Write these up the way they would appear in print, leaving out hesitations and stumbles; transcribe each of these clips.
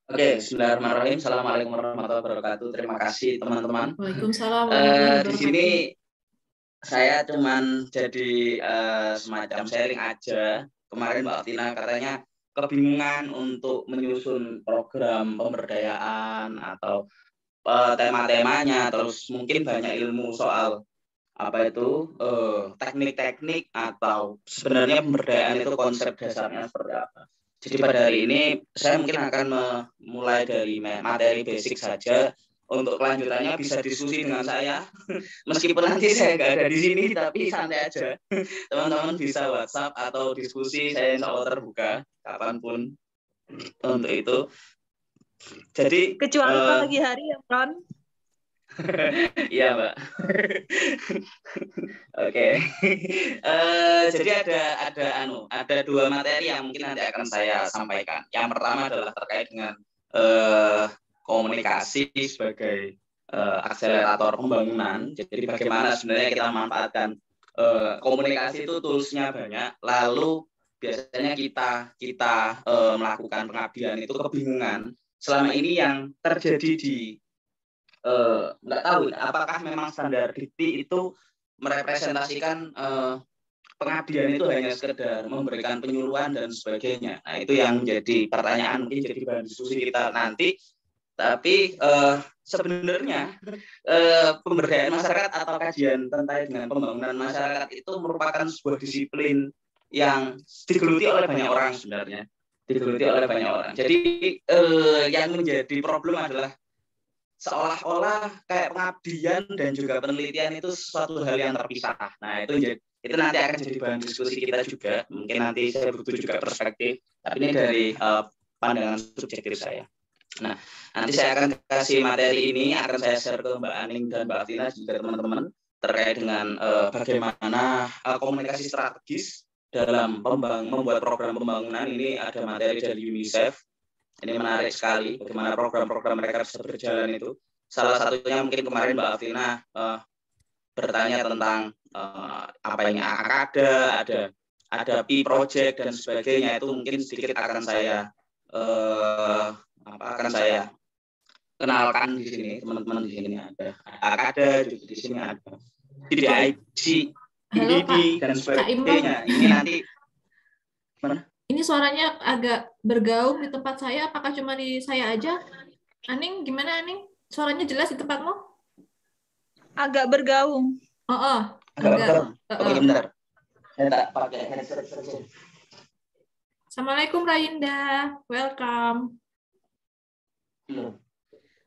Oke, bismillahirrahmanirrahim. Assalamualaikum warahmatullahi wabarakatuh. Terima kasih teman-teman. Waalaikumsalam warahmatullahi Di sini wabarakatuh. saya cuman jadi semacam sharing aja. Kemarin Mbak Tina katanya kebingungan untuk menyusun program pemberdayaan atau tema-temanya, terus mungkin banyak ilmu soal apa itu teknik-teknik atau sebenarnya pemberdayaan itu konsep dasarnya seperti apa. Jadi pada hari ini saya mungkin akan memulai dari materi basic saja. Untuk kelanjutannya bisa diskusi dengan saya. Meskipun nanti saya nggak ada di sini, tapi santai aja. Teman-teman bisa WhatsApp atau diskusi, saya insya Allah terbuka kapanpun untuk itu. Jadi kecuali pagi hari ya, Ron. Iya, Mbak. Oke. Jadi ada dua materi yang mungkin nanti akan saya sampaikan. Yang pertama adalah terkait dengan komunikasi sebagai akselerator pembangunan. Jadi bagaimana sebenarnya kita memanfaatkan komunikasi itu toolsnya banyak. Lalu biasanya kita melakukan pengabdian itu kebingungan. Selama ini yang terjadi di nggak tahu apakah memang standar dikti itu merepresentasikan pengabdian itu hanya sekedar memberikan penyuluhan dan sebagainya. Nah, itu yang menjadi pertanyaan, mungkin jadi bahan diskusi kita nanti. Tapi sebenarnya pemberdayaan masyarakat atau kajian tentang dengan pembangunan masyarakat itu merupakan sebuah disiplin yang digeluti oleh banyak orang sebenarnya. Digeluti oleh banyak orang. Jadi yang menjadi problem adalah seolah-olah kayak pengabdian dan juga penelitian itu sesuatu hal yang terpisah. Nah, itu nanti akan jadi bahan diskusi kita juga. Mungkin nanti saya butuh juga perspektif, tapi ini dari pandangan subjektif saya. Nah, nanti saya akan kasih materi ini, akan saya share ke Mbak Aning dan Mbak Tina juga teman-teman terkait dengan bagaimana komunikasi strategis dalam membuat program pembangunan. Ini ada materi dari UNICEF. Ini menarik sekali bagaimana program-program mereka bisa berjalan itu. Salah satunya mungkin kemarin Mbak Afina bertanya tentang apa yang ada P project dan sebagainya, itu mungkin sedikit akan saya kenalkan di sini. Teman-teman di sini ada AKADA, juga di sini ada PDIC, IDD dan sebagainya. Ini nanti mana? Ini suaranya agak bergaung di tempat saya. Apakah cuma di saya aja? Aning, gimana Aning? Suaranya jelas di tempatmu? Agak bergaung. Agak bergaung. Oke, bentar. Saya tak pakai headset saja. Assalamualaikum Rayinda. Welcome.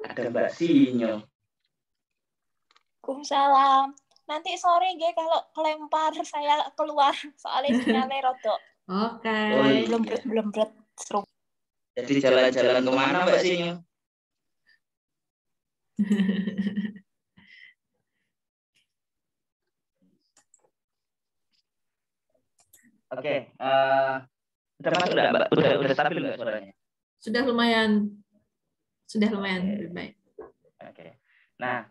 Ada Mbak Sinyo. Waalaikumsalam. Nanti sore nggih kalau kelempar saya keluar soalnya sinyalnya rodok. Oke. Belum seru. Jadi jalan-jalan kemana Mbak Sinyo? Oke, udah masuk nggak Mbak? Udah stabil nggak suaranya? Sudah lumayan lebih baik. Oke. Nah,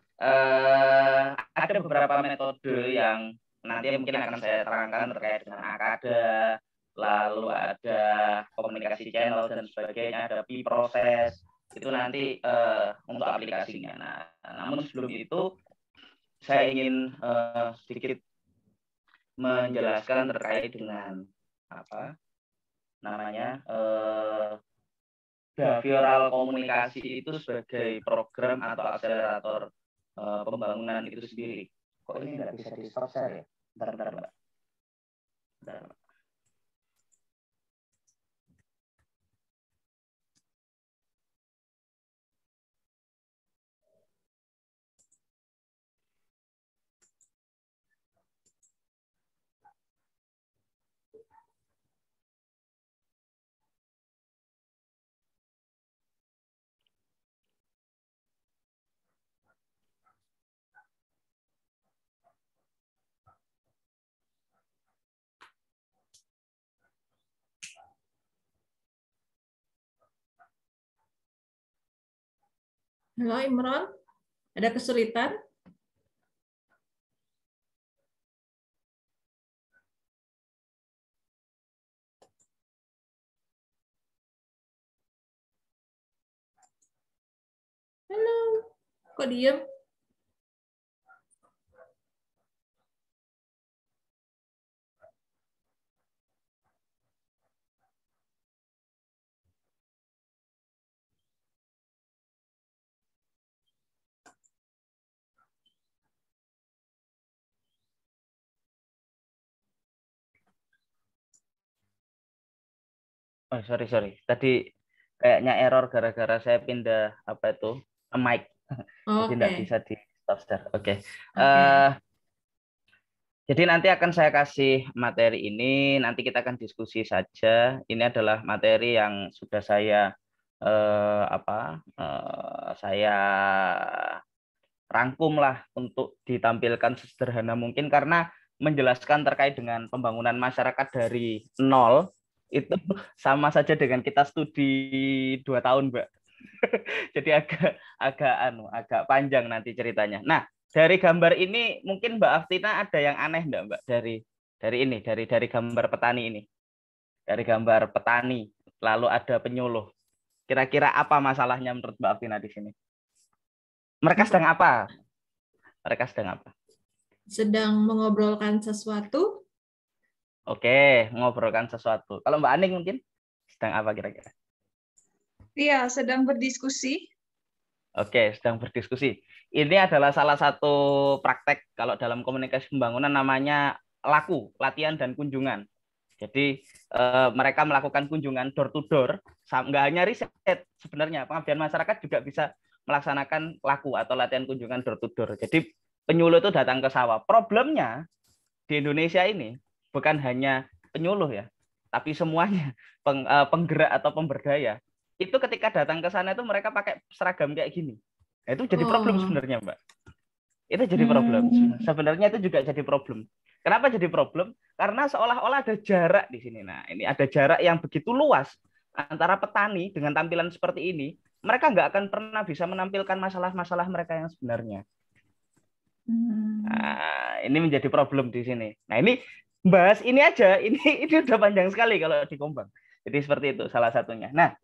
ada beberapa metode yang nanti mungkin akan saya terangkan terkait dengan AKADA, lalu ada komunikasi channel dan sebagainya, ada P proses, itu nanti untuk aplikasinya. Nah, namun sebelum itu saya ingin sedikit menjelaskan terkait dengan apa namanya behavioral komunikasi itu sebagai program atau akselerator pembangunan itu sendiri. Kok ini nggak bisa di stop share ya? Bentar, Mbak. Bentar. Halo Imron, ada kesulitan? Kok diem? Oh, sorry. Tadi kayaknya error gara-gara saya pindah apa itu mic. Jadi tidak Oke. bisa di stop start. Oke. Oke. Jadi nanti akan saya kasih materi ini, nanti kita akan diskusi saja. Ini adalah materi yang sudah saya saya rangkum lah untuk ditampilkan sesederhana mungkin karena menjelaskan terkait dengan pembangunan masyarakat dari nol itu sama saja dengan kita studi 2 tahun, Mbak. Jadi agak panjang nanti ceritanya. Nah, dari gambar ini mungkin Mbak Aftina ada yang aneh enggak, Mbak, dari gambar petani ini. Dari gambar petani lalu ada penyuluh. Kira-kira apa masalahnya menurut Mbak Aftina di sini? Mereka sedang apa? Sedang mengobrolkan sesuatu. Oke, mengobrolkan sesuatu. Kalau Mbak Aning mungkin sedang apa kira-kira? Iya, sedang berdiskusi. Oke, sedang berdiskusi. Ini adalah salah satu praktek kalau dalam komunikasi pembangunan namanya LAKU, latihan dan kunjungan. Jadi mereka melakukan kunjungan door to door, nggak hanya riset sebenarnya, pengabdian masyarakat juga bisa melaksanakan LAKU atau latihan kunjungan door to door. Jadi penyuluh itu datang ke sawah. Problemnya di Indonesia ini bukan hanya penyuluh ya, tapi semuanya penggerak atau pemberdaya. Itu ketika datang ke sana itu mereka pakai seragam kayak gini. Nah, itu jadi problem sebenarnya, Mbak. Itu jadi problem. Sebenarnya itu juga jadi problem. Kenapa jadi problem? Karena seolah-olah ada jarak di sini. Nah, ini ada jarak yang begitu luas antara petani dengan tampilan seperti ini. Mereka nggak akan pernah bisa menampilkan masalah-masalah mereka yang sebenarnya. Nah, ini menjadi problem di sini. Nah, ini bahas ini aja. Ini udah panjang sekali kalau di Kombang. Jadi seperti itu salah satunya. Nah,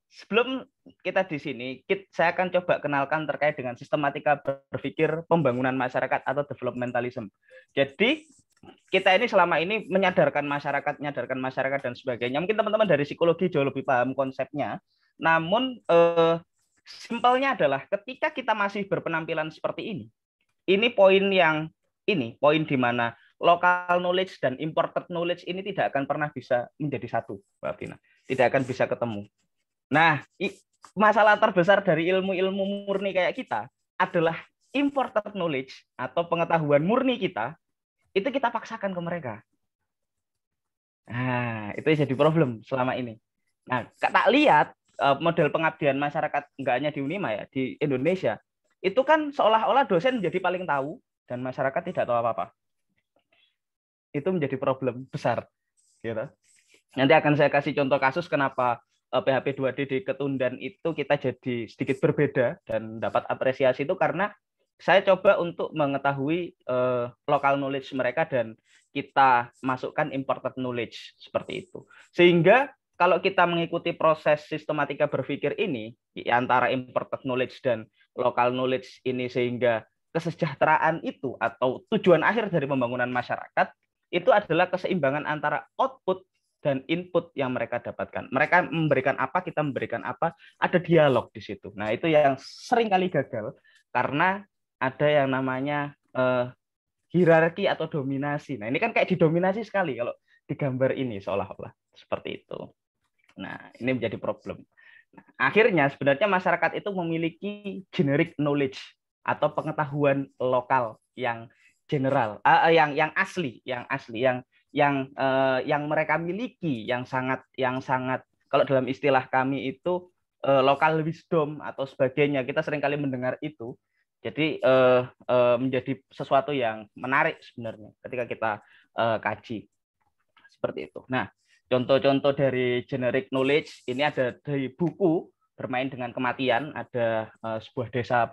sebelum kita di sini, saya akan coba kenalkan terkait dengan sistematika berpikir pembangunan masyarakat atau developmentalism. Jadi kita ini selama ini menyadarkan masyarakat dan sebagainya. Mungkin teman-teman dari psikologi jauh lebih paham konsepnya. Namun simpelnya adalah ketika kita masih berpenampilan seperti ini poin di mana local knowledge dan imported knowledge ini tidak akan pernah bisa menjadi satu, Mbak Aftina. Tidak akan bisa ketemu. Nah, masalah terbesar dari ilmu-ilmu murni kayak kita adalah imported knowledge atau pengetahuan murni kita, itu kita paksakan ke mereka. Nah, itu jadi problem selama ini. Nah, tak lihat model pengabdian masyarakat, enggak hanya di Unima ya, di Indonesia, itu kan seolah-olah dosen menjadi paling tahu dan masyarakat tidak tahu apa-apa. Itu menjadi problem besar. Gitu. Nanti akan saya kasih contoh kasus kenapa PHP 2D di Ketundan itu kita jadi sedikit berbeda dan dapat apresiasi itu karena saya coba untuk mengetahui local knowledge mereka dan kita masukkan imported knowledge seperti itu. Sehingga kalau kita mengikuti proses sistematika berpikir ini antara imported knowledge dan local knowledge ini sehingga kesejahteraan itu atau tujuan akhir dari pembangunan masyarakat itu adalah keseimbangan antara output dan input yang mereka dapatkan. Mereka memberikan apa, kita memberikan apa, ada dialog di situ. Nah, itu yang sering kali gagal karena ada yang namanya hierarki atau dominasi. Nah, ini kan kayak didominasi sekali kalau di gambar ini seolah-olah seperti itu. Nah, ini menjadi problem. Nah, akhirnya sebenarnya masyarakat itu memiliki generic knowledge atau pengetahuan lokal yang general, yang asli, yang mereka miliki, yang sangat kalau dalam istilah kami itu local wisdom atau sebagainya. Kita seringkali mendengar itu. Jadi menjadi sesuatu yang menarik sebenarnya ketika kita kaji seperti itu. Nah, contoh-contoh dari generic knowledge ini ada dari buku Bermain dengan Kematian, ada sebuah desa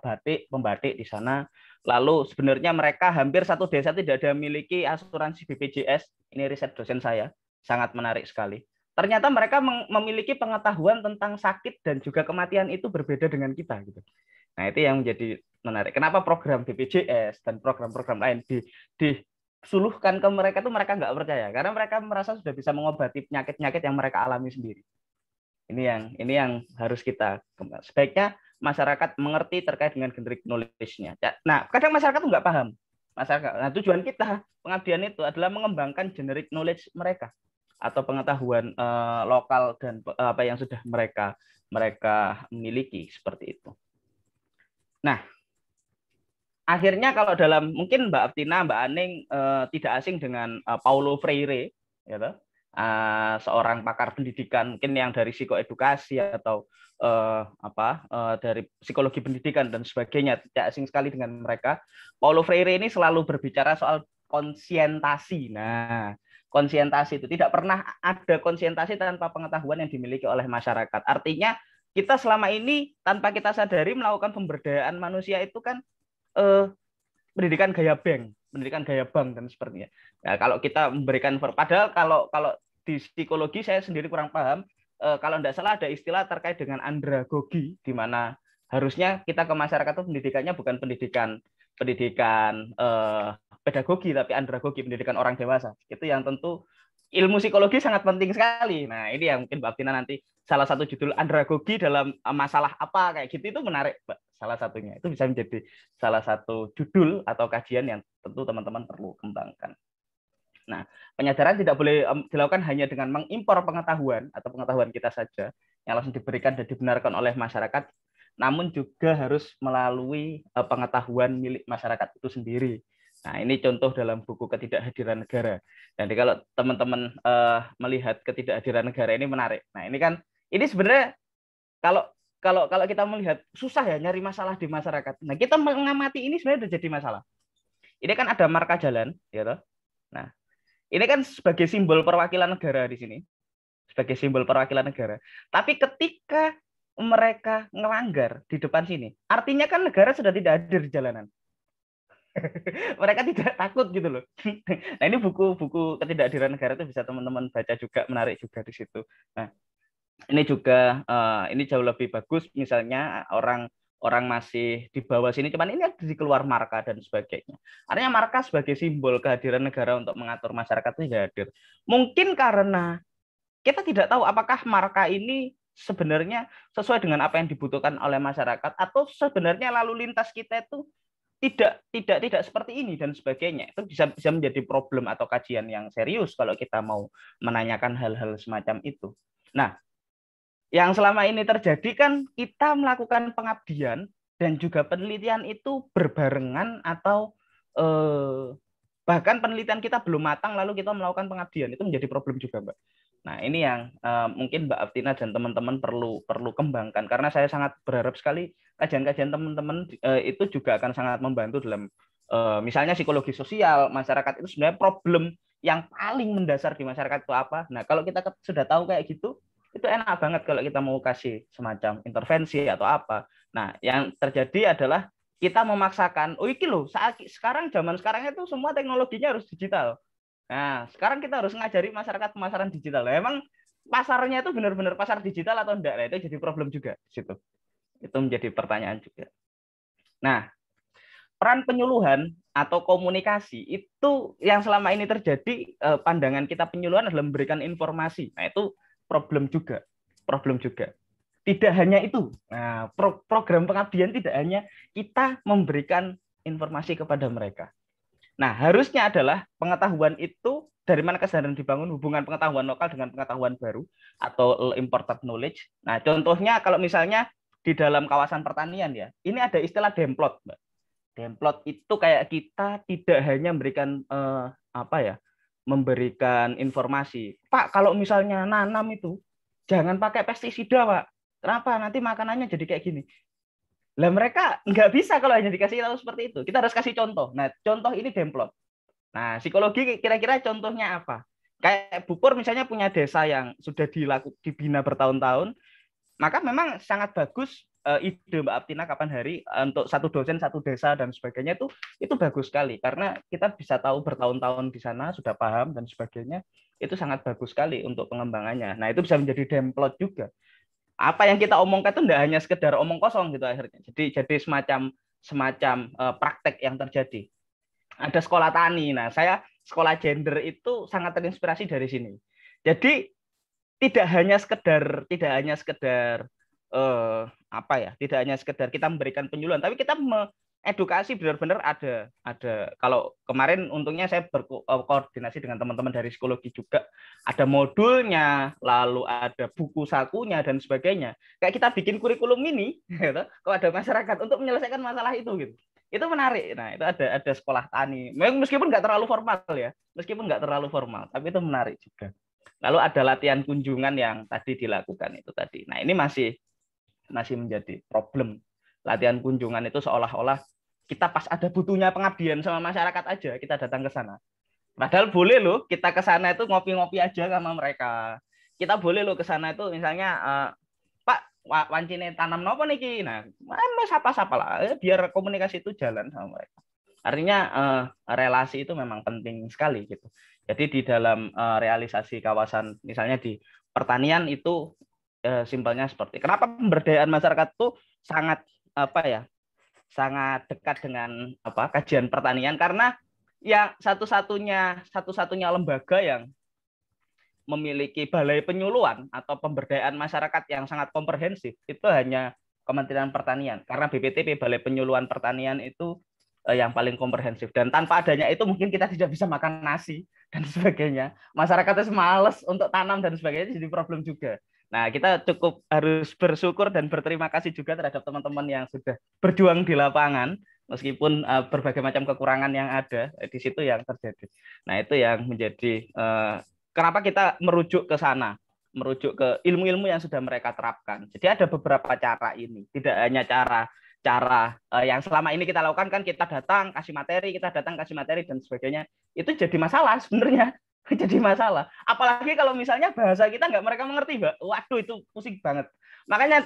pembatik di sana. Lalu sebenarnya mereka hampir satu desa tidak ada memiliki asuransi BPJS. Ini riset dosen saya, sangat menarik sekali. ternyata mereka memiliki pengetahuan tentang sakit dan juga kematian itu berbeda dengan kita gitu. Nah, itu yang menjadi menarik. Kenapa program BPJS dan program-program lain disuluhkan ke mereka itu mereka nggak percaya karena mereka merasa sudah bisa mengobati penyakit-penyakit yang mereka alami sendiri. Ini yang harus kita sebaiknya masyarakat mengerti terkait dengan generic knowledge-nya. Nah, kadang masyarakat tuh nggak paham. Nah, tujuan kita pengabdian itu adalah mengembangkan generic knowledge mereka atau pengetahuan lokal dan apa yang sudah mereka miliki seperti itu. Nah, akhirnya kalau dalam mungkin Mbak Aptina, Mbak Aning tidak asing dengan Paulo Freire, gitu. Seorang pakar pendidikan mungkin yang dari psikoedukasi atau dari psikologi pendidikan dan sebagainya, tidak asing sekali dengan mereka. Paulo Freire ini selalu berbicara soal konsientasi. Nah, konsientasi itu tidak pernah ada konsientasi tanpa pengetahuan yang dimiliki oleh masyarakat. Artinya kita selama ini tanpa kita sadari melakukan pemberdayaan manusia itu kan pendidikan gaya bank dan sepertinya. Nah, kalau kita memberikan padahal kalau di psikologi saya sendiri kurang paham, kalau tidak salah ada istilah terkait dengan andragogi, di mana harusnya kita ke masyarakat itu pendidikannya bukan pendidikan pedagogi tapi andragogi, pendidikan orang dewasa. Itu yang tentu ilmu psikologi sangat penting sekali. Nah, ini yang mungkin Mbak Aptina nanti salah satu judul andragogi dalam masalah apa kayak gitu itu menarik, Mbak. Salah satunya itu bisa menjadi salah satu judul atau kajian yang tentu teman-teman perlu kembangkan. Nah, penyadaran tidak boleh dilakukan hanya dengan mengimpor pengetahuan atau pengetahuan kita saja yang langsung diberikan dan dibenarkan oleh masyarakat, namun juga harus melalui pengetahuan milik masyarakat itu sendiri. Nah, ini contoh dalam buku Ketidakhadiran Negara. Jadi kalau teman-teman melihat ketidakhadiran negara ini menarik. Nah, ini sebenarnya kalau kita melihat susah ya nyari masalah di masyarakat. Nah, kita mengamati ini sebenarnya sudah jadi masalah. Ini kan ada marka jalan, ya toh. Nah, ini kan sebagai simbol perwakilan negara di sini. Sebagai simbol perwakilan negara. Tapi ketika mereka melanggar di depan sini, artinya kan negara sudah tidak hadir di jalanan. Mereka tidak takut gitu loh. Nah, ini buku Ketidakhadiran Negara itu bisa teman-teman baca juga, menarik juga di situ. Nah, ini juga ini jauh lebih bagus misalnya orang masih di bawah sini, cuman ini di keluar marka dan sebagainya. Artinya marka sebagai simbol kehadiran negara untuk mengatur masyarakat itu tidak hadir. Mungkin karena kita tidak tahu apakah marka ini sebenarnya sesuai dengan apa yang dibutuhkan oleh masyarakat atau sebenarnya lalu lintas kita itu tidak seperti ini dan sebagainya. Itu bisa menjadi problem atau kajian yang serius kalau kita mau menanyakan hal-hal semacam itu. Nah, yang selama ini terjadi kan kita melakukan pengabdian dan juga penelitian itu berbarengan atau bahkan penelitian kita belum matang lalu kita melakukan pengabdian, itu menjadi problem juga, Mbak. Nah, ini yang mungkin Mbak Aptina dan teman-teman perlu kembangkan, karena saya sangat berharap sekali kajian-kajian teman-teman itu juga akan sangat membantu dalam misalnya psikologi sosial masyarakat. Itu sebenarnya problem yang paling mendasar di masyarakat itu apa. Nah, kalau kita sudah tahu kayak gitu, itu enak banget kalau kita mau kasih semacam intervensi atau apa. Nah, yang terjadi adalah kita memaksakan, oh iki loh, zaman sekarang itu semua teknologinya harus digital. Nah, sekarang kita harus ngajari masyarakat pemasaran digital. Nah, emang pasarnya itu benar-benar pasar digital atau enggak? Nah, itu jadi problem juga di situ. Itu menjadi pertanyaan juga. Nah, peran penyuluhan atau komunikasi itu yang selama ini terjadi, pandangan kita penyuluhan adalah memberikan informasi. Nah, itu problem juga. Tidak hanya itu. Nah, program pengabdian tidak hanya kita memberikan informasi kepada mereka. Nah, harusnya adalah pengetahuan itu dari mana kesadaran dibangun hubungan pengetahuan lokal dengan pengetahuan baru atau imported knowledge. Nah, contohnya kalau misalnya di dalam kawasan pertanian ya, ini ada istilah demplot, Mbak. Demplot itu kayak kita tidak hanya memberikan memberikan informasi. Pak, kalau misalnya nanam itu jangan pakai pestisida, Pak. Kenapa? Nanti makanannya jadi kayak gini. Lah mereka nggak bisa kalau hanya dikasih tahu seperti itu. Kita harus kasih contoh. Nah, contoh ini demplot. Nah, psikologi kira-kira contohnya apa? Kayak Bu Pur misalnya punya desa yang sudah dibina bertahun-tahun, maka memang sangat bagus ide Mbak Aptina kapan hari untuk satu dosen satu desa dan sebagainya itu bagus sekali karena kita bisa tahu bertahun-tahun di sana sudah paham dan sebagainya, itu sangat bagus sekali untuk pengembangannya. Nah itu bisa menjadi template juga. Apa yang kita omongkan itu tidak hanya sekedar omong kosong gitu akhirnya. Jadi semacam praktek yang terjadi. Ada sekolah tani. Nah, saya sekolah gender itu sangat terinspirasi dari sini. Jadi tidak hanya sekedar tidak hanya sekedar kita memberikan penyuluhan, tapi kita edukasi benar-benar ada. Kalau kemarin untungnya saya berkoordinasi dengan teman-teman dari psikologi juga, ada modulnya, lalu ada buku sakunya dan sebagainya. Kayak kita bikin kurikulum ini, gitu, kalau ada masyarakat untuk menyelesaikan masalah itu, gitu. Itu menarik. Nah, itu ada sekolah tani. Meskipun nggak terlalu formal, tapi itu menarik juga. Lalu ada latihan kunjungan yang tadi dilakukan itu tadi. Nah, ini masih menjadi problem. Latihan kunjungan itu seolah-olah kita pas ada butuhnya pengabdian sama masyarakat aja kita datang ke sana. Padahal boleh loh kita ke sana itu ngopi-ngopi aja sama mereka. Kita boleh loh ke sana itu misalnya Pak wancine tanam nopo niki. Nah, sapa-sapa lah biar komunikasi itu jalan sama mereka. Artinya relasi itu memang penting sekali gitu. Jadi di dalam realisasi kawasan misalnya di pertanian itu simpelnya seperti kenapa pemberdayaan masyarakat itu sangat dekat dengan kajian pertanian karena ya satu-satunya lembaga yang memiliki balai penyuluhan atau pemberdayaan masyarakat yang sangat komprehensif itu hanya Kementerian Pertanian karena BPTP Balai Penyuluhan Pertanian itu yang paling komprehensif dan tanpa adanya itu mungkin kita tidak bisa makan nasi dan sebagainya. Masyarakat itu malas untuk tanam dan sebagainya jadi problem juga. Nah, kita cukup harus bersyukur dan berterima kasih juga terhadap teman-teman yang sudah berjuang di lapangan meskipun berbagai macam kekurangan yang ada di situ yang terjadi. Nah, itu yang menjadi kenapa kita merujuk ke sana, merujuk ke ilmu-ilmu yang sudah mereka terapkan. Jadi ada beberapa cara ini, tidak hanya cara yang selama ini kita lakukan kan kita datang kasih materi dan sebagainya. Itu jadi masalah sebenarnya. Jadi masalah. Apalagi kalau misalnya bahasa kita nggak mereka mengerti, Mbak. Waduh, itu pusing banget. Makanya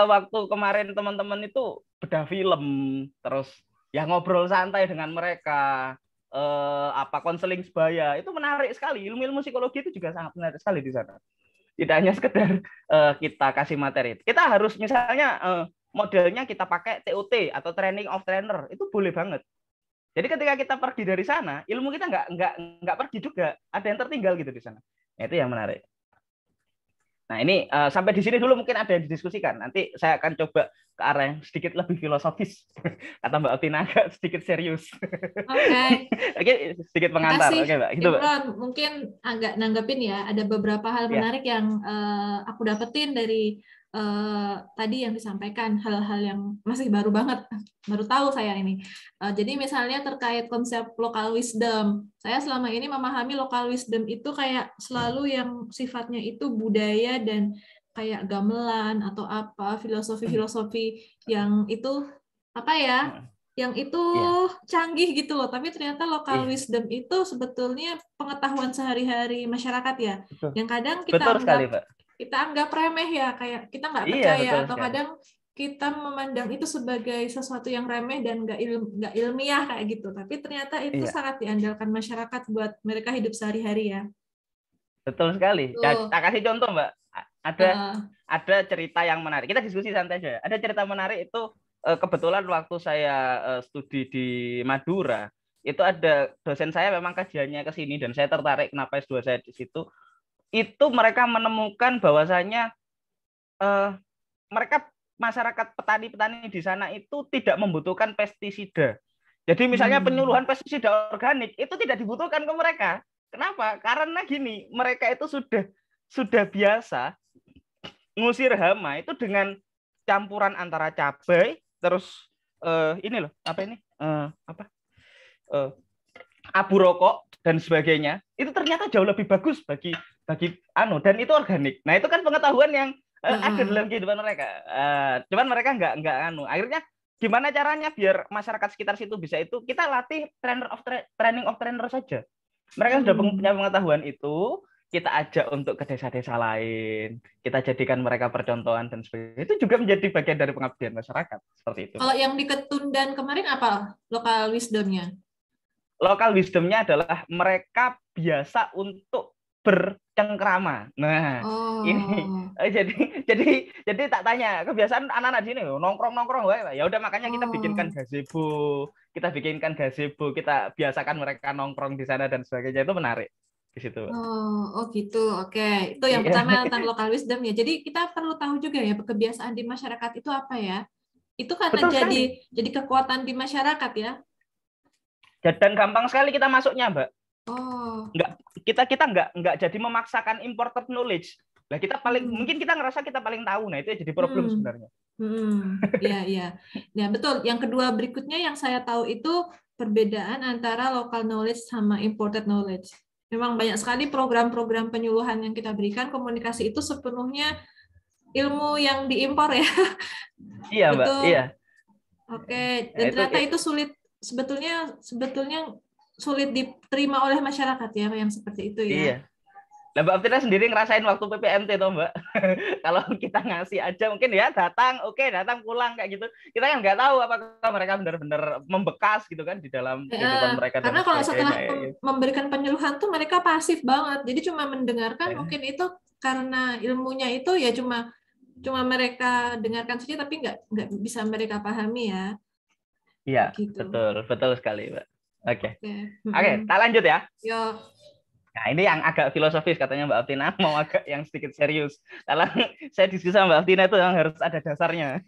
waktu kemarin teman-teman itu bedah film, terus ya ngobrol santai dengan mereka, konseling sebaya, itu menarik sekali. Ilmu-ilmu psikologi itu juga sangat menarik sekali di sana. Tidak hanya sekedar kita kasih materi. Kita harus misalnya modelnya kita pakai TOT atau training of trainer, itu boleh banget. Jadi ketika kita pergi dari sana, ilmu kita nggak pergi juga, ada yang tertinggal gitu di sana. Nah, itu yang menarik. Nah ini sampai di sini dulu mungkin ada yang didiskusikan. Nanti saya akan coba ke arah yang sedikit lebih filosofis. Kata Mbak Aptina agak sedikit serius. Oke. Oke, sedikit pengantar. Oke, Mbak. Gitu, Mbak. Imran, mungkin agak nanggepin ya. Ada beberapa hal menarik yang aku dapetin dari tadi yang disampaikan, hal-hal yang masih baru banget, baru tahu saya ini. Jadi misalnya terkait konsep local wisdom, saya selama ini memahami local wisdom itu kayak selalu yang sifatnya itu budaya dan kayak gamelan atau apa, filosofi-filosofi yang itu yang itu canggih gitu loh. Tapi ternyata local wisdom itu sebetulnya pengetahuan sehari-hari masyarakat ya. Betul. Yang kadang kita anggap remeh ya, kayak kita nggak percaya atau kadang kita memandang itu sebagai sesuatu yang remeh dan nggak ilmiah kayak gitu. Tapi ternyata itu sangat diandalkan masyarakat buat mereka hidup sehari-hari ya. Betul sekali. Tak kasih contoh, Mbak. Ada cerita yang menarik. Kita diskusi santai aja. Ada cerita menarik itu kebetulan waktu saya studi di Madura, itu ada dosen saya memang kajiannya ke sini dan saya tertarik kenapa S2 saya di situ. Itu mereka menemukan bahwasanya mereka masyarakat petani-petani di sana itu tidak membutuhkan pestisida. Jadi misalnya penyuluhan pestisida organik itu tidak dibutuhkan ke mereka. Kenapa? Karena gini, mereka itu sudah biasa ngusir hama itu dengan campuran antara cabai terus abu rokok dan sebagainya. Itu ternyata jauh lebih bagus bagi dan itu organik. Nah, itu kan pengetahuan yang ada dalam kehidupan mereka. Cuman mereka nggak Akhirnya gimana caranya biar masyarakat sekitar situ bisa itu? Kita latih training of trainer saja. Mereka sudah punya pengetahuan itu, kita ajak untuk ke desa-desa lain, kita jadikan mereka percontohan dan sebagainya. Itu juga menjadi bagian dari pengabdian masyarakat seperti itu. Kalau yang di Ketundan kemarin apa lokal wisdomnya? Lokal wisdomnya adalah mereka biasa untuk bercengkrama. Nah, ini jadi tak tanya kebiasaan anak-anak di sini nongkrong wae. Ya udah makanya kita bikinkan gazebo, kita biasakan mereka nongkrong di sana dan sebagainya. Itu menarik di situ. Oh gitu. Oke. Itu yang pertama tentang lokal wisdom ya. Jadi kita perlu tahu juga ya kebiasaan di masyarakat itu apa ya. Itu karena jadi kekuatan di masyarakat ya. Dan gampang sekali kita masuknya, Mbak. Oh. Kita nggak jadi memaksakan imported knowledge. Lah kita mungkin kita ngerasa kita paling tahu. Nah, itu jadi problem sebenarnya. Iya. Ya, betul. Yang kedua berikutnya yang saya tahu itu perbedaan antara local knowledge sama imported knowledge. Memang banyak sekali program-program penyuluhan yang kita berikan, komunikasi itu sepenuhnya ilmu yang diimpor ya. Iya, Mbak. Betul. Iya. Oke, dan ternyata itu sulit sebetulnya sulit diterima oleh masyarakat ya yang seperti itu ya. Iya. Nah, Mbak Aftina sendiri ngerasain waktu PPMT toh, Mbak. Kalau kita ngasih aja mungkin ya datang pulang kayak gitu. Kita kan nggak tahu apakah mereka benar-benar membekas gitu kan di dalam kehidupan mereka. Karena kalau setelah memberikan penyuluhan tuh mereka pasif banget. Jadi cuma mendengarkan, mungkin itu karena ilmunya itu ya cuma mereka dengarkan saja tapi nggak bisa mereka pahami ya. Iya, gitu. betul sekali, Mbak. Oke, tak lanjut ya. Yo. Nah, ini yang agak filosofis katanya Mbak Aftina, mau agak yang sedikit serius. Kalau saya diskusi sama Mbak Aftina itu yang harus ada dasarnya.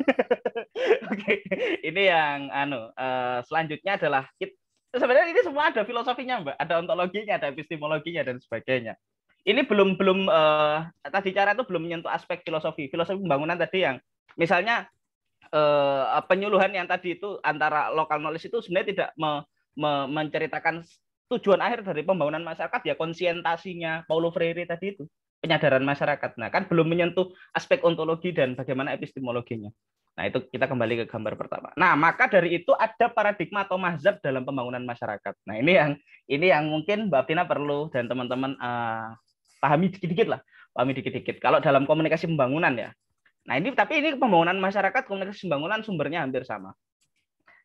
Oke, ini yang selanjutnya adalah sebenarnya ini semua ada filosofinya, Mbak. Ada ontologinya, ada epistemologinya dan sebagainya. Ini belum tadi cara itu belum menyentuh aspek filosofi pembangunan tadi yang misalnya penyuluhan yang tadi itu antara local knowledge itu sebenarnya tidak menceritakan tujuan akhir dari pembangunan masyarakat ya konsientasinya Paulo Freire tadi itu penyadaran masyarakat. Nah kan belum menyentuh aspek ontologi dan bagaimana epistemologinya. Nah itu kita kembali ke gambar pertama. Nah maka dari itu ada paradigma atau mazhab dalam pembangunan masyarakat. Nah ini yang mungkin Mbak Tina perlu dan teman-teman pahami dikit-dikit. Kalau dalam komunikasi pembangunan ya. Nah ini pembangunan masyarakat, komunikasi pembangunan sumbernya hampir sama.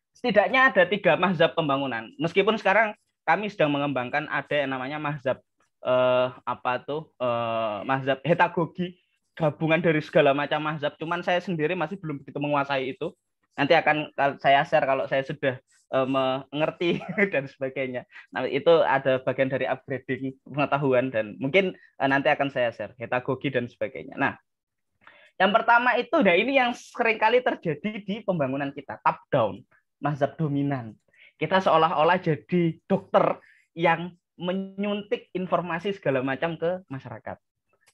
Setidaknya ada 3 mazhab pembangunan. Meskipun sekarang kami sedang mengembangkan ada yang namanya mazhab mazhab hetagogi, gabungan dari segala macam mazhab. Cuman saya sendiri masih belum begitu menguasai itu. Nanti akan saya share kalau saya sudah mengerti dan sebagainya. Nah itu ada bagian dari upgrading pengetahuan dan mungkin nanti akan saya share hetagogi dan sebagainya. Nah yang pertama itu, nah ini yang seringkali terjadi di pembangunan kita, top down, mazhab dominan. Kita seolah-olah jadi dokter yang menyuntik informasi segala macam ke masyarakat.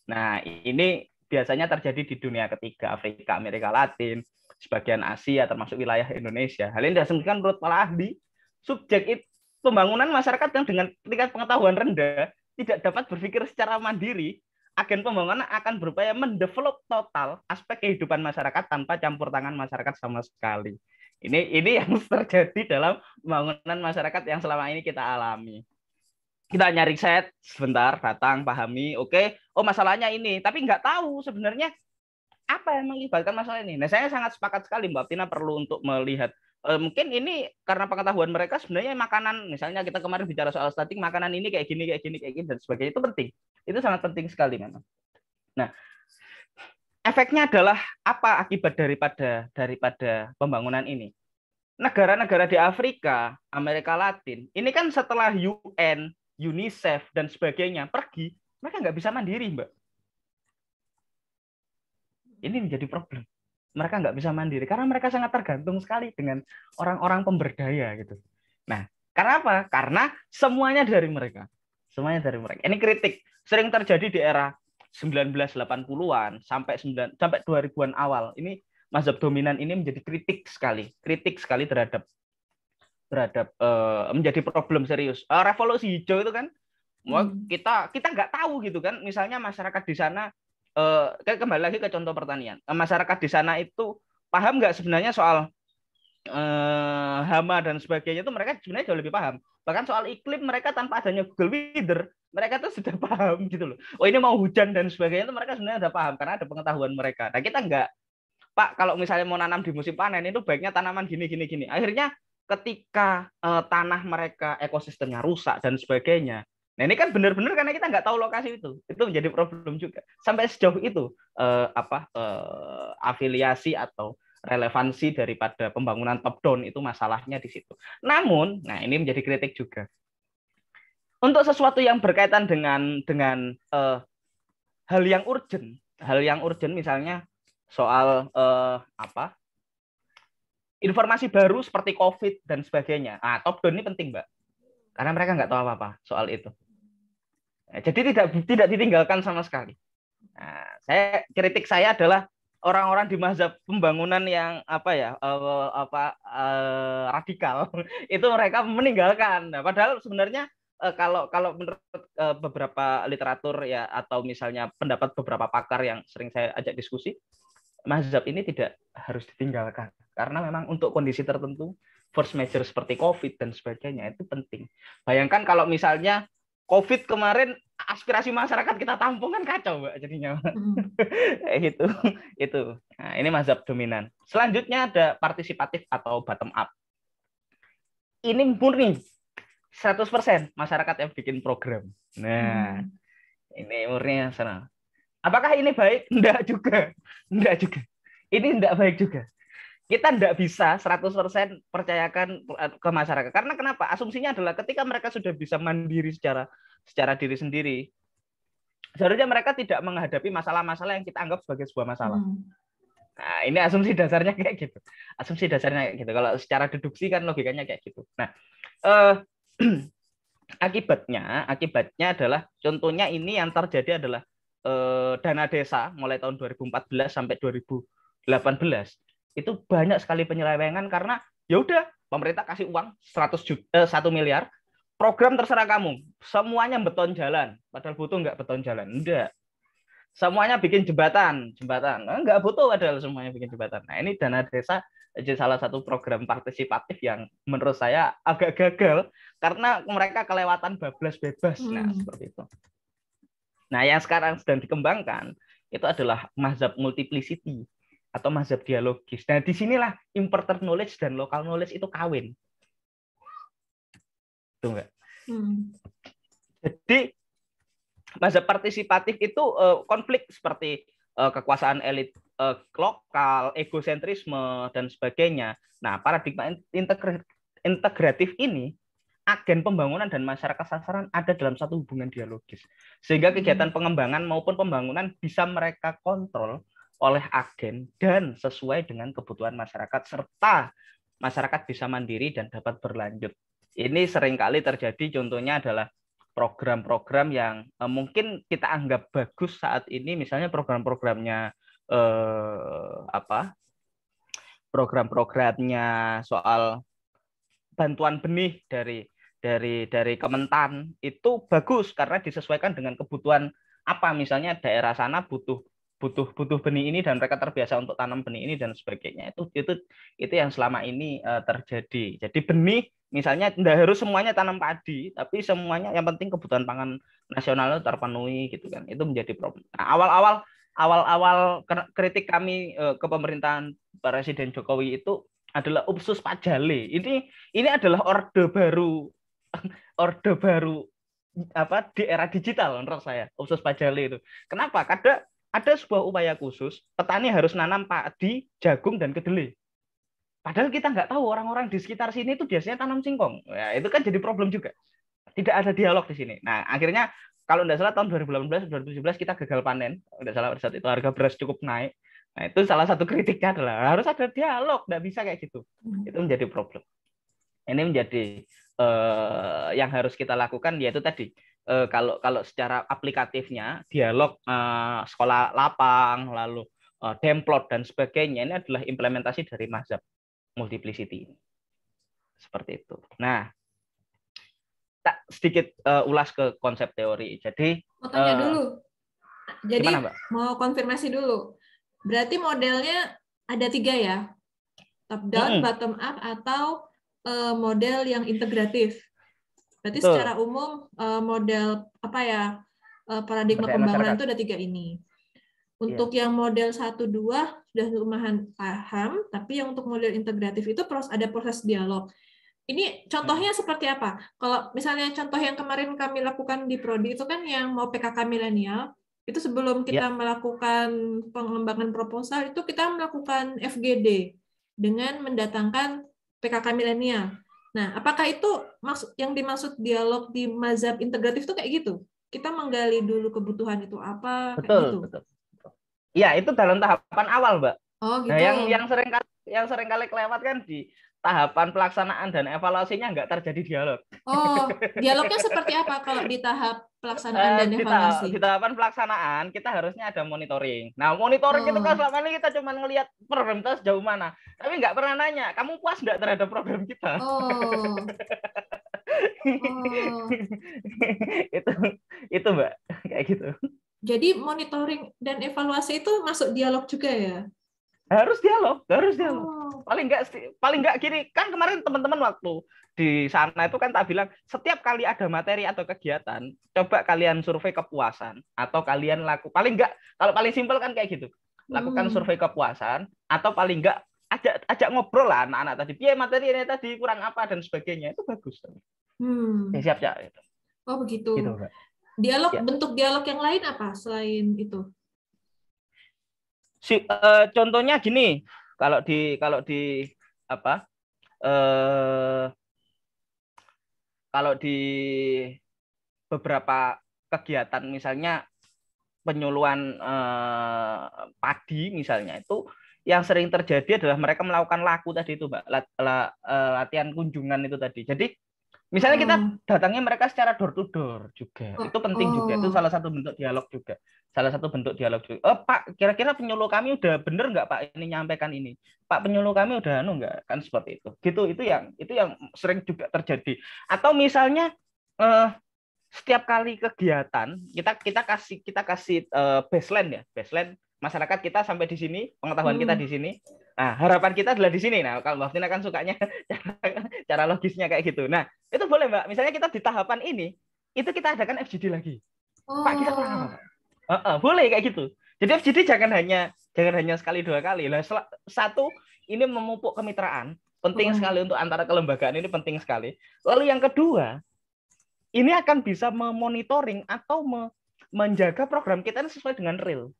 Nah ini biasanya terjadi di dunia ketiga, Afrika, Amerika Latin, sebagian Asia, termasuk wilayah Indonesia. Hal ini disebutkan menurut para ahli, subjek pembangunan masyarakat yang dengan tingkat pengetahuan rendah tidak dapat berpikir secara mandiri. Agen pembangunan akan berupaya mendevelop total aspek kehidupan masyarakat tanpa campur tangan masyarakat sama sekali. Ini yang terjadi dalam pembangunan masyarakat yang selama ini kita alami. Kita nyari set sebentar, datang, pahami, oke, masalahnya ini, tapi nggak tahu sebenarnya apa yang mengakibatkan masalah ini. Nah, saya sangat sepakat sekali Mbak Tina perlu untuk melihat mungkin ini karena pengetahuan mereka sebenarnya makanan, misalnya kita kemarin bicara soal statik, makanan ini kayak gini dan sebagainya, itu penting. Itu sangat penting sekali memang. Nah, efeknya adalah apa akibat daripada pembangunan ini? Negara-negara di Afrika, Amerika Latin, ini kan setelah UN, UNICEF dan sebagainya pergi, mereka nggak bisa mandiri, Mbak. Ini menjadi problem. Mereka nggak bisa mandiri karena mereka sangat tergantung sekali dengan orang-orang pemberdaya gitu. Nah, karena apa? Karena semuanya dari mereka. Semuanya dari mereka. Ini kritik sering terjadi di era 1980-an sampai 2000-an awal. Ini mazhab dominan ini menjadi kritik sekali terhadap menjadi problem serius. Revolusi hijau itu kan kita nggak tahu gitu kan. Misalnya masyarakat di sana kembali lagi ke contoh pertanian. Masyarakat di sana itu paham nggak sebenarnya soal hama dan sebagainya itu mereka sebenarnya jauh lebih paham. Bahkan soal iklim mereka tanpa adanya Google Weather, mereka tuh sudah paham gitu loh. Oh ini mau hujan dan sebagainya itu mereka sebenarnya sudah paham karena ada pengetahuan mereka. Nah kita enggak, Pak, kalau misalnya mau nanam di musim panen itu baiknya tanaman gini gini gini. Akhirnya ketika tanah mereka ekosistemnya rusak dan sebagainya. Nah ini kan benar-benar karena kita nggak tahu lokasi itu menjadi problem juga. Sampai sejauh itu afiliasi atau relevansi daripada pembangunan top down itu masalahnya di situ. Namun, nah ini menjadi kritik juga. Untuk sesuatu yang berkaitan dengan hal yang urgent misalnya soal informasi baru seperti COVID dan sebagainya. Top down ini penting, Mbak. Karena mereka nggak tahu apa-apa soal itu. Nah, jadi tidak ditinggalkan sama sekali. Nah, kritik saya adalah orang-orang di mazhab pembangunan yang radikal itu mereka meninggalkan. Nah, padahal sebenarnya kalau menurut beberapa literatur ya atau misalnya pendapat beberapa pakar yang sering saya ajak diskusi, mazhab ini tidak harus ditinggalkan karena memang untuk kondisi tertentu force majeure seperti COVID dan sebagainya itu penting. Bayangkan kalau misalnya COVID kemarin aspirasi masyarakat kita tampung kan kacau, Mbak, jadinya. Itu. Nah, ini mazhab dominan. Selanjutnya ada partisipatif atau bottom up. Ini murni 100% masyarakat yang bikin program. Nah, ini murni sana. Apakah ini baik? Enggak juga. Ini enggak baik juga. Kita enggak bisa 100% percayakan ke masyarakat. Karena kenapa? Asumsinya adalah ketika mereka sudah bisa mandiri secara diri sendiri, seharusnya mereka tidak menghadapi masalah-masalah yang kita anggap sebagai sebuah masalah. Nah, ini asumsi dasarnya kayak gitu. Kalau secara deduksi kan logikanya kayak gitu. Nah, akibatnya adalah contohnya ini yang terjadi adalah dana desa mulai tahun 2014 sampai 2018 itu banyak sekali penyelewengan karena ya udah pemerintah kasih uang 1 miliar, program terserah kamu, semuanya beton jalan, padahal butuh nggak beton jalan, enggak. Semuanya bikin jembatan, enggak butuh padahal semuanya bikin jembatan. Nah ini dana desa jadi salah satu program partisipatif yang menurut saya agak gagal karena mereka kelewatan bablas bebas. Nah seperti itu. Nah yang sekarang sedang dikembangkan itu adalah mazhab multiplicity atau mazhab dialogis. Nah, disinilah imported knowledge dan local knowledge itu kawin. Itu enggak? Jadi, mazhab partisipatif itu konflik seperti kekuasaan elit lokal, egosentrisme, dan sebagainya. Nah, paradigma integratif ini, agen pembangunan dan masyarakat sasaran ada dalam satu hubungan dialogis. Sehingga kegiatan pengembangan maupun pembangunan bisa mereka kontrol oleh agen dan sesuai dengan kebutuhan masyarakat serta masyarakat bisa mandiri dan dapat berlanjut. Ini seringkali terjadi, contohnya adalah program-program yang mungkin kita anggap bagus saat ini, misalnya program-programnya program-programnya soal bantuan benih dari Kementan itu bagus karena disesuaikan dengan kebutuhan misalnya daerah sana butuh benih ini dan mereka terbiasa untuk tanam benih ini dan sebagainya. Itu yang selama ini terjadi. Jadi benih misalnya tidak harus semuanya tanam padi, tapi semuanya yang penting kebutuhan pangan nasional terpenuhi gitu kan. Itu menjadi problem. Nah, awal kritik kami ke pemerintahan Presiden Jokowi itu adalah Upsus Pajale. Ini adalah orde baru di era digital menurut saya, Upsus Pajale itu. Kenapa? Karena ada sebuah upaya khusus, petani harus nanam padi, jagung, dan kedelai. Padahal kita nggak tahu orang-orang di sekitar sini itu biasanya tanam singkong. Ya, itu kan jadi problem juga. Tidak ada dialog di sini. Nah, akhirnya kalau tidak salah tahun 2018-2017 kita gagal panen. Tidak salah pada saat itu harga beras cukup naik. Nah, itu salah satu kritiknya adalah harus ada dialog. Nggak bisa kayak gitu. Itu menjadi problem. Ini menjadi yang harus kita lakukan, yaitu tadi. Kalau secara aplikatifnya dialog sekolah lapang lalu demplot dan sebagainya ini adalah implementasi dari mazhab multiplicity seperti itu. Nah, tak sedikit ulas ke konsep teori. Jadi mau tanya dulu. Jadi gimana, Mbak? Mau konfirmasi dulu. Berarti modelnya ada 3 ya? top down, Mm-mm. bottom up, atau model yang integratif. Berarti Betul. secara umum model apa ya, paradigma Pemberdayaan pembangunan masyarakat. itu ada 3 ini. Untuk yang model 1-2 sudah lumayan paham, tapi yang untuk model integratif itu ada proses dialog. Ini contohnya seperti apa? Kalau misalnya contoh yang kemarin kami lakukan di Prodi itu kan yang mau PKK milenial, itu sebelum kita melakukan pengembangan proposal itu kita melakukan FGD dengan mendatangkan PKK milenial. Nah, apakah itu yang dimaksud dialog di mazhab integratif itu kayak gitu? Kita menggali dulu kebutuhan itu apa, kayak gitu. Betul. Iya, itu dalam tahapan awal, Mbak. Oh, gitu. Nah, yang sering kali kelewat kan di tahapan pelaksanaan dan evaluasinya nggak terjadi dialog. Oh, dialognya seperti apa kalau di tahap pelaksanaan dan evaluasi? Di tahapan pelaksanaan kita harusnya ada monitoring. Nah, monitoring itu kan selama ini kita cuma ngelihat program kita sejauh mana, tapi nggak pernah nanya, kamu puas nggak terhadap program kita? Itu Mbak, kayak gitu. Jadi monitoring dan evaluasi itu masuk dialog juga ya? Harus dialog. Paling nggak gini, kan kemarin teman-teman waktu di sana itu kan tak bilang setiap kali ada materi atau kegiatan, coba kalian survei kepuasan atau kalian paling nggak, kalau paling simpel kan kayak gitu, lakukan survei kepuasan atau paling nggak ajak ngobrol lah anak-anak tadi, biar materi ini tadi kurang apa dan sebagainya, itu bagus. Siap. Oh begitu. Gitu, Mbak. Dialog, bentuk dialog yang lain apa selain itu? Contohnya gini, kalau di beberapa kegiatan misalnya penyuluhan padi misalnya, itu yang sering terjadi adalah mereka melakukan laku tadi itu, Mbak, latihan kunjungan itu tadi. Jadi misalnya kita datangnya mereka secara door to door juga, itu penting juga, itu salah satu bentuk dialog juga. Pak, kira-kira penyuluh kami udah bener nggak Pak ini nyampaikan ini? Pak, penyuluh kami udah nggak, kan seperti itu. Gitu, itu yang sering juga terjadi. Atau misalnya setiap kali kegiatan kita kasih baseline masyarakat kita sampai di sini, pengetahuan kita di sini. Nah, harapan kita adalah di sini. Nah, kalau Mbak Tina kan sukanya cara logisnya kayak gitu. Nah, itu boleh Mbak. Misalnya kita di tahapan ini, itu kita adakan FGD lagi. Pak, kita kurang apa Pak? Boleh kayak gitu. Jadi FGD jangan hanya sekali 2 kali. Nah, satu, ini memupuk kemitraan. Penting sekali untuk antara kelembagaan ini, penting sekali. Lalu yang kedua, ini akan bisa memonitoring atau menjaga program kita ini sesuai dengan real.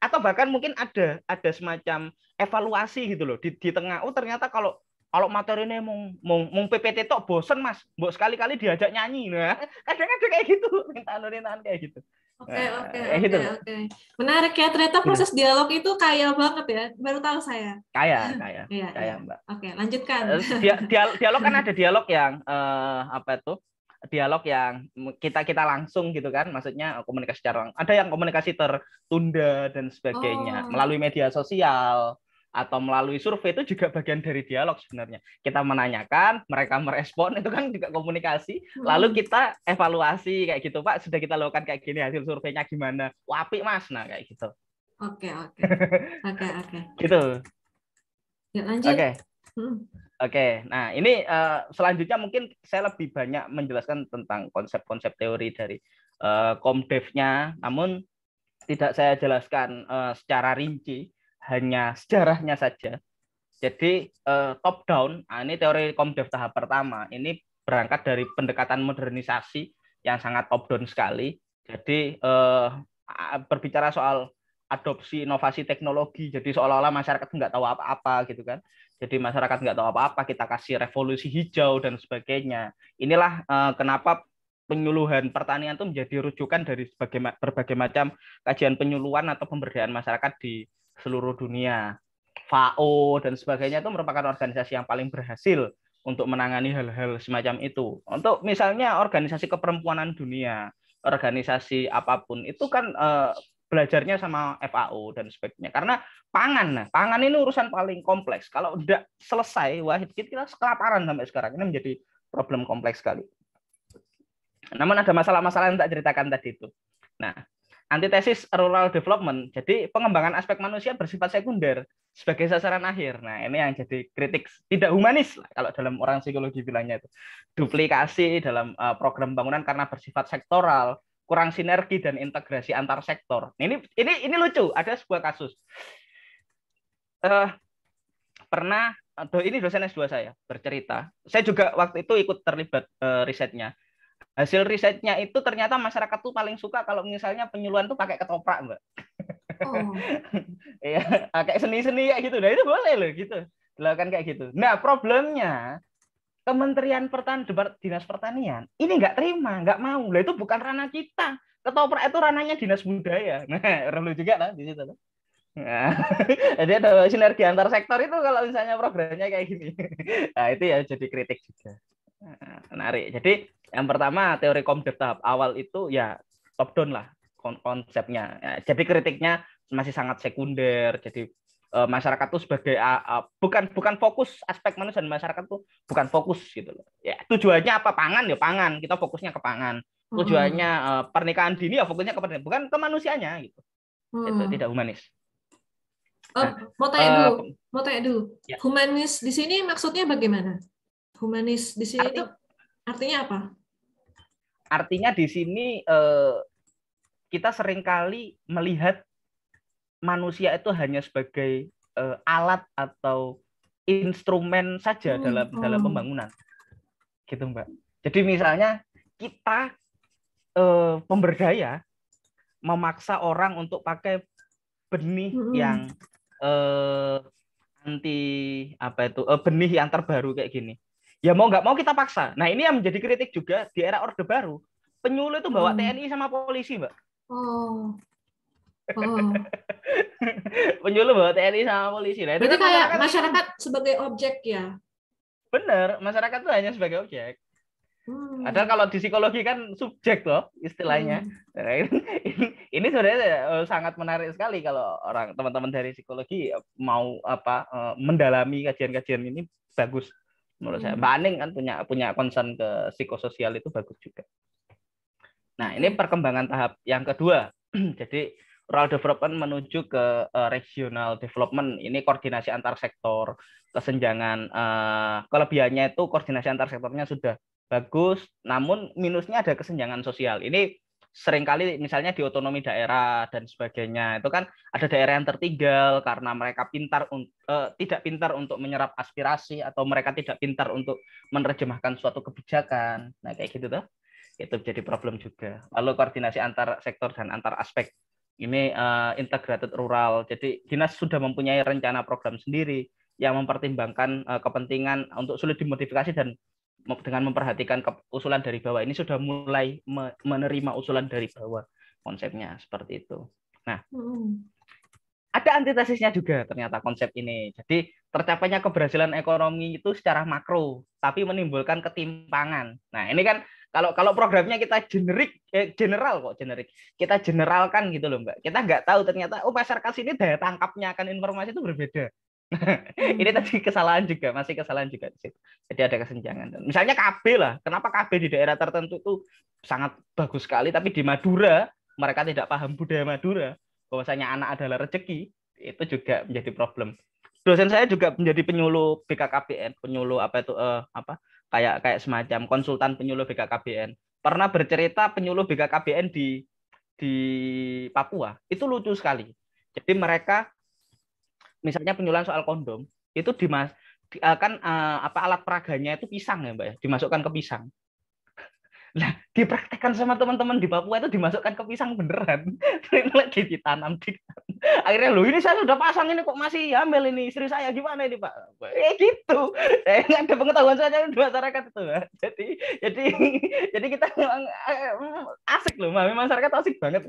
Atau bahkan mungkin ada semacam evaluasi gitu loh di tengah. Ternyata kalau materi ini mau PPT tok bosen Mas, mbok sekali-kali diajak nyanyi. Nah, kadang-kadang kayak gitu, mintaan kayak gitu. Oke. Menarik ya, ternyata proses dialog itu kaya banget ya. Baru tahu saya. Kaya, Mbak. Oke, lanjutkan. Dialog kan ada dialog yang dialog yang kita langsung gitu kan, maksudnya komunikasi secara, ada yang komunikasi tertunda dan sebagainya melalui media sosial atau melalui survei, itu juga bagian dari dialog sebenarnya. Kita menanyakan, mereka merespon, itu kan juga komunikasi. Lalu kita evaluasi kayak gitu, Pak, sudah kita lakukan kayak gini, hasil surveinya gimana? Wah, apik Mas, nah kayak gitu. Oke. Gitu. Ya, lanjut. Oke, nah ini selanjutnya mungkin saya lebih banyak menjelaskan tentang konsep-konsep teori dari Komdev-nya, namun tidak saya jelaskan secara rinci, hanya sejarahnya saja. Jadi top down, ini teori Komdev tahap pertama, ini berangkat dari pendekatan modernisasi yang sangat top down sekali. Jadi berbicara soal adopsi inovasi teknologi, jadi seolah-olah masyarakat nggak tahu apa-apa gitu kan. Jadi masyarakat nggak tahu apa-apa, kita kasih revolusi hijau dan sebagainya. Inilah kenapa penyuluhan pertanian itu menjadi rujukan dari berbagai macam kajian penyuluhan atau pemberdayaan masyarakat di seluruh dunia. FAO dan sebagainya itu merupakan organisasi yang paling berhasil untuk menangani hal-hal semacam itu. Untuk misalnya organisasi keperempuanan dunia, organisasi apapun, itu kan belajarnya sama FAO dan sebagainya. Karena pangan ini urusan paling kompleks. Kalau udah selesai, wah kita kelaparan sampai sekarang. Ini menjadi problem kompleks sekali. Namun ada masalah-masalah yang tak ceritakan tadi itu. Nah, antitesis rural development. Jadi pengembangan aspek manusia bersifat sekunder sebagai sasaran akhir. Nah, ini yang jadi kritik tidak humanis lah, kalau dalam orang psikologi bilangnya itu. Duplikasi dalam program pembangunan karena bersifat sektoral, kurang sinergi dan integrasi antar sektor. Ini lucu, ada sebuah kasus. Pernah ini dosen S2 saya bercerita. Saya juga waktu itu ikut terlibat risetnya. Hasil risetnya itu ternyata masyarakat tuh paling suka kalau misalnya penyuluhan tuh pakai ketoprak, Mbak. Oh. Ya, kayak seni-seni kayak gitu. Nah, itu boleh loh gitu. Dilakukan kayak gitu. Nah, problemnya Kementerian Pertanian, Dinas Pertanian, ini nggak terima, nggak mau. Lah itu bukan ranah kita. Ketoprak itu ranahnya Dinas Budaya. Nah, perlu juga lah di situ. Nah, jadi ada sinergi antar sektor itu kalau misalnya programnya kayak gini. Nah, itu ya jadi kritik juga. Menarik. Jadi yang pertama teori Comdev tahap awal itu ya top down lah konsepnya. Ya, jadi kritiknya masih sangat sekunder. Jadi masyarakat tuh sebagai bukan fokus aspek manusia dan masyarakat tuh bukan fokus gitu loh. Ya tujuannya apa? Pangan ya pangan. Kita fokusnya ke pangan. Tujuannya pernikahan dini ya fokusnya ke pernikahan, bukan ke manusianya gitu. Itu tidak humanis. Mau tanya dulu. Ya. Humanis di sini maksudnya bagaimana? Humanis di sini itu artinya apa? Artinya di sini kita seringkali melihat manusia itu hanya sebagai alat atau instrumen saja dalam pembangunan, gitu Mbak. Jadi misalnya kita pemberdaya memaksa orang untuk pakai benih yang benih yang terbaru kayak gini. Ya mau nggak mau kita paksa. Nah ini yang menjadi kritik juga di era Orde Baru. Penyuluh itu bawa TNI sama polisi, Mbak. Penyuluh bawa TNI sama polisi. Nah, berarti kan kayak masyarakat sebagai objek ya? Bener, masyarakat itu hanya sebagai objek. Padahal kalau di psikologi kan subjek loh istilahnya. Ini sebenarnya sangat menarik sekali kalau teman-teman dari psikologi mau mendalami kajian-kajian ini, bagus menurut saya. Mbak Aning kan punya concern ke psikososial, itu bagus juga. Nah, ini perkembangan tahap yang kedua. Jadi rural development menuju ke regional development. Ini koordinasi antar sektor, kesenjangan. Kelebihannya itu koordinasi antar sektornya sudah bagus, namun minusnya ada kesenjangan sosial. Ini seringkali misalnya di otonomi daerah dan sebagainya, itu kan ada daerah yang tertinggal karena mereka tidak pintar untuk menyerap aspirasi, atau mereka tidak pintar untuk menerjemahkan suatu kebijakan. Nah, kayak gitu tuh. Itu jadi problem juga. Lalu koordinasi antar sektor dan antar aspek. Ini integrated rural. Jadi dinas sudah mempunyai rencana program sendiri yang mempertimbangkan kepentingan untuk sulit dimodifikasi, dan dengan memperhatikan usulan dari bawah. Ini sudah mulai menerima usulan dari bawah, konsepnya seperti itu. Nah, ada antitesisnya juga ternyata konsep ini. Jadi tercapainya keberhasilan ekonomi itu secara makro, tapi menimbulkan ketimpangan. Nah, ini kan kalau programnya kita general kok generik. Kita generalkan gitu loh, Mbak. Kita nggak tahu ternyata masyarakat sini daya tangkapnya akan informasi itu berbeda. Ini tadi masih kesalahan juga di situ. Jadi ada kesenjangan. Misalnya KB lah, kenapa KB di daerah tertentu itu sangat bagus sekali, tapi di Madura mereka tidak paham budaya Madura, bahwasanya anak adalah rezeki, itu juga menjadi problem. Dosen saya juga menjadi penyuluh BKKBN, penyuluh kayak semacam konsultan penyuluh BKKBN. Pernah bercerita penyuluh BKKBN di Papua, itu lucu sekali. Jadi mereka misalnya penyuluhan soal kondom itu alat peraganya itu pisang ya, Mbak ya, dimasukkan ke pisang. Nah, dipraktekkan sama teman-teman di Papua itu dimasukkan ke pisang beneran. Lagi ditanam. Akhirnya ini saya sudah pasang ini kok masih hamil ini, istri saya gimana ini, Pak? Gitu. Nggak ada pengetahuan saja di masyarakat itu, Mbak. Jadi kita memang asik loh, masyarakat asik banget.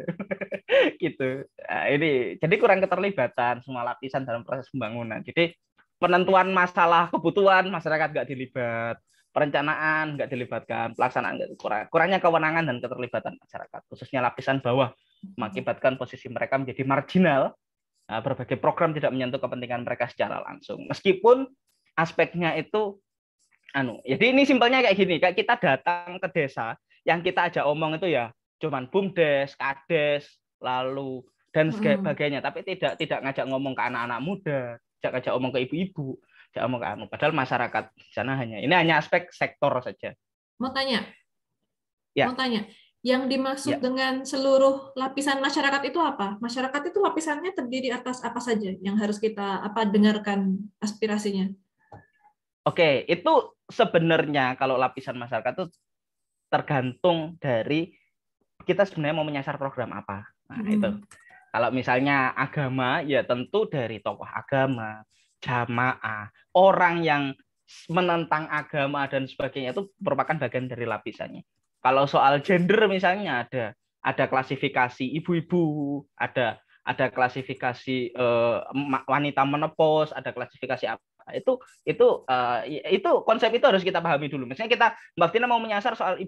Gitu. Nah, ini jadi kurang keterlibatan semua lapisan dalam proses pembangunan. Jadi penentuan masalah kebutuhan masyarakat nggak dilibat, perencanaan nggak dilibatkan, pelaksanaan kurangnya kewenangan dan keterlibatan masyarakat, khususnya lapisan bawah, mengakibatkan posisi mereka menjadi marginal. Berbagai program tidak menyentuh kepentingan mereka secara langsung, meskipun aspeknya itu jadi ini simpelnya kayak gini, kayak kita datang ke desa, yang kita ajak omong itu ya cuman BUMDes, KADES, lalu dan Mm-mm. sebagainya, tapi tidak ngajak ngomong ke anak-anak muda, tidak ngajak ngomong ke ibu-ibu, ngajak ngomong ke anu. Padahal masyarakat di sana ini hanya aspek sektor saja. Mau tanya, Ya. mau tanya, yang dimaksud Ya. dengan seluruh lapisan masyarakat itu apa? Masyarakat itu lapisannya terdiri atas apa saja yang harus kita dengarkan aspirasinya? Oke, itu sebenarnya kalau lapisan masyarakat itu tergantung dari kita sebenarnya mau menyasar program apa. Nah, itu. Kalau misalnya agama, ya tentu dari tokoh agama, jamaah, orang yang menentang agama dan sebagainya itu merupakan bagian dari lapisannya. Kalau soal gender misalnya ada klasifikasi ibu-ibu, ada klasifikasi wanita menopause, ada klasifikasi apa. Itu konsep itu harus kita pahami dulu. Misalnya Mbak Tina mau menyasar soal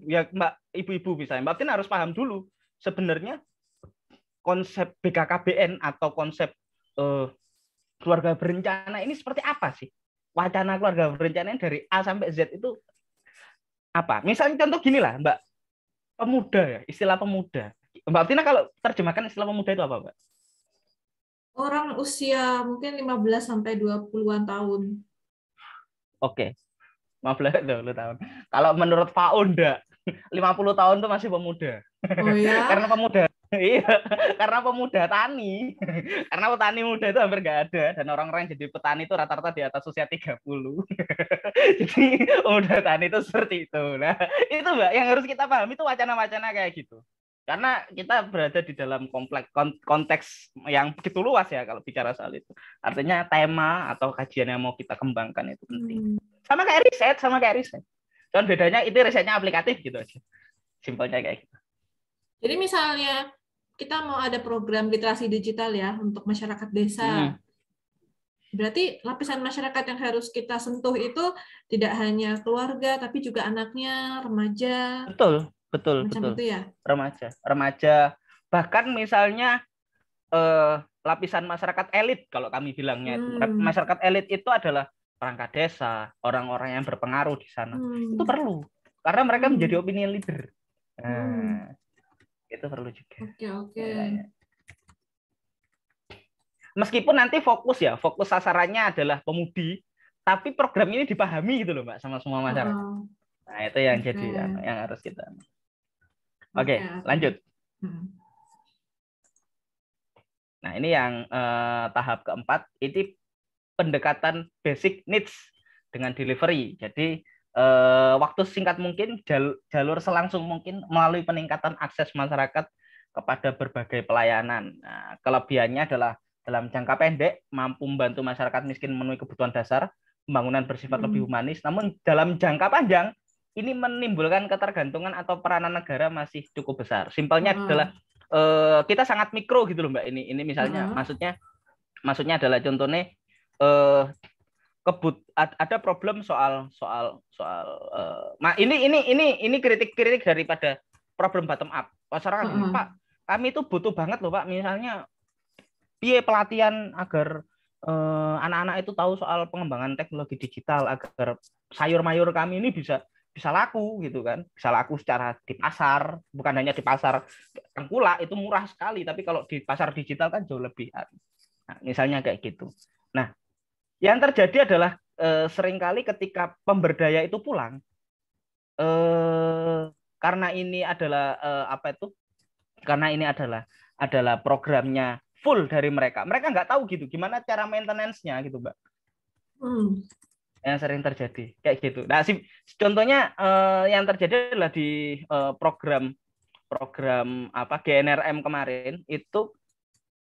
ibu-ibu misalnya, Mbak Tina harus paham dulu sebenarnya konsep BKKBN atau konsep keluarga berencana ini seperti apa sih? Wacana keluarga berencana dari A sampai Z itu apa? Misalnya contoh gini lah, Mbak, pemuda ya, istilah pemuda. Mbak Tina kalau terjemahkan istilah pemuda itu apa, Mbak? Orang usia mungkin 15 sampai 20-an tahun. Oke. 15 tahun. Kalau menurut Pak Onda, 50 tahun itu masih pemuda. Oh ya? Karena pemuda. Iya, karena pemuda tani. Karena petani muda itu hampir nggak ada. Dan orang-orang yang jadi petani itu rata-rata di atas usia 30. Jadi pemuda tani itu seperti itu. Nah, itu Mbak, yang harus kita pahami itu wacana-wacana kayak gitu. Karena kita berada di dalam konteks yang begitu luas ya kalau bicara soal itu. Artinya tema atau kajian yang mau kita kembangkan itu penting. Sama kayak riset. Cuman bedanya itu risetnya aplikatif gitu aja. Simpelnya kayak gitu. Jadi misalnya kita mau ada program literasi digital ya untuk masyarakat desa. Berarti lapisan masyarakat yang harus kita sentuh itu tidak hanya keluarga tapi juga anaknya, remaja. Betul. Itu ya. Remaja. Bahkan misalnya lapisan masyarakat elit kalau kami bilangnya itu. Masyarakat elit itu adalah perangkat desa, orang-orang yang berpengaruh di sana. Itu perlu karena mereka menjadi opinion leader. Nah, itu perlu juga. Oke. Meskipun nanti fokus sasarannya adalah pemudi, tapi program ini dipahami gitu loh Mbak sama semua masyarakat. Nah, itu yang jadi yang harus kita. Oke, lanjut. Nah, ini yang tahap keempat, ini pendekatan basic needs dengan delivery. Jadi waktu singkat mungkin, jalur selangsung mungkin melalui peningkatan akses masyarakat kepada berbagai pelayanan. Nah, kelebihannya adalah dalam jangka pendek mampu membantu masyarakat miskin memenuhi kebutuhan dasar, pembangunan bersifat lebih humanis. Namun dalam jangka panjang ini menimbulkan ketergantungan atau peranan negara masih cukup besar. Simpelnya adalah kita sangat mikro gitu loh Mbak. Ini misalnya maksudnya adalah contohnya ada problem soal ini kritik daripada problem bottom up. Masyarakat Pak, kami itu butuh banget loh Pak, misalnya pelatihan agar anak-anak itu tahu soal pengembangan teknologi digital agar sayur mayur kami ini bisa laku gitu kan, bisa laku secara di pasar, bukan hanya di pasar tengkulak itu murah sekali, tapi kalau di pasar digital kan jauh lebih. Nah, misalnya kayak gitu. Nah, yang terjadi adalah seringkali ketika pemberdaya itu pulang, karena ini adalah karena ini adalah programnya full dari mereka nggak tahu gitu gimana cara maintenance-nya gitu Mbak. Yang sering terjadi kayak gitu. Nah, contohnya yang terjadi adalah di program GNRM kemarin itu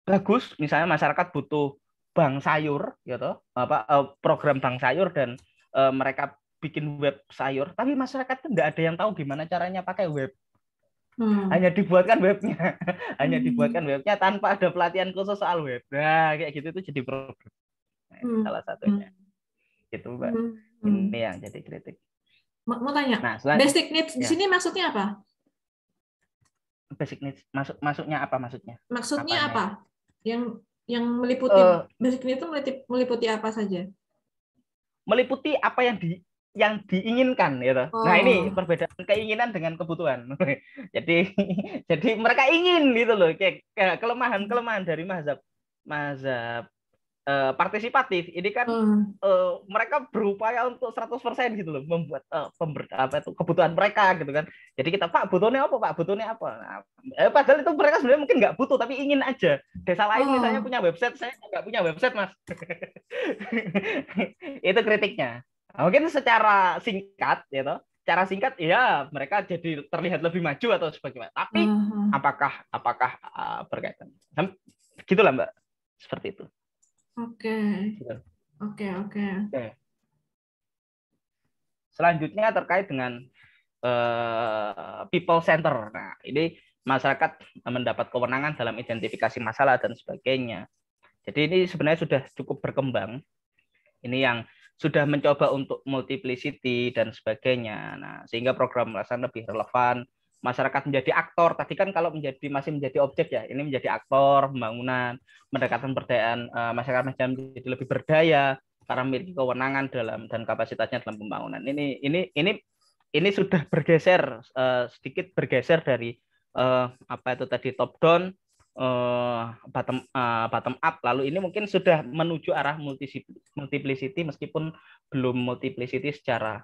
bagus, misalnya masyarakat butuh bank sayur gitu, program bank sayur dan mereka bikin web sayur, tapi masyarakat itu nggak ada yang tahu gimana caranya pakai web. Hanya dibuatkan webnya, tanpa ada pelatihan khusus soal web. Nah, kayak gitu itu jadi problem. Salah satunya. Gitu, Mbak. Ini yang jadi kritik. Mau tanya, basic needs di sini maksudnya apa? Basic needs maksudnya apa maksudnya? Maksudnya apa? Yang meliputi basic needs itu meliputi apa saja? Meliputi apa yang yang diinginkan gitu. Nah, ini Oh. perbedaan keinginan dengan kebutuhan. Jadi jadi mereka ingin gitu loh, kayak kelemahan dari mazhab mazhab partisipatif ini kan Hmm. mereka berupaya untuk 100% gitu loh membuat kebutuhan mereka gitu kan. Jadi kita Pak butuhnya apa Pak butuhnya apa. Nah, padahal itu mereka sebenarnya mungkin nggak butuh tapi ingin aja. Desa lain misalnya Oh. punya website, saya nggak punya website Mas. Itu kritiknya. Nah, mungkin secara singkat gitu, secara singkat ya mereka jadi terlihat lebih maju atau sebagainya. Tapi Hmm. apakah berkaitan? Gitulah Mbak, seperti itu. Oke. Gitu. Oke. Oke. Selanjutnya terkait dengan people center. Nah, ini masyarakat mendapat kewenangan dalam identifikasi masalah dan sebagainya. Jadi ini sebenarnya sudah cukup berkembang. Ini yang sudah mencoba untuk multiplicity dan sebagainya. Nah, sehingga program pelaksana lebih relevan, masyarakat menjadi aktor. Tadi kan kalau masih menjadi objek ya, ini menjadi aktor pembangunan, pendekatan pemberdayaan masyarakat menjadi lebih berdaya karena memiliki kewenangan dalam dan kapasitasnya dalam pembangunan. Ini sudah bergeser sedikit bergeser dari apa itu tadi top down bottom up, lalu ini mungkin sudah menuju arah multiplicity meskipun belum multiplicity secara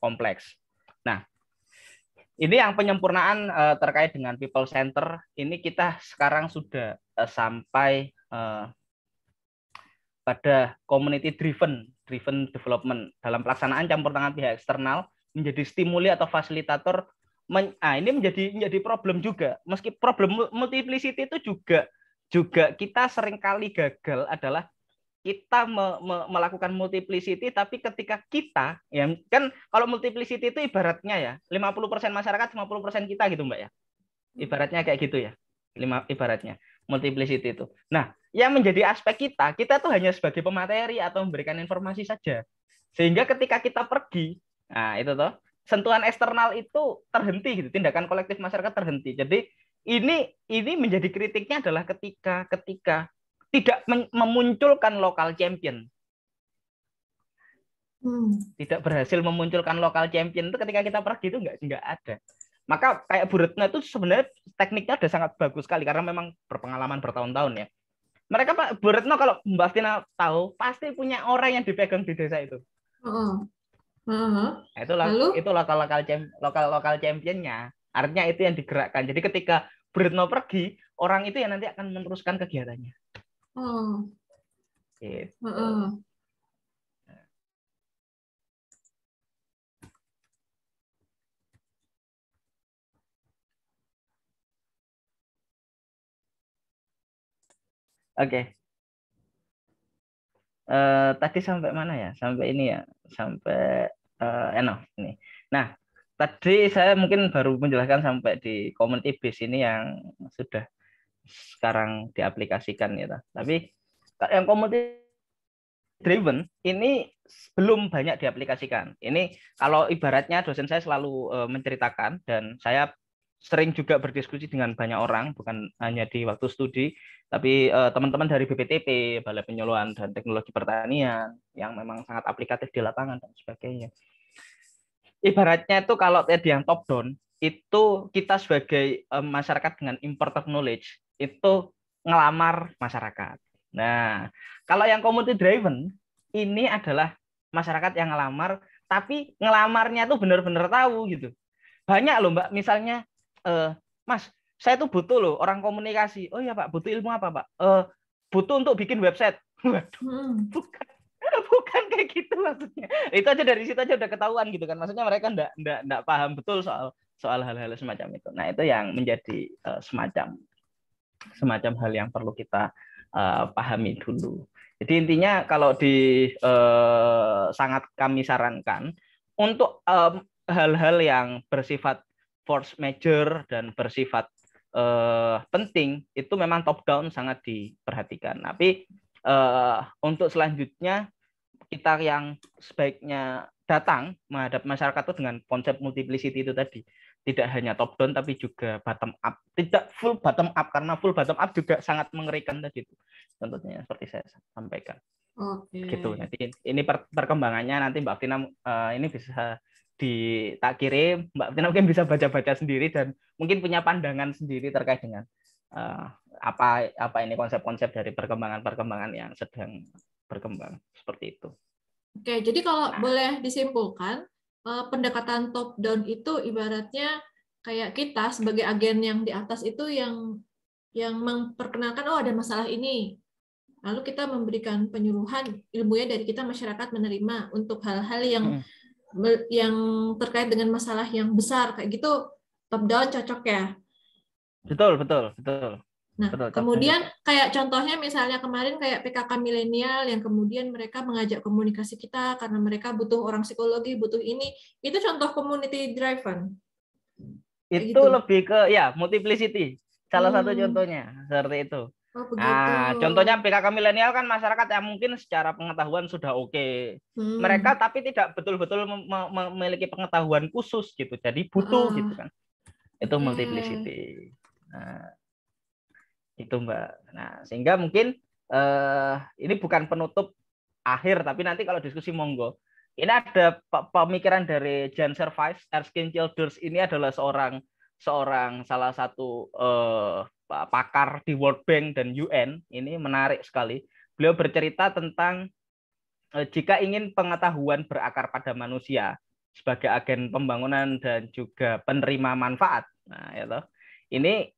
kompleks. Nah, ini yang penyempurnaan terkait dengan people center. Ini kita sekarang sudah sampai pada community driven development dalam pelaksanaan campur tangan pihak eksternal menjadi stimuli atau fasilitator. Ini menjadi problem juga. Meski problem multiplicity itu juga kita seringkali gagal adalah kita melakukan multiplicity, tapi ketika kita ya kan kalau multiplicity itu ibaratnya ya 50% masyarakat 50% kita gitu Mbak ya. Ibaratnya kayak gitu ya. Ibaratnya multiplicity itu. Nah, yang menjadi aspek kita tuh hanya sebagai pemateri atau memberikan informasi saja. Sehingga ketika kita pergi, nah itu toh sentuhan eksternal itu terhenti gitu, tindakan kolektif masyarakat terhenti. Jadi ini menjadi kritiknya adalah ketika tidak memunculkan lokal champion. Tidak berhasil memunculkan lokal champion itu ketika kita pergi itu nggak ada. Maka kayak Bu Retno itu sebenarnya tekniknya udah sangat bagus sekali karena memang berpengalaman bertahun-tahun ya. Mereka Pak Bu Retno kalau Mbak Tina tahu pasti punya orang yang dipegang di desa itu. Nah, itu lokal championnya. Artinya itu yang digerakkan. Jadi ketika Bu Retno pergi, orang itu yang nanti akan meneruskan kegiatannya. Gitu. Oke. Tadi sampai mana ya? Sampai ini ya. Sampai ini. Nah, tadi saya mungkin baru menjelaskan sampai di community base ini yang sudah sekarang diaplikasikan ya. Tapi yang community driven ini belum banyak diaplikasikan. Ini kalau ibaratnya dosen saya selalu menceritakan dan saya sering juga berdiskusi dengan banyak orang, bukan hanya di waktu studi, tapi teman-teman dari BPTP, Balai Penyuluhan dan Teknologi Pertanian, yang memang sangat aplikatif di lapangan dan sebagainya. Ibaratnya itu kalau tadi yang top down, itu kita sebagai masyarakat dengan imported knowledge, itu ngelamar masyarakat. Nah, kalau yang community driven, ini adalah masyarakat yang ngelamar, tapi ngelamarnya tuh benar-benar tahu gitu. Banyak loh Mbak, misalnya, Mas, saya tuh butuh loh orang komunikasi. Oh ya Pak, butuh ilmu apa Pak? Butuh untuk bikin website. Waduh, bukan kayak gitu maksudnya. Itu aja dari situ aja udah ketahuan gitu kan. Maksudnya mereka enggak paham betul soal hal-hal semacam itu. Nah, itu yang menjadi semacam hal yang perlu kita pahami dulu. Jadi intinya kalau sangat kami sarankan untuk hal-hal yang bersifat force major dan bersifat penting itu memang top down sangat diperhatikan. Tapi untuk selanjutnya kita yang sebaiknya datang menghadap masyarakat itu dengan konsep multiplicity itu tadi. Tidak hanya top down tapi juga bottom up. Tidak full bottom up karena full bottom up juga sangat mengerikan tadi itu. Contohnya seperti saya sampaikan. Oke. gitu. Nanti ini perkembangannya nanti Mbak Tina ini bisa tak kirim, Mbak Tina mungkin bisa baca-baca sendiri dan mungkin punya pandangan sendiri terkait dengan apa ini konsep-konsep dari perkembangan yang sedang berkembang seperti itu. Oke, jadi kalau boleh disimpulkan, pendekatan top down itu ibaratnya kayak kita sebagai agen yang di atas itu yang memperkenalkan, oh ada masalah ini. Lalu kita memberikan penyuluhan ilmunya dari kita masyarakat menerima untuk hal-hal yang terkait dengan masalah yang besar kayak gitu, top down cocok ya. Betul. Nah, Betul, kemudian kayak contohnya misalnya kemarin kayak PKK milenial yang kemudian mereka mengajak komunikasi kita karena mereka butuh orang psikologi, butuh ini, itu contoh community driven. Kayak itu gitu. lebih ke ya multiplicity. Salah satu contohnya seperti itu. Oh, begitu. Nah, contohnya PKK milenial kan masyarakat yang mungkin secara pengetahuan sudah oke. Mereka tapi tidak betul-betul memiliki pengetahuan khusus gitu. Jadi butuh gitu kan. Itu multiplicity. Nah, itu Mbak. Nah, sehingga mungkin ini bukan penutup akhir, tapi nanti kalau diskusi monggo. Ini ada pemikiran dari Jan Servais, Erskine Childers. Ini adalah seorang salah satu pakar di World Bank dan UN. Ini menarik sekali. Beliau bercerita tentang jika ingin pengetahuan berakar pada manusia sebagai agen pembangunan dan juga penerima manfaat. Nah, itu. Ini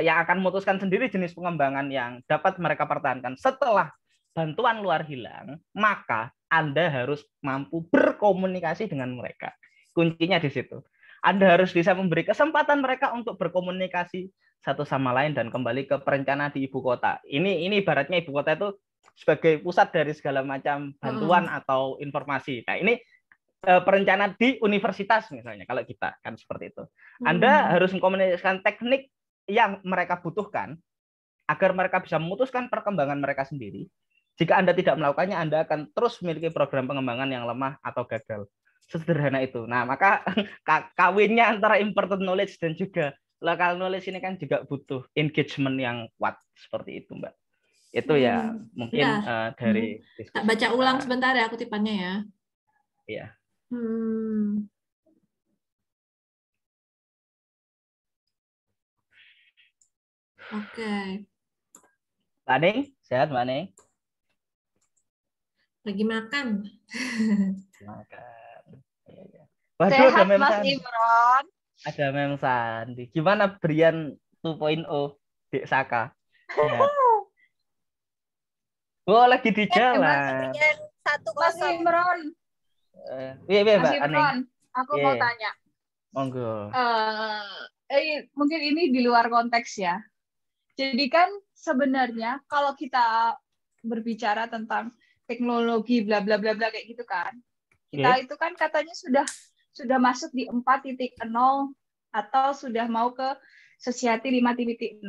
yang akan memutuskan sendiri jenis pengembangan yang dapat mereka pertahankan setelah bantuan luar hilang, maka Anda harus mampu berkomunikasi dengan mereka. Kuncinya di situ. Anda harus bisa memberi kesempatan mereka untuk berkomunikasi satu sama lain dan kembali ke perencanaan di ibu kota. Ini ibaratnya ibu kota itu sebagai pusat dari segala macam bantuan atau informasi. Nah, ini perencanaan di universitas misalnya kalau kita kan seperti itu. Anda harus mengkomunikasikan teknik yang mereka butuhkan agar mereka bisa memutuskan perkembangan mereka sendiri. Jika Anda tidak melakukannya, Anda akan terus memiliki program pengembangan yang lemah atau gagal. Sesederhana itu. Nah, maka kawinnya antara important knowledge dan juga local knowledge ini kan juga butuh engagement yang kuat seperti itu, Mbak. Itu ya mungkin dari diskusi. Tak baca ulang sebentar ya kutipannya ya. Iya. Oke. Mbak Ning, sehat Mbak Ning? Lagi makan. Makan. Waduh, Sehat ada Mas Imron. Ada Mem Sandi. Gimana Brian 2.0 Dek Saka? Sehat. Oh, lagi di jalan. Mas Imron. Iya, Mas Mbak Imron, aku mau tanya. Monggo. Mungkin ini di luar konteks ya. Jadi kan sebenarnya kalau kita berbicara tentang teknologi bla bla bla bla kayak gitu kan, kita itu kan katanya sudah masuk di 4.0 atau sudah mau ke Society 5.0.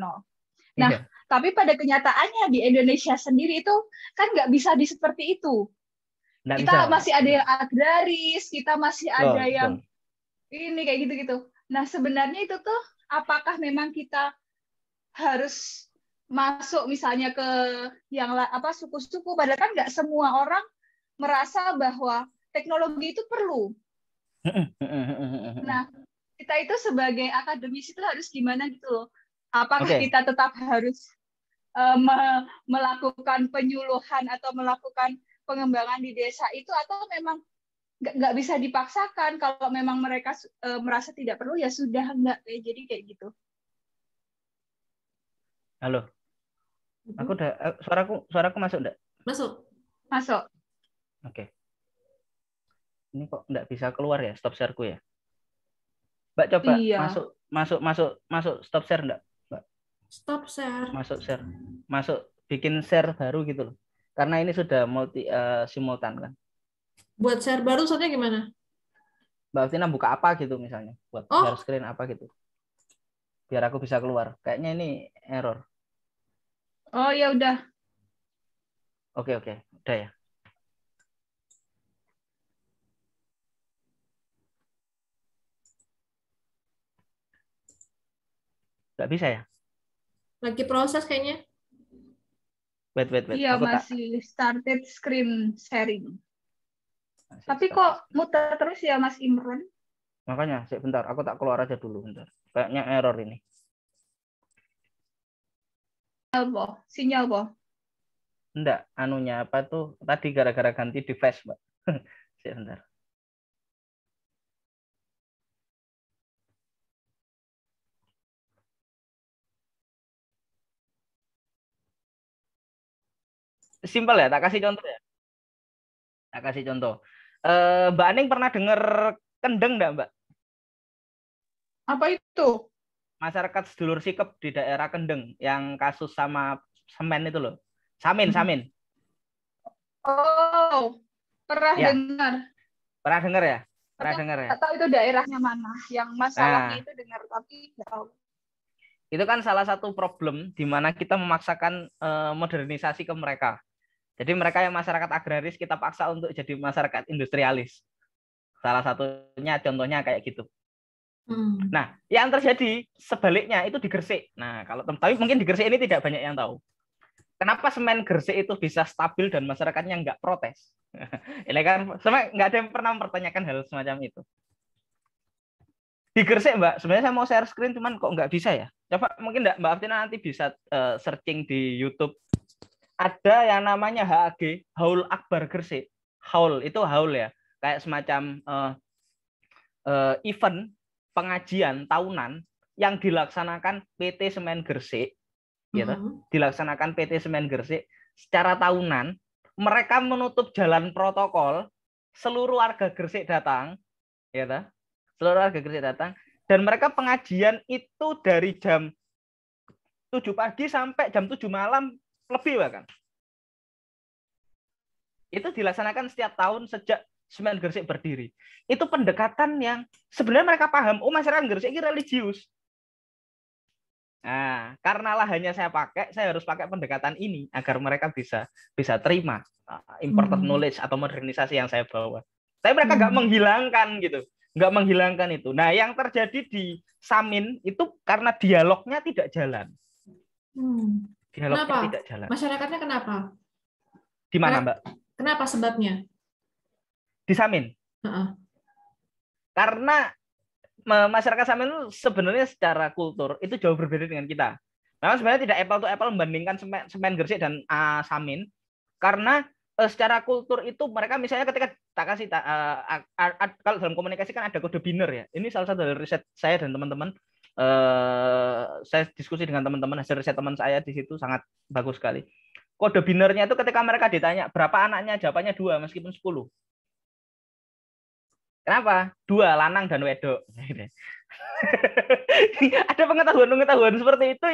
Nah, tapi pada kenyataannya di Indonesia sendiri itu kan nggak bisa seperti itu. Kita masih ada yang agraris, kita masih ada yang ini kayak gitu-gitu. Nah, sebenarnya itu tuh apakah memang kita harus masuk misalnya ke yang suku-suku, padahal kan nggak semua orang merasa bahwa teknologi itu perlu. Nah, kita itu sebagai akademis itu harus gimana gitu loh. Apakah kita tetap harus melakukan penyuluhan atau melakukan pengembangan di desa itu, atau memang nggak bisa dipaksakan, kalau memang mereka merasa tidak perlu ya sudah nggak, jadi kayak gitu. Halo. Aku udah suaraku masuk enggak? Masuk. Oke. Ini kok enggak bisa keluar ya stop share-ku ya? Mbak coba masuk stop share enggak, Mbak? Stop share. Masuk share. Masuk bikin share baru gitu loh. Karena ini sudah simultan kan. Buat share baru soalnya gimana? Mbak Tina buka apa gitu misalnya, buat share screen apa gitu. Biar aku bisa keluar. Kayaknya ini error. Oh ya udah. Oke, udah ya. Nggak bisa ya? Lagi proses kayaknya. Wait. Iya, Aku tak. masih started screen sharing. Masih Tapi start. kok muter terus ya Mas Imron? Makanya, bentar. Aku tak keluar aja dulu, bentar. Kayaknya error ini. Sinyal boh. Enggak, anunya apa tuh? Tadi gara-gara ganti device, Mbak. Bentar. Simpel ya, tak kasih contoh ya. Tak kasih contoh. Mbak Aning pernah dengar kendeng enggak, Mbak? Apa itu? Masyarakat sedulur sikep di daerah Kendeng yang kasus sama semen itu loh. Samin. Oh, pernah Ya, dengar. pernah dengar ya? Pernah Tapi dengar ya? nggak tahu itu daerahnya mana. Yang masalahnya Nah, itu dengar tapi nggak tahu. itu kan salah satu problem di mana kita memaksakan modernisasi ke mereka. Jadi mereka yang masyarakat agraris kita paksa untuk jadi masyarakat industrialis. Salah satunya contohnya kayak gitu. Nah, yang terjadi sebaliknya itu di Gresik. Nah, tapi mungkin di Gresik ini tidak banyak yang tahu. Kenapa semen Gresik itu bisa stabil dan masyarakatnya nggak protes? Ini kan sebenarnya nggak ada yang pernah mempertanyakan hal semacam itu. Di Gresik, Mbak, sebenarnya saya mau share screen, cuman kok nggak bisa ya? Coba mungkin Mbak Aftina nanti bisa searching di YouTube. Ada yang namanya HAG, Haul Akbar Gresik. Haul itu haul ya, kayak semacam event pengajian tahunan yang dilaksanakan PT Semen Gresik, gitu. Dilaksanakan PT Semen Gresik secara tahunan. Mereka menutup jalan protokol, seluruh warga Gresik datang, gitu. Seluruh warga Gresik datang, dan mereka pengajian itu dari jam 7 pagi sampai jam 7 malam lebih bahkan. Itu dilaksanakan setiap tahun sejak Semen Gresik berdiri. Itu pendekatan yang sebenarnya mereka paham, masyarakat Gresik ini religius. Nah, karena lahannya saya harus pakai pendekatan ini agar mereka bisa terima imported knowledge atau modernisasi yang saya bawa. Tapi mereka nggak menghilangkan gitu, nggak menghilangkan itu. Nah, yang terjadi di Samin itu karena dialognya tidak jalan. Dialognya Kenapa? tidak jalan. Masyarakatnya kenapa? Di mana, Mbak? Kenapa sebabnya? Di Samin. Karena masyarakat Samin itu sebenarnya secara kultur itu jauh berbeda dengan kita. Memang sebenarnya tidak apple to apple membandingkan semen Gresik dan Samin, karena secara kultur itu mereka misalnya ketika tak kasih kalau dalam komunikasi kan ada kode biner ya. Ini salah satu dari riset saya dan teman-teman. Saya diskusi dengan teman-teman, hasil riset teman saya di situ sangat bagus sekali. Kode binernya itu ketika mereka ditanya berapa anaknya, jawabannya 2 meskipun 10. Kenapa? 2, lanang dan wedok. Ada pengetahuan seperti itu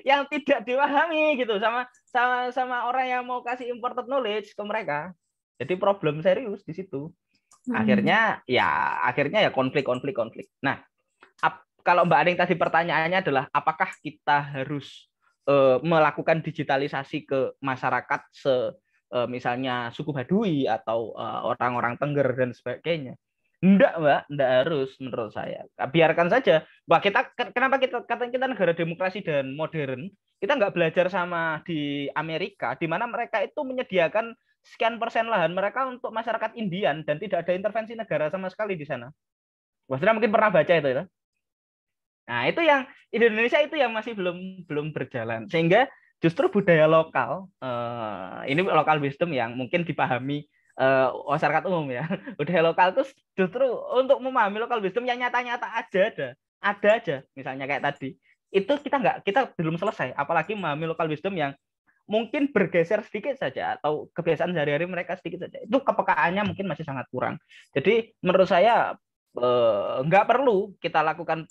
yang tidak dipahami gitu sama orang yang mau kasih imported knowledge ke mereka. Jadi problem serius di situ. Akhirnya ya konflik. Nah, kalau Mbak Aning tadi pertanyaannya adalah apakah kita harus melakukan digitalisasi ke masyarakat misalnya suku Baduy atau orang-orang Tengger dan sebagainya? Enggak, Mbak, enggak harus menurut saya. Biarkan saja. Kenapa kita negara demokrasi dan modern? Kita nggak belajar sama di Amerika, di mana mereka itu menyediakan sekian persen lahan mereka untuk masyarakat Indian dan tidak ada intervensi negara sama sekali di sana. Wasra mungkin pernah baca itu ya. Nah, itu yang Indonesia itu yang masih belum berjalan. Sehingga justru budaya lokal, ini lokal wisdom yang mungkin dipahami masyarakat umum ya. Budaya lokal itu justru untuk memahami lokal wisdom yang nyata-nyata ada aja. Misalnya kayak tadi. Itu kita belum selesai, apalagi memahami lokal wisdom yang mungkin bergeser sedikit saja atau kebiasaan sehari-hari mereka sedikit saja. Itu kepekaannya mungkin masih sangat kurang. Jadi menurut saya nggak perlu kita lakukan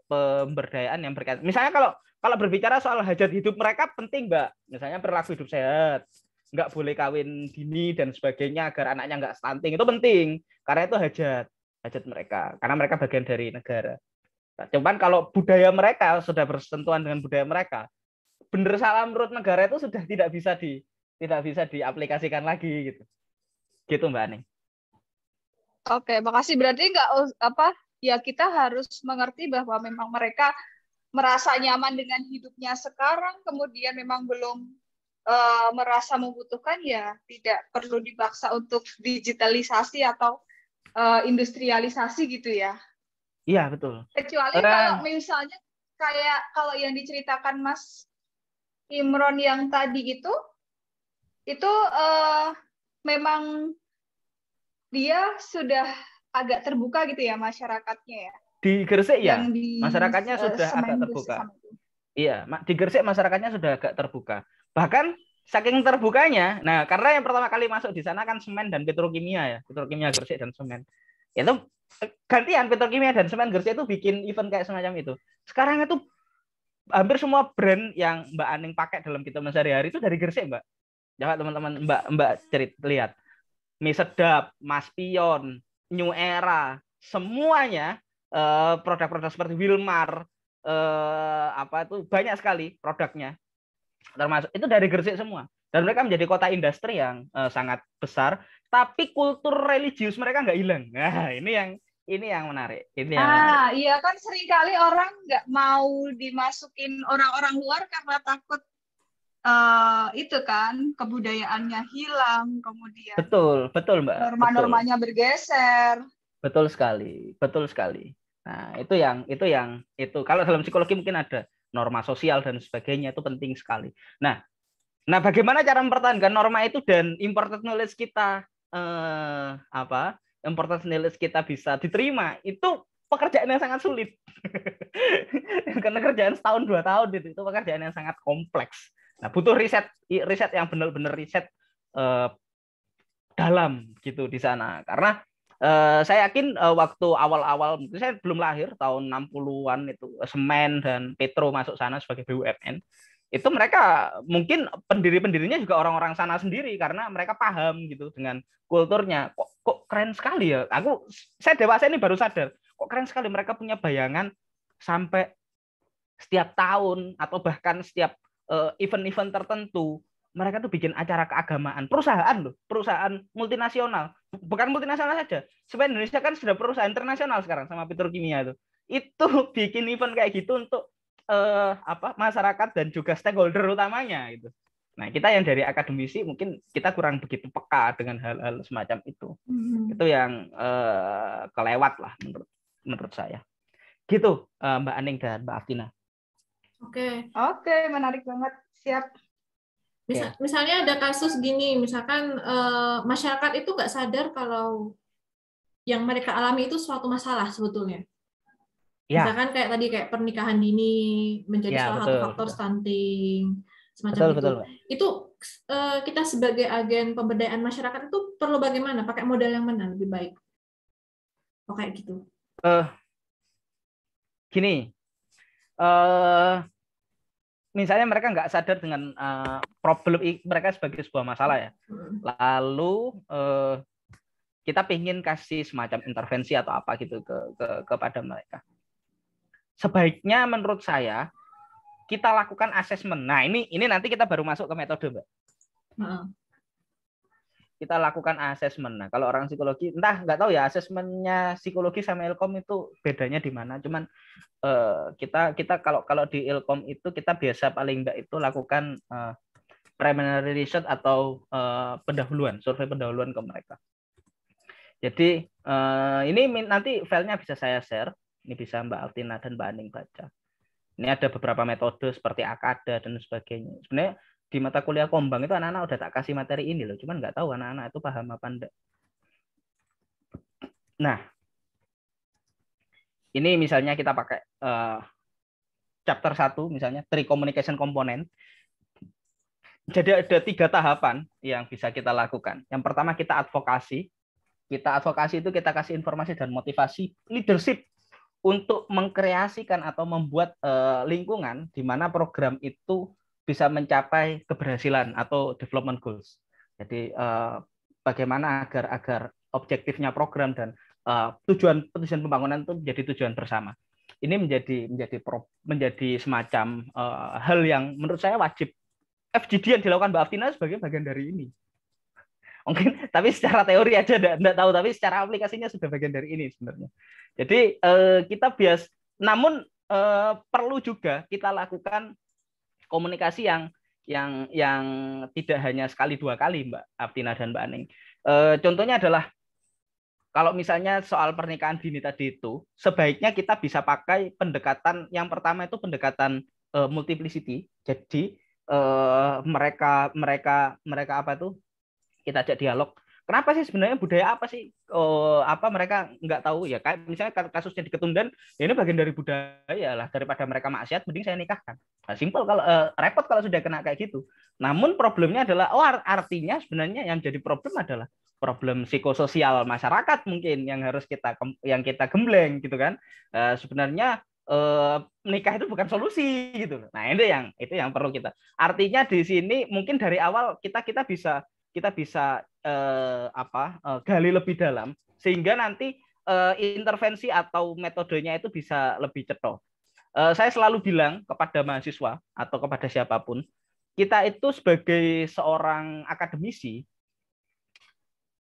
pemberdayaan yang berkaitan. Misalnya kalau berbicara soal hajat hidup mereka penting, Mbak. Misalnya perilaku hidup sehat, nggak boleh kawin dini dan sebagainya agar anaknya nggak stunting, itu penting karena itu hajat mereka, karena mereka bagian dari negara. Cuman kalau budaya mereka sudah bersentuhan dengan budaya mereka, bener salah menurut negara itu sudah tidak bisa diaplikasikan lagi gitu Mbak Aning. Oke, makasih. Berarti kita harus mengerti bahwa memang mereka merasa nyaman dengan hidupnya sekarang, kemudian memang belum merasa membutuhkan, ya tidak perlu dipaksa untuk digitalisasi atau industrialisasi gitu ya. Iya, betul. Kecuali kalau misalnya kayak kalau yang diceritakan Mas Imron yang tadi itu memang dia sudah agak terbuka gitu ya masyarakatnya ya. Di Gresik ya, Yang di masyarakatnya sudah agak terbuka. Iya, di Gresik masyarakatnya sudah agak terbuka. Bahkan saking terbukanya, nah karena yang pertama kali masuk di sana kan semen dan petrokimia ya, petrokimia Gresik dan semen. Itu gantian petrokimia dan semen Gresik itu bikin event kayak semacam itu. Sekarang itu hampir semua brand yang Mbak Aning pakai dalam kehidupan sehari-hari itu dari Gresik, Mbak. Coba teman-teman Mbak lihat. Mie Sedap, Mas Pion, New Era, semuanya produk-produk seperti Wilmar, apa itu banyak sekali produknya, termasuk itu dari Gresik semua. Dan mereka menjadi kota industri yang sangat besar, tapi kultur religius mereka nggak hilang. Nah, ini yang menarik. Iya kan seringkali orang nggak mau dimasukin orang-orang luar karena takut itu kan kebudayaannya hilang, kemudian betul Mbak, norma-normanya bergeser. Betul sekali. Nah, itu kalau dalam psikologi mungkin ada norma sosial dan sebagainya, itu penting sekali. Nah bagaimana cara mempertahankan norma itu dan imported knowledge kita imported knowledge kita bisa diterima, itu pekerjaan yang sangat sulit. Karena kerjaan setahun 2 tahun itu pekerjaan yang sangat kompleks. Nah, butuh riset yang benar-benar riset dalam gitu di sana. Karena saya yakin waktu awal-awal, mungkin saya belum lahir, tahun 60-an itu semen dan petro masuk sana sebagai BUMN. Itu mereka mungkin pendiri-pendirinya juga orang-orang sana sendiri karena mereka paham gitu dengan kulturnya. Kok keren sekali ya. Saya dewasa ini baru sadar, kok keren sekali mereka punya bayangan sampai setiap tahun atau bahkan setiap event-event tertentu mereka tuh bikin acara keagamaan, perusahaan multinasional, bukan multinasional saja. Sebenarnya Indonesia kan sudah perusahaan internasional sekarang sama petrokimia itu bikin event kayak gitu untuk masyarakat dan juga stakeholder utamanya itu. Nah, kita yang dari akademisi mungkin kita kurang begitu peka dengan hal-hal semacam itu. Itu yang kelewat lah menurut saya. Gitu, Mbak Aning dan Mbak Aftina. Oke, menarik banget. Siap. Misalnya ada kasus gini, misalkan masyarakat itu nggak sadar kalau yang mereka alami itu suatu masalah sebetulnya. Ya. Misalkan kayak pernikahan dini menjadi salah satu faktor stunting, semacam itu. Betul. Itu kita sebagai agen pemberdayaan masyarakat itu perlu bagaimana? Pakai modal yang mana lebih baik? Kayak gitu. Gini. Misalnya mereka nggak sadar dengan problem mereka sebagai sebuah masalah ya. Lalu kita ingin kasih semacam intervensi atau apa gitu kepada mereka. Sebaiknya menurut saya kita lakukan asesmen. Nah ini nanti kita baru masuk ke metode, Mbak. Kita lakukan asesmen. Nah kalau orang psikologi, entah nggak tahu ya asesmennya psikologi sama Ilkom itu bedanya di mana. Cuman kita kalau di Ilkom itu kita biasa paling enggak itu lakukan preliminary research atau pendahuluan, survei pendahuluan ke mereka. Jadi ini nanti filenya bisa saya share, ini bisa Mbak Altina dan Mbak Aning baca. Ini ada beberapa metode seperti akada dan sebagainya. Sebenarnya di mata kuliah Kombang itu anak-anak udah tak kasih materi ini loh, cuman nggak tahu anak-anak itu paham apa enggak. Nah, ini misalnya kita pakai chapter 1 misalnya 3 communication component. Jadi ada 3 tahapan yang bisa kita lakukan. Yang pertama kita advokasi. Kita advokasi itu kita kasih informasi dan motivasi leadership untuk mengkreasikan atau membuat lingkungan di mana program itu bisa mencapai keberhasilan atau development goals. Jadi bagaimana agar objektifnya program dan tujuan pembangunan itu menjadi tujuan bersama. Ini menjadi semacam hal yang menurut saya wajib. FGD yang dilakukan Mbak Aftina sebagai bagian dari ini. Mungkin tapi secara teori aja enggak tahu, tapi secara aplikasinya sudah bagian dari ini sebenarnya. Jadi kita namun perlu juga kita lakukan komunikasi yang yang tidak hanya sekali dua kali, Mbak Aptina dan Mbak Aning. Contohnya adalah kalau misalnya soal pernikahan dini tadi itu, sebaiknya kita bisa pakai pendekatan yang pertama itu pendekatan multiplicity. Jadi mereka apa tuh? Kita ajak dialog. Kenapa sih sebenarnya budaya apa sih? Apa mereka nggak tahu ya? Kayak misalnya kasusnya di Ketundan, ya ini bagian dari budaya lah. Daripada mereka maksiat, mending saya nikahkan. Nah, simpel kalau repot kalau sudah kena kayak gitu. Namun problemnya adalah, artinya sebenarnya yang jadi problem adalah problem psikososial masyarakat mungkin yang harus kita gembleng gitu kan. Sebenarnya menikah itu bukan solusi gitu. Nah, itu yang perlu kita. Artinya di sini mungkin dari awal kita bisa gali lebih dalam sehingga nanti intervensi atau metodenya itu bisa lebih ceto. Saya selalu bilang kepada mahasiswa atau kepada siapapun, kita itu sebagai seorang akademisi,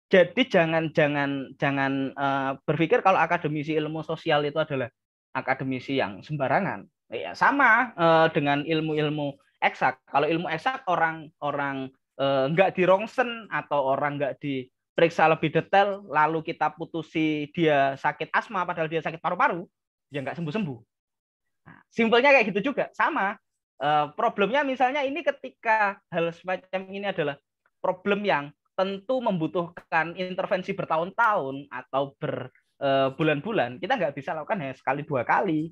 jadi jangan berpikir kalau akademisi ilmu sosial itu adalah akademisi yang sembarangan. Ya sama dengan ilmu-ilmu eksak. Kalau ilmu eksak orang nggak dirongsen atau orang nggak diperiksa lebih detail, lalu kita putusi dia sakit asma padahal dia sakit paru-paru, ya nggak sembuh-sembuh. Nah, simpelnya kayak gitu juga, sama. Problemnya misalnya ini ketika hal semacam ini adalah problem yang tentu membutuhkan intervensi bertahun-tahun atau berbulan-bulan, kita nggak bisa lakukan hanya sekali dua kali.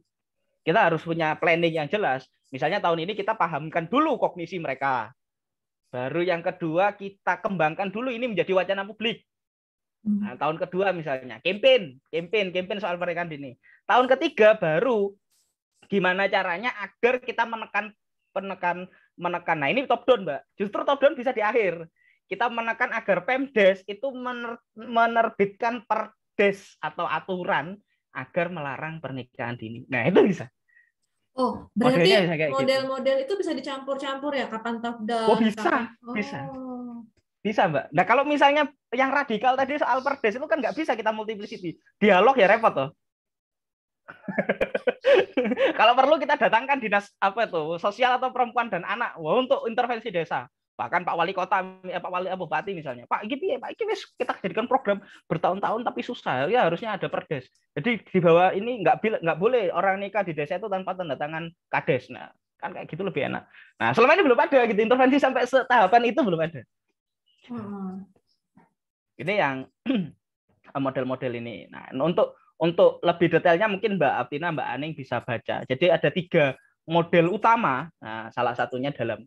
Kita harus punya planning yang jelas. Misalnya tahun ini kita pahamkan dulu kognisi mereka. Baru yang kedua kita kembangkan dulu ini menjadi wacana publik. Nah, tahun kedua misalnya campaign soal pernikahan dini. Tahun ketiga baru gimana caranya agar kita menekan. Nah, ini top down, Mbak. Justru top down bisa di akhir. Kita menekan agar Pemdes itu menerbitkan perdes atau aturan agar melarang pernikahan dini. Nah, itu bisa. Oh, berarti model-model itu bisa dicampur-campur ya, kapan top down? Oh, bisa. Bisa, Mbak. Nah, kalau misalnya yang radikal tadi soal perdes itu kan nggak bisa kita multiplicity. Dialog ya repot toh. Kalau perlu kita datangkan dinas sosial atau perempuan dan anak untuk intervensi desa. Bahkan Pak Wali Kota, Pak Wali Bupati misalnya. Pak iki kita jadikan program bertahun-tahun tapi susah. Ya harusnya ada perdes. Jadi di bawah ini nggak boleh orang nikah di desa itu tanpa tanda tangan kades. Nah, kan kayak gitu lebih enak. Nah, selama ini belum ada gitu intervensi sampai tahapan itu belum ada. Ini yang model-model ini. Nah, untuk lebih detailnya mungkin Mbak Aptina, Mbak Aning bisa baca. Jadi ada 3 model utama. Nah, salah satunya dalam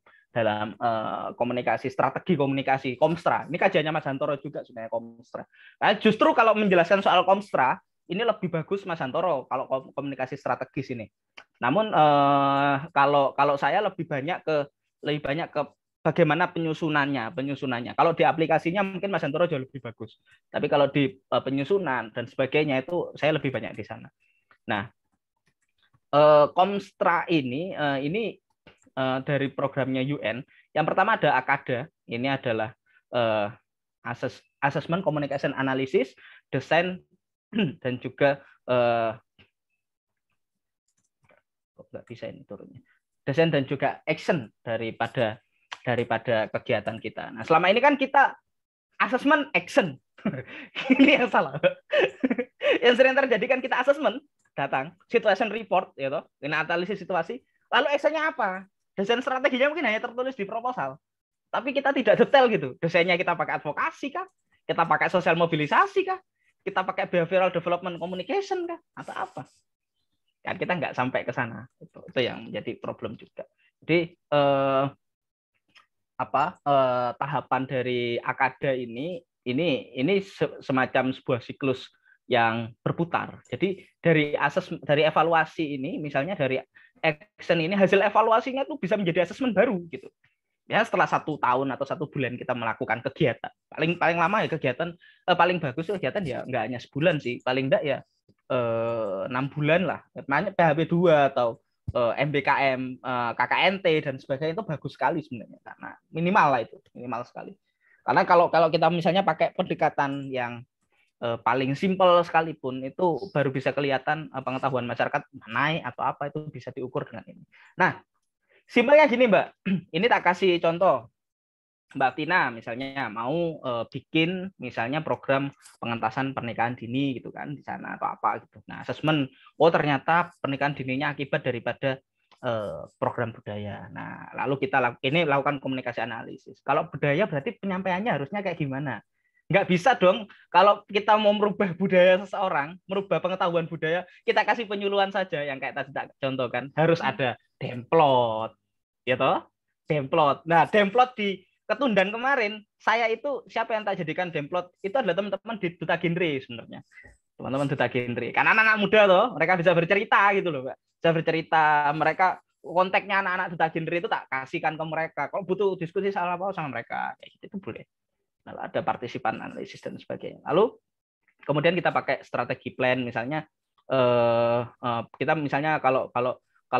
komunikasi, strategi komunikasi, Komstra. Ini kajiannya Mas Hantoro juga sebenarnya Komstra. Nah, justru kalau menjelaskan soal Komstra, ini lebih bagus Mas Hantoro kalau komunikasi strategis ini. Namun kalau saya lebih banyak ke bagaimana penyusunannya. Kalau di aplikasinya mungkin Mas Hantoro jauh lebih bagus. Tapi kalau di penyusunan dan sebagainya itu saya lebih banyak di sana. Nah, Komstra ini dari programnya UN. Yang pertama ada AKADA. Ini adalah Assessment Communication Analysis, Desain dan juga nggak bisa ini turunnya. Desain dan juga action daripada kegiatan kita. Nah, selama ini kan kita assessment action. Ini yang salah. Yang sering terjadi kan kita assessment, datang, situation report, ya toh, ini analisis situasi. Lalu actionnya apa? Desain strateginya mungkin hanya tertulis di proposal. Tapi kita tidak detail gitu. Desainnya kita pakai advokasi kah? Kita pakai sosial mobilisasi kah? Kita pakai behavioral development communication kah? Atau apa? Kan kita nggak sampai ke sana. Itu yang menjadi problem juga. Jadi tahapan dari AKADA ini semacam sebuah siklus yang berputar. Jadi dari evaluasi ini, misalnya dari action ini, hasil evaluasinya itu bisa menjadi asesmen baru gitu. Ya setelah 1 tahun atau 1 bulan kita melakukan kegiatan, paling lama ya kegiatan, paling bagus kegiatan ya nggak hanya sebulan sih, paling enggak ya 6 bulan lah. Makanya PHP 2 atau MBKM, KKNT dan sebagainya itu bagus sekali sebenarnya, karena minimal lah itu, minimal sekali. Karena kalau kita misalnya pakai pendekatan yang paling simpel sekalipun, itu baru bisa kelihatan pengetahuan masyarakat naik atau apa, itu bisa diukur dengan ini. Nah, Simpelnya gini, Mbak. Ini tak kasih contoh. Mbak Tina misalnya mau bikin misalnya program pengentasan pernikahan dini gitu kan di sana atau apa gitu. Nah, asesmen, oh ternyata pernikahan dininya akibat daripada program budaya. Nah, lalu kita ini lakukan komunikasi analisis. Kalau budaya berarti penyampaiannya harusnya kayak gimana? Nggak bisa dong kalau kita mau merubah budaya seseorang, merubah pengetahuan budaya, kita kasih penyuluhan saja yang kayak tadi tak contohkan. Harus ada demplot, ya toh? Demplot. Nah, demplot di Ketundan kemarin, saya itu siapa yang tak jadikan demplot? Itu adalah teman-teman di Duta Genre sebenarnya. Teman-teman Duta Genre. Karena anak-anak muda toh, mereka bisa bercerita gitu loh, Mbak. Bisa bercerita, mereka kontaknya anak-anak Duta Genre itu tak kasihkan ke mereka. Kalau butuh diskusi soal apa sama mereka, kayak gitu itu boleh. Lalu ada partisipan analisis dan sebagainya. Lalu kemudian kita pakai strategi plan, misalnya kita misalnya kalau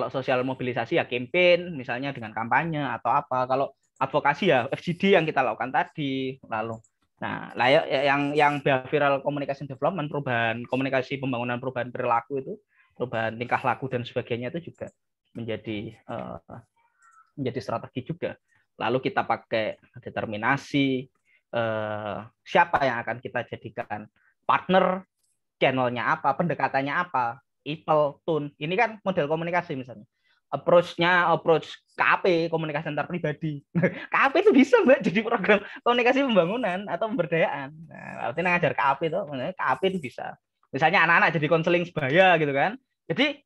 sosial mobilisasi ya campaign, misalnya dengan kampanye atau apa. Kalau advokasi ya FGD yang kita lakukan tadi. Lalu nah yang behavioral communication development, perubahan komunikasi, pembangunan perubahan perilaku itu, perubahan tingkah laku dan sebagainya itu juga menjadi strategi juga. Lalu kita pakai determinasi siapa yang akan kita jadikan partner, channelnya apa, pendekatannya apa, people, tone. Ini kan model komunikasi misalnya. Approach KAP, komunikasi antar pribadi. KAP itu bisa, Mbak, jadi program komunikasi pembangunan atau pemberdayaan. Nah, artinya ngajar KAP itu, KAP itu bisa. Misalnya anak-anak jadi konseling sebaya gitu kan. Jadi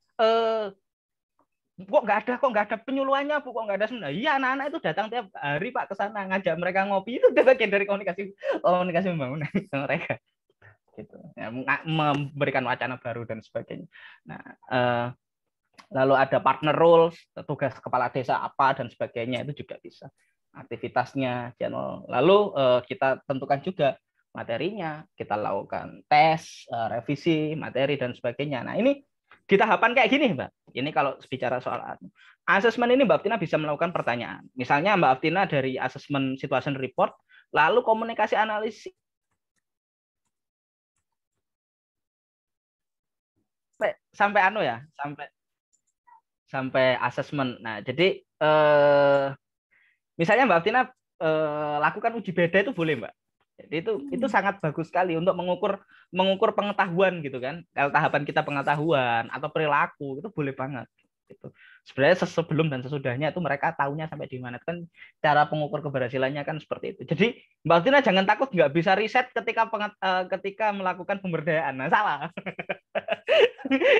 kok nggak ada penyuluhannya, Bu, kok nggak ada sebenarnya. Iya, anak-anak itu datang tiap hari, Pak, ke sana ngajak mereka ngopi, itu bagian dari komunikasi pembangunan mereka. Gitu. Ya, memberikan wacana baru dan sebagainya. Nah, lalu ada partner roles, tugas kepala desa apa dan sebagainya, itu juga bisa. Aktivitasnya, channel. Lalu kita tentukan juga materinya, kita lakukan tes, revisi materi dan sebagainya. Nah, ini di tahapan kayak gini, Mbak. Ini kalau bicara soal asesmen ini, Mbak Tina bisa melakukan pertanyaan. Misalnya Mbak Tina dari asesmen situation report, lalu komunikasi analisis sampai asesmen. Nah, jadi misalnya Mbak Tina lakukan uji beda itu boleh, Mbak. Jadi itu sangat bagus sekali untuk mengukur pengetahuan gitu kan. Kalau tahapan kita pengetahuan atau perilaku itu boleh banget. Gitu. Sebenarnya sebelum dan sesudahnya itu mereka tahunya sampai di mana, kan cara pengukur keberhasilannya kan seperti itu. Jadi Mbak Tina jangan takut nggak bisa riset ketika melakukan pemberdayaan. Nah, salah.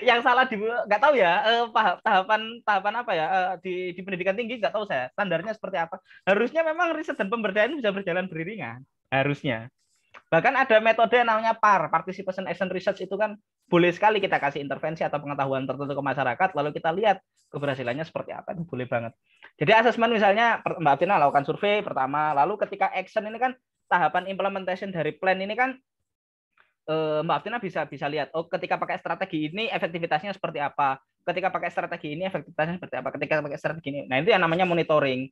Yang salah nggak tahu ya tahapan apa ya di pendidikan tinggi, nggak tahu saya standarnya seperti apa. Harusnya memang riset dan pemberdayaan bisa berjalan beriringan, harusnya. Bahkan ada metode yang namanya PAR, Participation Action Research, itu kan boleh sekali kita kasih intervensi atau pengetahuan tertentu ke masyarakat, lalu kita lihat keberhasilannya seperti apa, itu boleh banget. Jadi asesmen misalnya Mbak Tina lakukan survei pertama, lalu ketika action ini kan tahapan implementation dari plan ini kan Mbak Tina bisa lihat, oh ketika pakai strategi ini efektivitasnya seperti apa, ketika pakai strategi ini efektivitasnya seperti apa, ketika pakai strategi ini. Nah, itu yang namanya monitoring.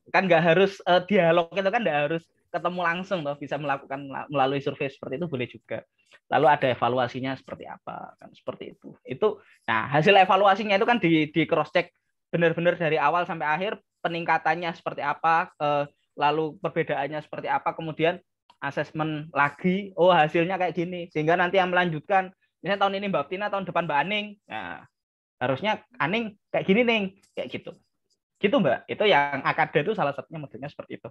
Kan nggak harus dialog, itu kan nggak harus ketemu langsung toh, bisa melakukan melalui survei seperti itu boleh juga. Lalu ada evaluasinya seperti apa, kan seperti itu. Nah, hasil evaluasinya itu kan di cross check benar-benar dari awal sampai akhir, peningkatannya seperti apa, lalu perbedaannya seperti apa, kemudian asesmen lagi, oh hasilnya kayak gini, sehingga nanti yang melanjutkan, misalnya tahun ini Mbak Tina, tahun depan Mbak Aning, nah harusnya Aning kayak gini nih, kayak gitu. Gitu, Mbak. Itu yang AKD itu salah satunya modelnya seperti itu.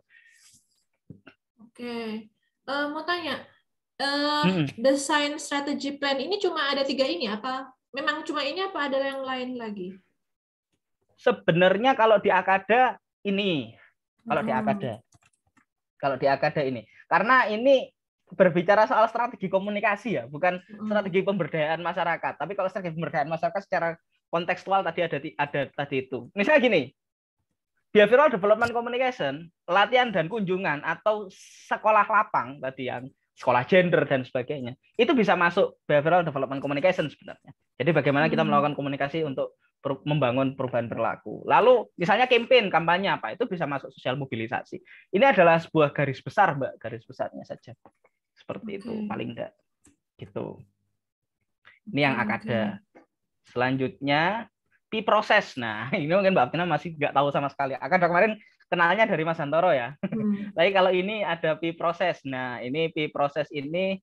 Oke. Mau tanya, desain strategy plan ini cuma ada 3 ini, apa memang cuma ini, apa ada yang lain lagi? Sebenarnya kalau di AKD ini, kalau di AKD ini, karena ini berbicara soal strategi komunikasi ya, bukan strategi pemberdayaan masyarakat. Tapi kalau strategi pemberdayaan masyarakat secara kontekstual tadi ada tadi itu. Misalnya gini, behavioral development communication, latihan dan kunjungan atau sekolah lapang tadi yang sekolah gender dan sebagainya, itu bisa masuk behavioral development communication sebenarnya. Jadi bagaimana kita melakukan komunikasi untuk membangun perubahan perilaku. Lalu misalnya campaign, kampanye apa, itu bisa masuk sosial mobilisasi. Ini adalah sebuah garis besar, Mbak, garis besarnya saja. Seperti itu, paling enggak. Gitu. Ini yang AKD. Selanjutnya P-proses. Nah, ini mungkin Mbak Aptina masih nggak tahu sama sekali. Akan kemarin kenalnya dari Mas Hantoro ya. Tapi kalau ini ada P-proses. Nah, ini P-proses ini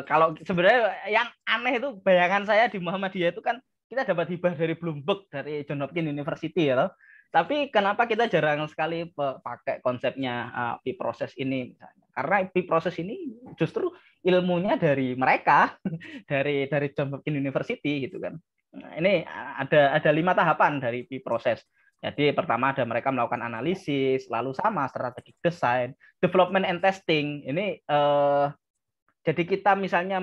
kalau sebenarnya yang aneh itu bayangan saya di Muhammadiyah itu kan kita dapat hibah dari Bloomberg, dari John Hopkins University ya. Tapi kenapa kita jarang sekali pakai konsepnya P-proses ini misalnya? Karena P-proses ini justru ilmunya dari mereka, dari John Hopkins University gitu kan. Nah, ini ada 5 tahapan dari P-proses. Jadi pertama ada mereka melakukan analisis, lalu sama strategic design, development and testing. Ini jadi kita misalnya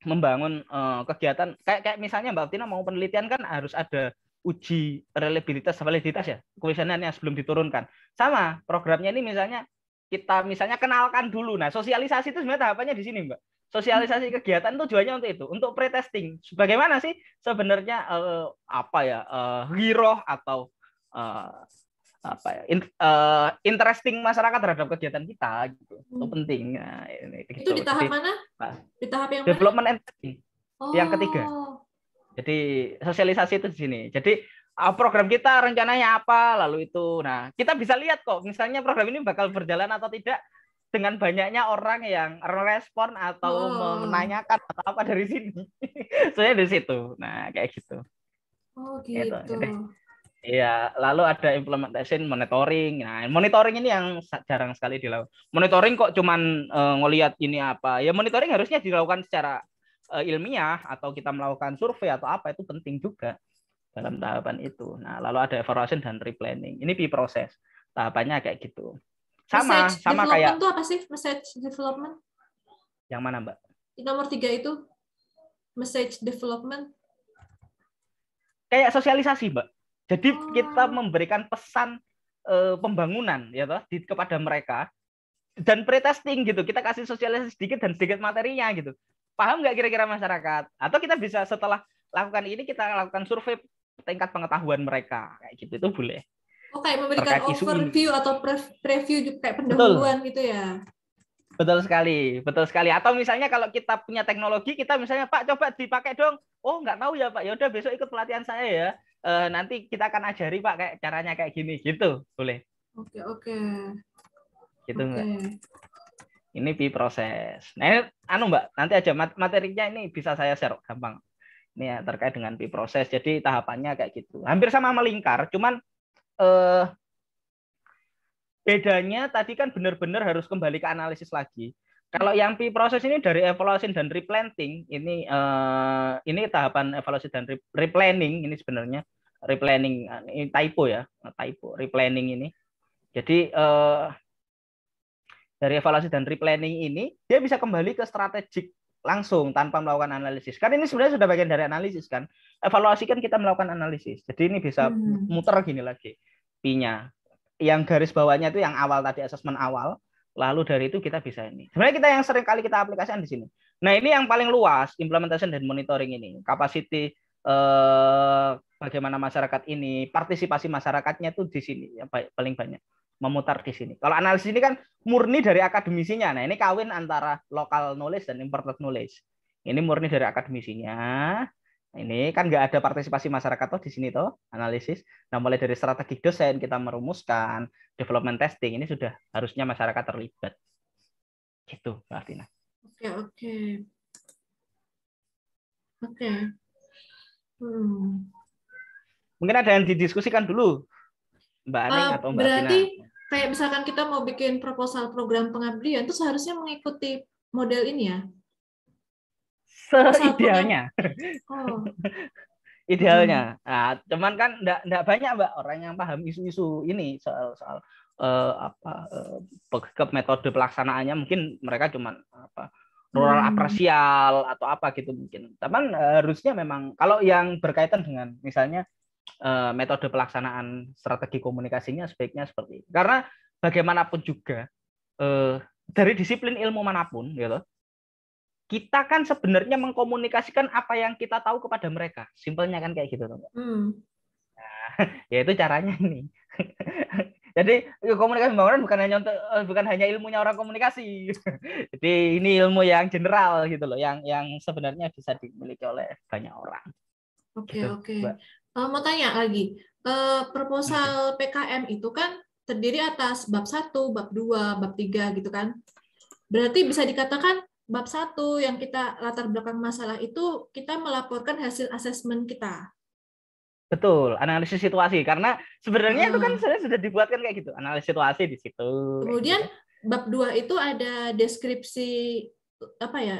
membangun kegiatan kayak misalnya Mbak Tina mau penelitian kan harus ada uji reliabilitas, validitas ya, kuesionernya sebelum diturunkan. Sama programnya ini misalnya kita kenalkan dulu. Nah, sosialisasi itu sebenarnya tahapannya di sini, Mbak. Sosialisasi kegiatan tujuannya untuk itu, untuk pre-testing. Bagaimana sih sebenarnya giroh atau interesting masyarakat terhadap kegiatan kita gitu. Itu penting. Nah, itu di tahap mana? Di tahap yang development mana? and testing. Yang ketiga. Jadi sosialisasi itu di sini. Jadi program kita rencananya apa, lalu itu. Nah, kita bisa lihat kok misalnya program ini bakal berjalan atau tidak dengan banyaknya orang yang respon atau menanyakan atau apa dari sini. Soalnya dari situ. Nah, kayak gitu. Oh, gitu. Iya, lalu ada implementation monitoring. Nah, monitoring ini yang jarang sekali dilakukan. Monitoring kok cuman ngelihat ini apa. Ya monitoring harusnya dilakukan secara ilmiah atau kita melakukan survei atau apa, itu penting juga dalam tahapan itu. Nah, lalu ada evaluation dan replanning. Ini P-proses. Tahapannya kayak gitu. Sama kayak itu apa sih? Message development? Yang mana, Mbak? Di nomor 3 itu message development. Kayak sosialisasi, Mbak. Jadi kita memberikan pesan pembangunan ya toh kepada mereka dan pre-testing gitu. Kita kasih sosialisasi sedikit dan sedikit materinya gitu. Paham nggak kira-kira masyarakat? Atau kita bisa setelah lakukan ini kita lakukan survei tingkat pengetahuan mereka kayak gitu, itu boleh. Kayak memberikan overview atau preview kayak pendahuluan gitu ya. Betul sekali. Atau misalnya kalau kita punya teknologi, kita misalnya Pak coba dipakai dong. Oh nggak tahu ya Pak. Ya udah besok ikut pelatihan saya ya. Nanti kita akan ajari Pak kayak caranya kayak gini gitu, boleh. Oke. Gitu Mbak. Ini P-proses. Nah, Mbak, nanti aja materinya ini bisa saya share gampang. Ini ya terkait dengan P-proses. Jadi tahapannya kayak gitu. Hampir sama melingkar, cuman bedanya tadi kan benar-benar harus kembali ke analisis lagi. Kalau yang P-proses ini dari evaluation dan replanting, ini tahapan evaluasi dan replanning ini sebenarnya replanning ini typo replanning ini. Jadi dari evaluasi dan replanning ini dia bisa kembali ke strategik langsung tanpa melakukan analisis. Kan ini sebenarnya sudah bagian dari analisis kan. Evaluasi kan kita melakukan analisis. Jadi ini bisa muter gini lagi P-nya. Yang garis bawahnya itu yang awal tadi, asesmen awal. Lalu dari itu kita bisa ini. Sebenarnya kita yang sering kali kita aplikasikan di sini. Nah, ini yang paling luas, implementation dan monitoring ini. Capacity bagaimana masyarakat ini, partisipasi masyarakatnya itu di sini yang paling banyak memutar di sini. Kalau analisis ini kan murni dari akademisinya. Nah, ini kawin antara local knowledge dan imported knowledge. Ini murni dari akademisinya. Ini kan nggak ada partisipasi masyarakat toh di sini toh analisis. Nah, mulai dari strategic design kita merumuskan, development testing ini sudah harusnya masyarakat terlibat. Gitu, Mbak Artina. Oke. Mungkin ada yang didiskusikan dulu, Mbak Aning atau Mbak Artina. Berarti kayak misalkan kita mau bikin proposal program pengabdian, itu seharusnya mengikuti model ini ya? Idealnya. Idealnya. Nah, cuman kan enggak banyak Mbak orang yang paham isu-isu ini soal metode pelaksanaannya, mungkin mereka cuman rural apresial atau apa gitu mungkin. Tapi harusnya memang kalau yang berkaitan dengan misalnya metode pelaksanaan strategi komunikasinya sebaiknya seperti itu. Karena bagaimanapun juga dari disiplin ilmu manapun gitu, kita kan sebenarnya mengkomunikasikan apa yang kita tahu kepada mereka. Simpelnya kan kayak gitu, Mbak. Nah, ya itu caranya ini. Jadi komunikasi pembangunan bukan hanya ilmunya orang komunikasi. Jadi ini ilmu yang general gitu loh, yang sebenarnya bisa dimiliki oleh banyak orang. Oke, Gitu, oke. Mbak. Mau tanya lagi, proposal PKM itu kan terdiri atas bab 1, bab 2, bab 3 gitu kan. Berarti bisa dikatakan bab 1 yang kita latar belakang masalah itu kita melaporkan hasil asesmen kita. Betul, analisis situasi. Karena sebenarnya itu kan Heeh. sudah dibuatkan kayak gitu, analisis situasi di situ. Kayak gitu Kemudian kan. bab 2 itu ada deskripsi apa ya?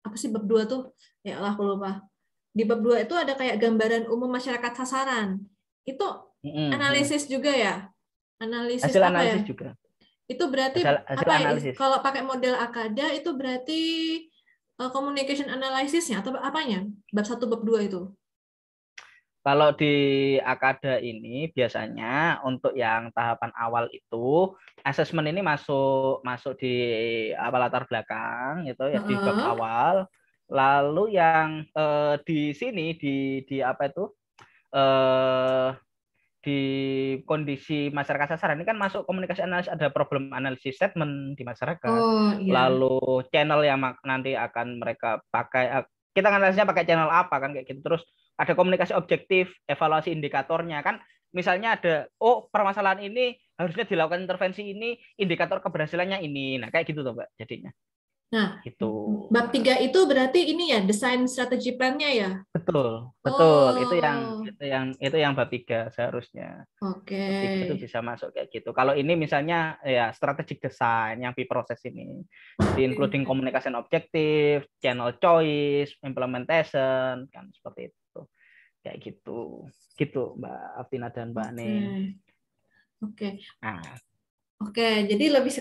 Apa sih bab 2 tuh? Ya Allah, aku lupa. Di bab 2 itu ada kayak gambaran umum masyarakat sasaran. Itu Mm-mm. analisis juga ya? Analisis Hasil apa ya? analisis juga. Itu berarti Hasil apa ya? analisis. Kalau pakai model AKADA itu berarti communication analysisnya atau apanya? Bab 1, bab 2 itu. Kalau di Akada ini biasanya untuk yang tahapan awal itu asesmen ini masuk di apa latar belakang itu ya di bab Heeh. awal. Lalu yang di sini di apa itu eh, di kondisi masyarakat sasaran ini kan masuk komunikasi analisis, ada problem analisis statement di masyarakat. Oh iya. Lalu channel yang nanti akan mereka pakai, kita analisisnya pakai channel apa kan kayak gitu. Terus ada komunikasi objektif, evaluasi indikatornya kan. Misalnya ada permasalahan ini harusnya dilakukan intervensi ini, indikator keberhasilannya ini. Nah, kayak gitu tuh, Mbak, jadinya. Nah, Gitu. bab 3 itu berarti ini ya desain strategi plan-nya ya. Betul, betul. Oh, Itu yang bab 3 seharusnya. oke. Bab 3 itu bisa masuk kayak gitu. Kalau ini misalnya ya strategic design yang di proses ini. Di including communication objective, channel choice, implementation kan seperti itu. Kayak gitu. Gitu Mbak Aftina dan Mbak Ning. Oke. Nah, Oke, jadi lebih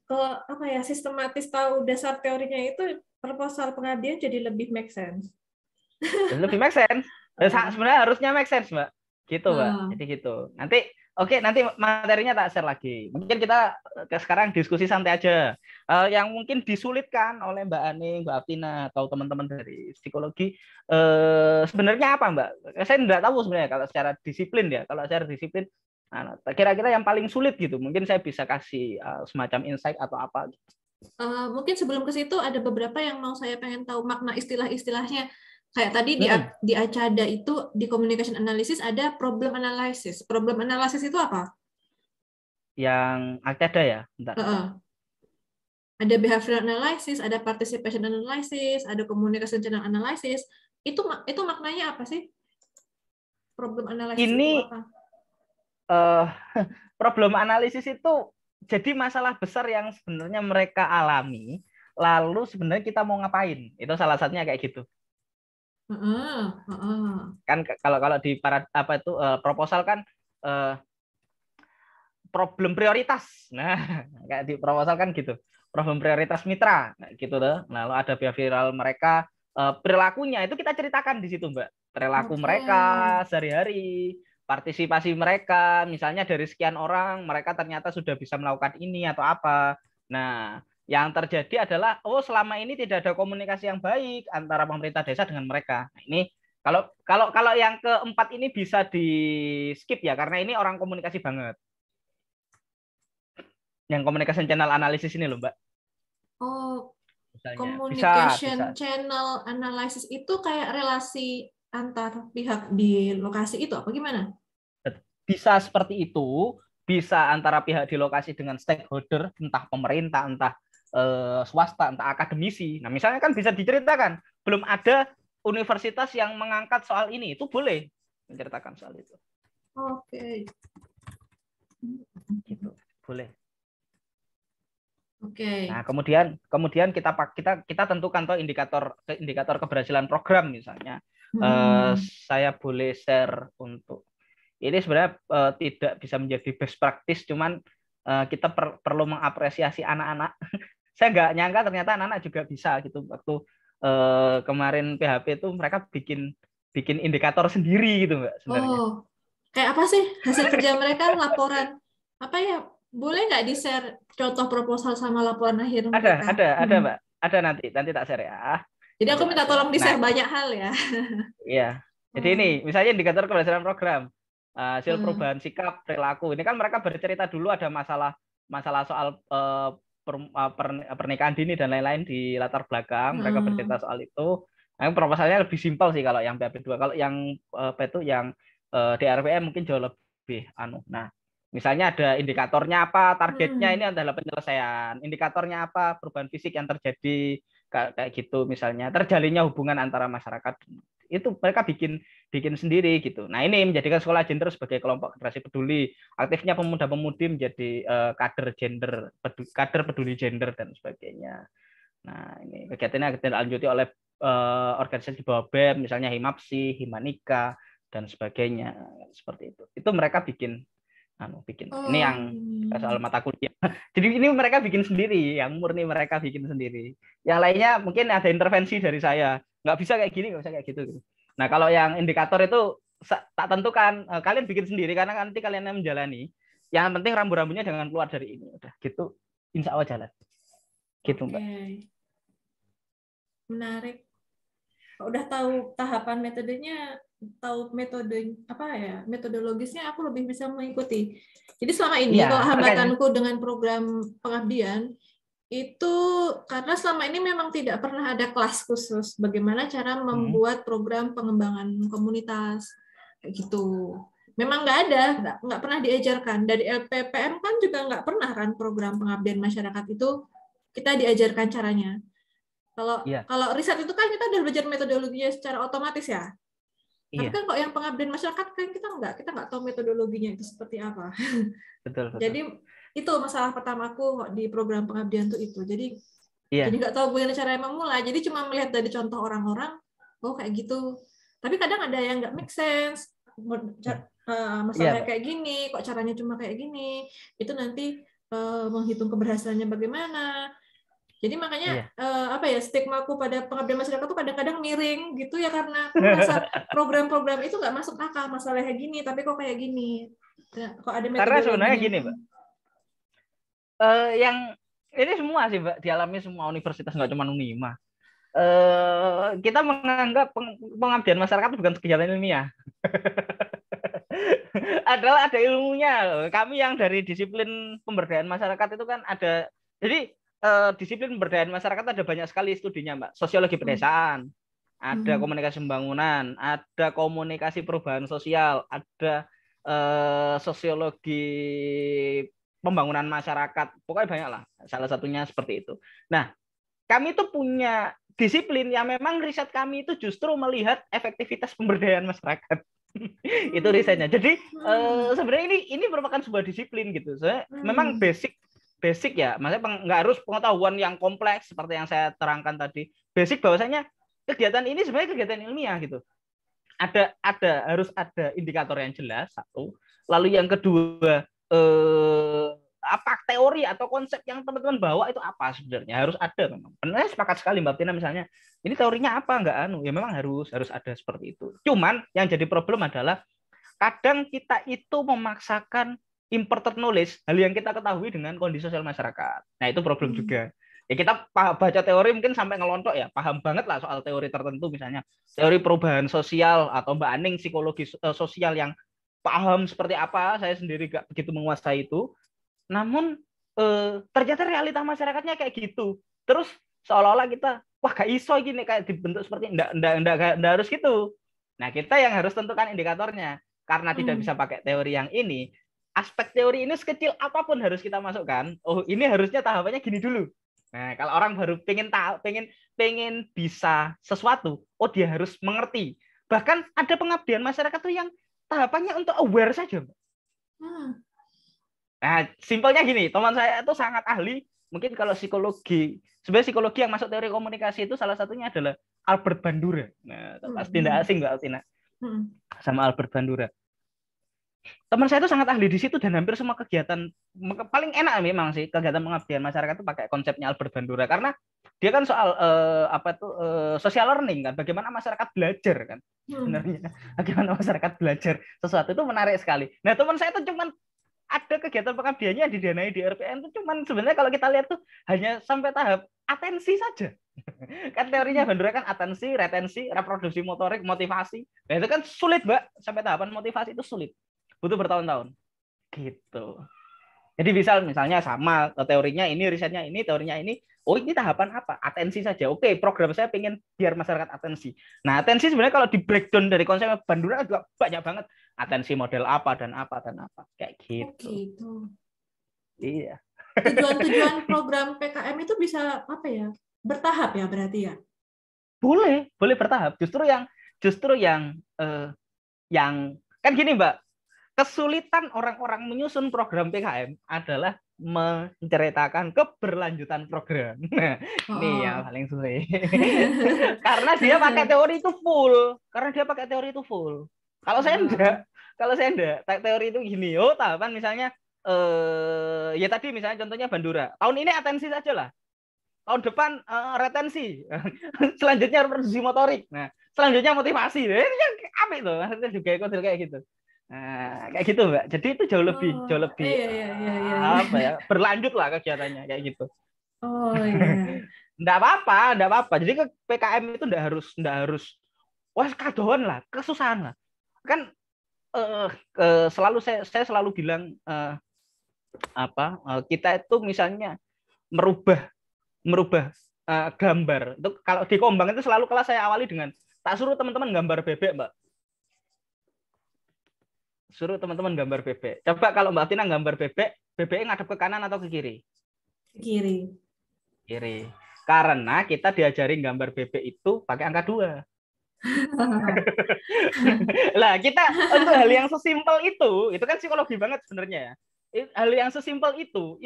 ke apa ya, sistematis tahu dasar teorinya itu proposal pengabdian jadi lebih make sense. lebih make sense. Sebenarnya harusnya make sense, Mbak. Gitu, Mbak. Jadi gitu. Nanti materinya tak share lagi. Mungkin kita sekarang diskusi santai aja. Yang mungkin disulitkan oleh Mbak Aning, Mbak Aftina, atau teman-teman dari psikologi, sebenarnya apa, Mbak? Saya tidak tahu sebenarnya kalau secara disiplin ya. Kalau secara disiplin, kira-kira yang paling sulit gitu. Mungkin saya bisa kasih semacam insight atau apa. Mungkin sebelum ke situ ada beberapa yang mau saya pengen tahu makna istilah-istilahnya. Kayak tadi di ACADA itu di communication analysis ada problem analysis. Problem analysis itu apa? Yang ACADA ya? Bentar. Ada behavioral analysis, ada participation analysis, ada communication channel analysis. Itu maknanya apa sih? Problem analysis itu apa? Problem analisis itu jadi masalah besar yang sebenarnya mereka alami, lalu sebenarnya kita mau ngapain? Itu salah satunya kayak gitu. Kan kalau di proposal kan problem prioritas. Nah, kayak di proposal kan gitu. Problem prioritas mitra, gitu tuh. Lalu ada behavioral mereka, perilakunya itu kita ceritakan di situ, Mbak. Perilaku mereka sehari-hari, partisipasi mereka, misalnya dari sekian orang mereka ternyata sudah bisa melakukan ini atau apa. Nah, yang terjadi adalah selama ini tidak ada komunikasi yang baik antara pemerintah desa dengan mereka. Nah, ini kalau yang keempat ini bisa di skip ya, karena ini orang komunikasi banget. Yang communication channel analisis ini loh, Mbak. Misalnya, communication bisa. Channel analysis itu kayak relasi antar pihak di lokasi itu apa gimana? Bisa seperti itu, bisa antara pihak di lokasi dengan stakeholder, entah pemerintah, entah swasta, entah akademisi. Nah, misalnya kan bisa diceritakan, belum ada universitas yang mengangkat soal ini, itu boleh menceritakan soal itu. Oke. Gitu, boleh. Oke. Nah, kemudian kita tentukan tuh indikator keberhasilan program misalnya. Saya boleh share untuk ini sebenarnya tidak bisa menjadi best practice, cuman kita perlu mengapresiasi anak-anak. Saya nggak nyangka ternyata anak-anak juga bisa gitu. Waktu kemarin PHP itu mereka bikin indikator sendiri gitu, Mbak, sebenarnya. Kayak apa sih hasil kerja mereka, laporan apa ya? Boleh nggak di-share contoh proposal sama laporan akhir mereka? Ada, Mbak. Ada nanti tak share ya. Jadi aku minta tolong di-share banyak hal ya. Iya. Jadi ini misalnya indikator keberhasilan program, hasil perubahan sikap, perilaku. Ini kan mereka bercerita dulu ada masalah soal pernikahan dini dan lain-lain di latar belakang. Mereka bercerita soal itu. Nah, proposalnya lebih simpel sih kalau yang PAP 2. Kalau yang yang DRPM mungkin jauh lebih Nah, misalnya ada indikatornya apa, targetnya ini adalah penyelesaian. Indikatornya apa, perubahan fisik yang terjadi kayak gitu misalnya. Terjalinnya hubungan antara masyarakat. Itu mereka bikin sendiri gitu. Nah, ini menjadikan sekolah gender sebagai kelompok generasi peduli. Aktifnya pemuda-pemudi menjadi kader peduli gender dan sebagainya. Nah, ini kegiatannya dilanjuti oleh organisasi di bawah BEM, misalnya Himapsi, Himanika, dan sebagainya. Seperti itu. Itu mereka bikin. Ini yang soal mata kuliah. Jadi ini mereka bikin sendiri, yang murni mereka bikin sendiri. Yang lainnya mungkin ada intervensi dari saya. Nggak bisa kayak gini, nggak bisa kayak gitu. Nah, kalau yang indikator itu tak tentukan, kalian bikin sendiri, karena nanti kalian yang menjalani. Yang penting rambu-rambunya jangan keluar dari ini. Udah gitu, insya Allah jalan. Gitu, Mbak. Menarik. Udah tahu tahapan metodenya, tahu metode metodologisnya, aku lebih bisa mengikuti. Jadi selama ini kalau hambatanku dengan program pengabdian itu karena selama ini memang tidak pernah ada kelas khusus bagaimana cara membuat program pengembangan komunitas kayak gitu. Memang nggak pernah diajarkan. Dari LPPM kan juga nggak pernah kan program pengabdian masyarakat itu kita diajarkan caranya. Kalau riset itu kan kita udah belajar metodologinya secara otomatis ya. Tapi kan kalau yang pengabdian masyarakat kan kita nggak tahu metodologinya itu seperti apa. Betul. Jadi itu masalah pertamaku di program pengabdian itu. Jadi nggak tahu bagaimana cara memulai. Jadi cuma melihat dari contoh orang-orang, oh kayak gitu. Tapi kadang ada yang nggak make sense. Masalahnya kayak gini, kok caranya cuma kayak gini. Itu nanti menghitung keberhasilannya bagaimana. Jadi makanya stigmaku pada pengabdian masyarakat tuh kadang-kadang miring gitu ya, karena aku merasa program-program itu nggak masuk akal, masalahnya gini tapi kok kayak gini. Kok ada metodologinya. Karena sebenarnya gini, Mbak. Yang ini semua sih, Mbak, dialami semua universitas, nggak cuma Unima. Kita menganggap pengabdian masyarakat bukan kegiatan ilmiah. Ada ilmunya. Kami yang dari disiplin pemberdayaan masyarakat itu kan ada. Jadi disiplin pemberdayaan masyarakat ada banyak sekali studinya, Mbak. Sosiologi pedesaan, ada komunikasi pembangunan, ada komunikasi perubahan sosial, ada sosiologi pembangunan masyarakat. Pokoknya banyak lah. Salah satunya seperti itu. Nah, kami itu punya disiplin yang memang riset kami itu justru melihat efektivitas pemberdayaan masyarakat. Itu risetnya. Jadi sebenarnya ini merupakan sebuah disiplin gitu. Memang basic ya, maksudnya nggak harus pengetahuan yang kompleks seperti yang saya terangkan tadi. Basic bahwasanya kegiatan ini sebenarnya kegiatan ilmiah gitu. Harus ada indikator yang jelas, satu. Lalu yang kedua, apa teori atau konsep yang teman-teman bawa itu apa sebenarnya, harus ada memang. Benar, sepakat sekali Mbak Tina misalnya. Ini teorinya apa, ya memang harus ada seperti itu. Cuman yang jadi problem adalah kadang kita itu memaksakan imported knowledge, hal yang kita ketahui dengan kondisi sosial masyarakat. Nah, itu problem juga. Ya kita baca teori mungkin sampai ngelontok ya, paham banget lah soal teori tertentu, misalnya teori perubahan sosial atau Mbak Aning psikologi sosial yang paham seperti apa, saya sendiri gak begitu menguasai itu. Namun ternyata realita masyarakatnya kayak gitu. Terus seolah-olah kita, wah gak iso gini kayak dibentuk seperti enggak harus gitu. Nah, kita yang harus tentukan indikatornya. Karena tidak bisa pakai teori yang ini, aspek teori ini sekecil apapun harus kita masukkan. Oh, ini harusnya tahapannya gini dulu. Nah, kalau orang baru pengen bisa sesuatu, oh dia harus mengerti. Bahkan ada pengabdian masyarakat tuh yang tahapannya untuk aware saja. Nah, simpelnya gini, teman saya itu sangat ahli, mungkin kalau psikologi, sebenarnya psikologi yang masuk teori komunikasi itu salah satunya adalah Albert Bandura. Nah, pasti tidak asing Mbak Altina. Sama Albert Bandura. Teman saya itu sangat ahli di situ dan hampir semua kegiatan paling enak memang sih kegiatan pengabdian masyarakat itu pakai konsepnya Albert Bandura, karena dia kan soal social learning kan, bagaimana masyarakat belajar kan sebenarnya, bagaimana masyarakat belajar sesuatu itu menarik sekali. Nah, teman saya itu cuman ada kegiatan pengabdiannya yang didanai di RPN itu cuman sebenarnya kalau kita lihat tuh hanya sampai tahap atensi saja. Kan teorinya Bandura kan atensi, retensi, reproduksi motorik, motivasi. Nah, itu kan sulit, Mbak. Sampai tahapan motivasi itu sulit. Butuh bertahun-tahun. Gitu. Jadi misalnya sama teorinya ini, risetnya ini, teorinya ini, Oh ini tahapan apa? Atensi saja. Oke, program saya pengen biar masyarakat atensi. Nah, atensi sebenarnya kalau di breakdown dari konsepnya Bandura juga banyak banget. Atensi model apa dan apa dan apa. Kayak Oh, gitu. gitu. Iya. Tujuan-tujuan program PKM itu bisa apa ya? Bertahap ya berarti ya? Boleh bertahap. Justru yang kan gini, Mbak. Kesulitan orang-orang menyusun program PKM adalah menceritakan keberlanjutan program. Nah, ini yang paling sulit. Karena dia pakai teori itu full. Kalau saya enggak. Teori itu gini. Oh, tahapan misalnya ya tadi misalnya contohnya Bandura. Tahun ini atensi saja lah. Tahun depan retensi. Selanjutnya produksi motorik. Nah, selanjutnya motivasi. Ini yang apa itu? Maksudnya juga kayak gitu. Nah, kayak gitu, Mbak. Jadi itu jauh lebih iya. apa ya? Berlanjut lah kegiatannya kayak gitu. Oh iya. Enggak apa-apa. Jadi ke PKM itu enggak harus wah kadoan lah, kesusahan lah. Kan saya selalu bilang kita itu misalnya merubah gambar. Itu kalau di Kombang itu selalu kelas saya awali dengan tak suruh teman-teman gambar bebek, Mbak. Suruh teman-teman gambar bebek. Coba kalau Mbak Tina gambar bebek, bebeknya ngadep ke kanan atau ke kiri? Kiri. Kiri. Karena kita diajarin gambar bebek itu pakai angka 2. Lah, kita untuk hal yang sesimpel itu kan psikologi banget sebenarnya ya. Hal yang sesimpel itu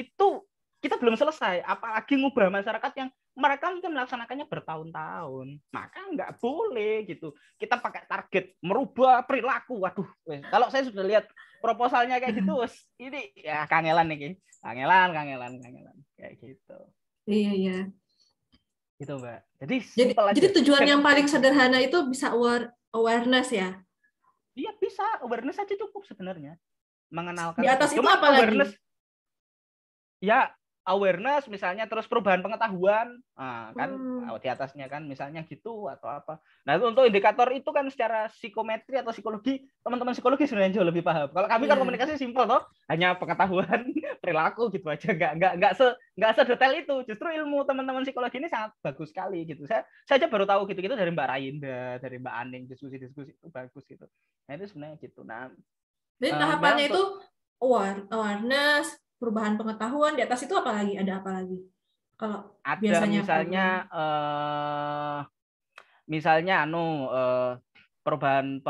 kita belum selesai, apalagi ngubah masyarakat yang mereka mungkin melaksanakannya bertahun-tahun. Maka nggak boleh gitu. Kita pakai target merubah perilaku. Waduh, kalau saya sudah lihat proposalnya kayak gitu, ini ya kangelan nih, kangelan kayak gitu. Iya. Gitu, Mbak. Jadi tujuan yang paling sederhana itu bisa awareness ya? Iya bisa, awareness aja cukup sebenarnya. Mengenalkan. Di atas itu apa awareness, lagi? Ya, awareness misalnya terus perubahan pengetahuan, kan di atasnya kan misalnya gitu atau apa. Nah, itu untuk indikator itu kan secara psikometri atau psikologi, teman-teman psikologi sebenarnya jauh lebih paham. Kalau kami kan komunikasi simpel toh, hanya pengetahuan, perilaku gitu aja, nggak sedetail itu. Justru ilmu teman-teman psikologi ini sangat bagus sekali gitu. Saya aja baru tahu gitu-gitu dari Mbak Rainda, dari Mbak Aning, diskusi-diskusi itu bagus gitu. Nah, itu sebenarnya gitu. Nah, jadi tahapannya itu awareness, perubahan pengetahuan, di atas itu apa lagi? Ada apa lagi? Kalau ada biasanya misalnya perubahan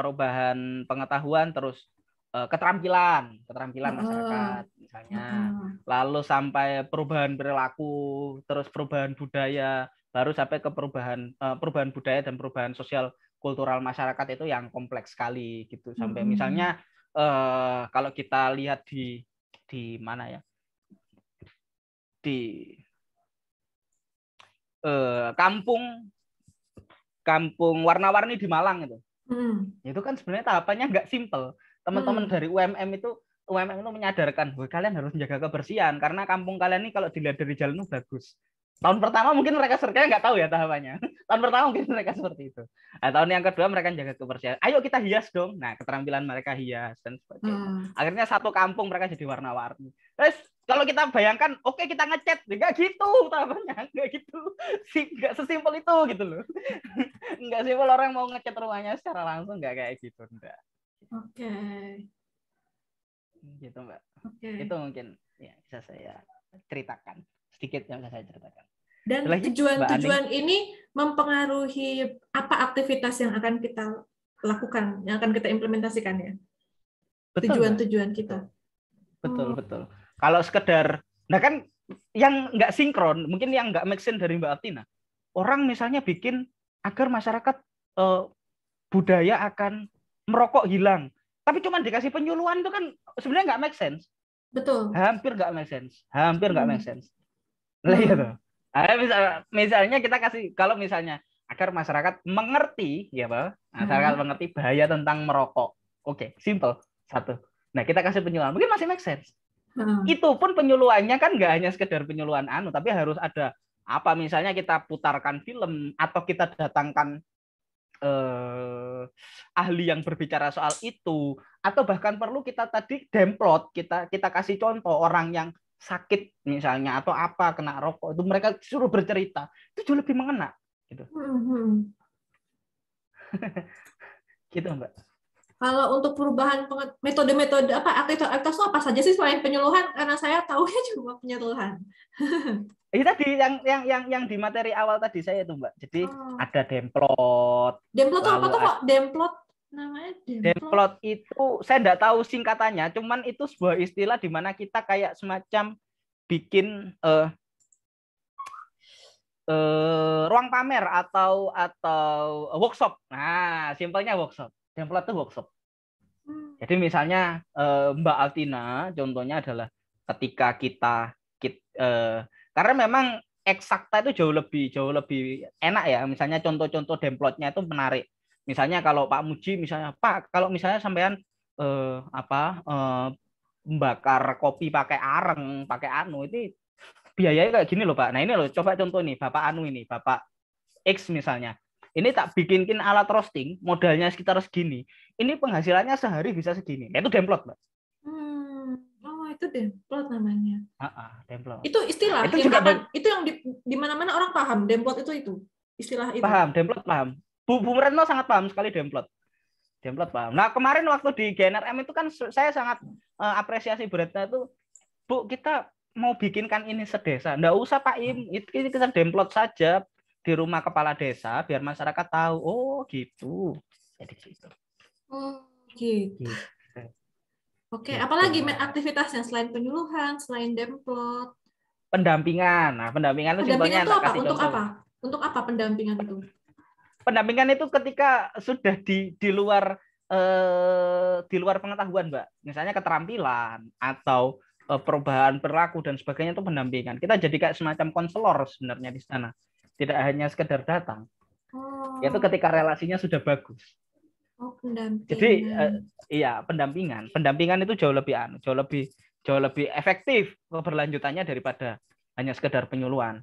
pengetahuan, terus keterampilan masyarakat misalnya, lalu sampai perubahan perilaku, terus perubahan budaya, baru sampai ke perubahan budaya dan perubahan sosial kultural masyarakat itu yang kompleks sekali gitu. Sampai misalnya kalau kita lihat di mana ya, di kampung warna-warni di Malang itu kan sebenarnya tahapannya nggak simpel. Teman-teman dari UMM itu menyadarkan bahwa kalian harus menjaga kebersihan karena kampung kalian ini kalau dilihat dari jalan itu bagus. Tahun pertama mungkin mereka nggak tahu ya tahapannya. Tahun pertama mungkin mereka seperti itu. Nah, tahun yang kedua mereka jaga kebersihan. Ayo kita hias dong. Nah, keterampilan mereka hias dan sebagainya. Akhirnya satu kampung mereka jadi warna-warni. Terus kalau kita bayangkan, oke kita ngecat, nggak gitu tahapannya, nggak gitu, nggak sesimpel itu gitu loh. Nggak simpel orang mau ngecat rumahnya secara langsung, nggak kayak gitu, enggak. Oke. Gitu, Mbak. Itu mungkin ya bisa saya ceritakan sedikit yang bisa saya ceritakan. Dan tujuan ini mempengaruhi apa aktivitas yang akan kita lakukan, yang akan kita implementasikan ya? Tujuan-tujuan kita. Betul. Kalau sekedar, nah kan yang nggak sinkron, mungkin yang nggak make sense dari Mbak Atina. Orang misalnya bikin agar masyarakat budaya akan merokok hilang, tapi cuma dikasih penyuluhan itu kan sebenarnya nggak make sense. Betul. Hampir nggak make sense. Lah ya toh. Misalnya kita kasih, kalau misalnya agar masyarakat mengerti, ya Pak, masyarakat mengerti bahaya tentang merokok. Oke, simple. Satu. Nah, kita kasih penyuluhan, mungkin masih make sense. Itu pun penyuluhannya kan nggak hanya sekedar penyuluhan tapi harus ada apa, misalnya kita putarkan film atau kita datangkan ahli yang berbicara soal itu, atau bahkan perlu kita tadi demplot, kita kasih contoh orang yang sakit misalnya atau apa kena rokok itu mereka suruh bercerita itu jauh lebih mengena gitu. Gitu Mbak. Kalau untuk perubahan metode-metode apa aktivitas itu apa saja sih selain penyuluhan? Karena saya tahunya cuma penyuluhan. Ini tadi yang di materi awal tadi saya itu Mbak. Jadi ada demplot. Demplot itu apa tuh kok? Demplot namanya demplot. Demplot itu saya enggak tahu singkatannya, cuman itu sebuah istilah di mana kita kayak semacam bikin ruang pamer atau workshop. Nah, simpelnya workshop. Demplot itu workshop. Jadi misalnya Mbak Altina contohnya adalah ketika kita karena memang eksakta itu jauh lebih enak ya. Misalnya contoh-contoh demplotnya itu menarik. Misalnya kalau Pak Muji misalnya, Pak, kalau misalnya sampean membakar kopi pakai areng, pakai anu itu biayanya kayak gini loh Pak. Nah ini loh, coba contoh nih, Bapak anu ini, Bapak X misalnya. Ini tak bikinkin alat roasting, modalnya sekitar segini. Ini penghasilannya sehari bisa segini. Itu demplot, Mbak. Oh, itu demplot namanya. Demplot. Itu istilah itu yang juga itu yang di mana-mana orang paham. Demplot itu istilah itu. Paham, demplot paham. Bu Retno sangat paham sekali demplot. Demplot paham. Nah, kemarin waktu di GNRM itu kan saya sangat apresiasi Bu Retno itu, Bu, kita mau bikinkan ini sedesa. Nggak usah Pak Im, itu kita demplot saja di rumah kepala desa biar masyarakat tahu. Oh, gitu. Jadi gitu. Oh, gitu. Oke, apalagi aktivitasnya selain penyuluhan, selain demplot? Pendampingan. Nah, pendampingan itu simpelnya itu apa? Untuk apa? Untuk apa pendampingan itu? Pendampingan itu ketika sudah di luar pengetahuan, Mbak. Misalnya keterampilan atau perubahan perilaku dan sebagainya itu pendampingan. Kita jadi kayak semacam konselor sebenarnya di sana. Tidak hanya sekedar datang. Yaitu ketika relasinya sudah bagus. Pendampingan. Jadi iya, pendampingan. Pendampingan itu jauh lebih efektif keberlanjutannya daripada hanya sekedar penyuluhan.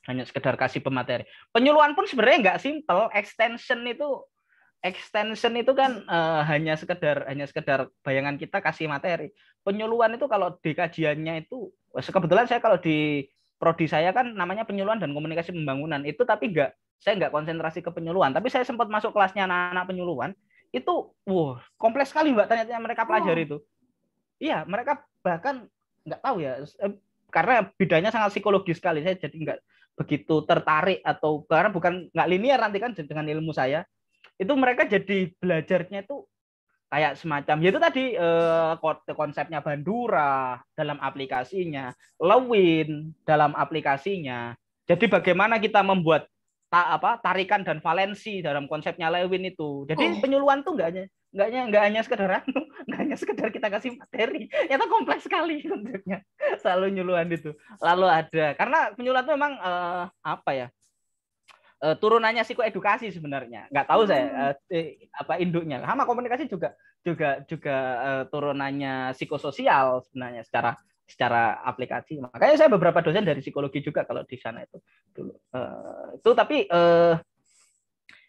Hanya sekedar kasih pemateri. Penyuluhan pun sebenarnya nggak simple. Extension itu kan hanya sekedar bayangan kita kasih materi. Penyuluhan itu kalau di kajiannya itu, kebetulan saya kalau di prodi saya kan namanya penyuluhan dan komunikasi pembangunan itu, tapi saya nggak konsentrasi ke penyuluhan. Tapi saya sempat masuk kelasnya anak-anak penyuluhan itu, kompleks sekali Mbak ternyata mereka pelajari itu. Iya, mereka bahkan nggak tahu ya, karena bidangnya sangat psikologis sekali. Saya jadi nggak begitu tertarik atau karena bukan nggak linear nanti kan dengan ilmu saya. Itu mereka jadi belajarnya itu kayak semacam yaitu tadi konsepnya Bandura dalam aplikasinya, Lewin dalam aplikasinya. Jadi bagaimana kita membuat tarikan dan valensi dalam konsepnya Lewin itu. Jadi penyuluhan tuh nggak hanya sekedar kita kasih materi, itu kompleks sekali konsepnya. Selalu nyuluhan itu. Lalu ada karena penyuluhan itu memang turunannya psikoedukasi sebenarnya. Nggak tahu saya induknya. Sama komunikasi juga turunannya psikososial sebenarnya secara aplikasi. Makanya saya beberapa dosen dari psikologi juga kalau di sana itu dulu. Tapi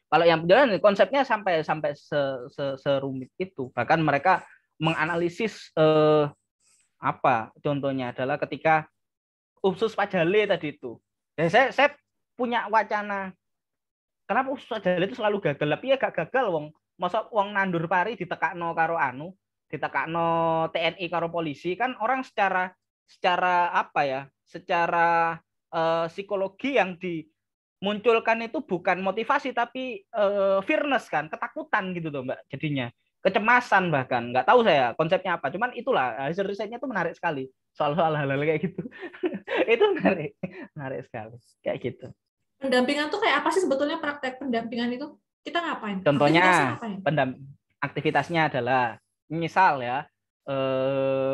kalau yang penjelasan konsepnya sampai serumit itu. Bahkan mereka menganalisis contohnya adalah ketika Upsus Pajale tadi itu. Dan saya punya wacana kenapa Upsus Pajale itu selalu gagal. Tapi ya gak gagal masa wong nandur pari ditekakno karo ditekakno TNI karo polisi kan orang secara psikologi yang dimunculkan itu bukan motivasi tapi fearness kan, ketakutan gitu loh Mbak jadinya. Kecemasan bahkan, nggak tahu saya konsepnya apa, cuman itulah hasil risetnya itu menarik sekali soal hal-hal kayak gitu. Itu menarik sekali kayak gitu. Pendampingan tuh kayak apa sih sebetulnya praktek pendampingan itu? Kita ngapain? Contohnya aktivitasnya adalah misal ya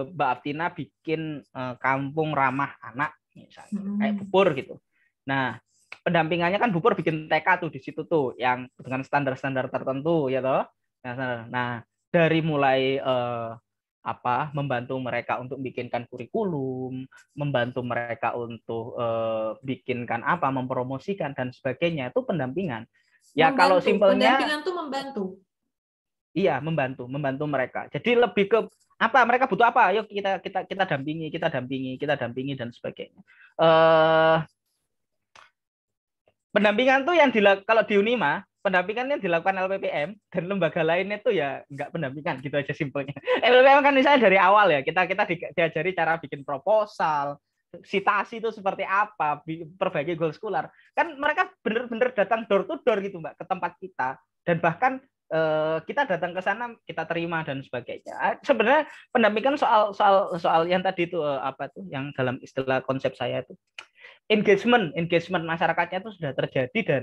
Mbak Aptina bikin kampung ramah anak misalnya kayak Bubur gitu. Nah pendampingannya kan Bubur bikin TK tuh di situ tuh yang dengan standar-standar tertentu ya toh. Nah, dari mulai membantu mereka untuk bikinkan kurikulum, membantu mereka untuk bikinkan mempromosikan dan sebagainya itu pendampingan. Ya kalau simpelnya pendampingan tuh membantu. Iya, membantu mereka. Jadi lebih ke Apa mereka butuh apa? Ayo kita dampingi dan sebagainya. Pendampingan tuh yang kalau di Unima, pendampingan yang dilakukan LPPM dan lembaga lainnya itu ya nggak pendampingan gitu aja simpelnya. LPPM kan misalnya dari awal ya kita diajari cara bikin proposal, sitasi itu seperti apa, perbaiki goal scholar. Kan mereka benar-benar datang door to door gitu Mbak ke tempat kita dan bahkan kita datang ke sana kita terima dan sebagainya. Sebenarnya pendampingan soal yang tadi itu apa tuh yang dalam istilah konsep saya itu engagement masyarakatnya itu sudah terjadi dan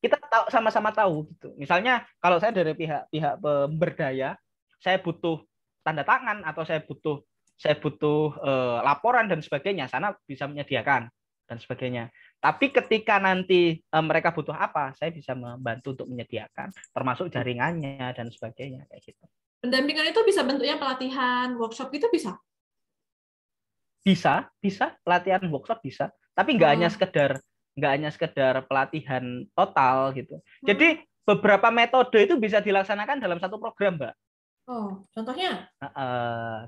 kita sama-sama tahu gitu. Misalnya kalau saya dari pihak pemberdaya, saya butuh tanda tangan atau saya butuh laporan dan sebagainya, sana bisa menyediakan dan sebagainya. Tapi ketika nanti mereka butuh apa, saya bisa membantu untuk menyediakan, termasuk jaringannya dan sebagainya kayak gitu. Pendampingan itu bisa bentuknya pelatihan, workshop itu bisa? Bisa pelatihan workshop bisa, tapi nggak hanya sekedar pelatihan total gitu. Jadi beberapa metode itu bisa dilaksanakan dalam satu program, Mbak. Oh, contohnya?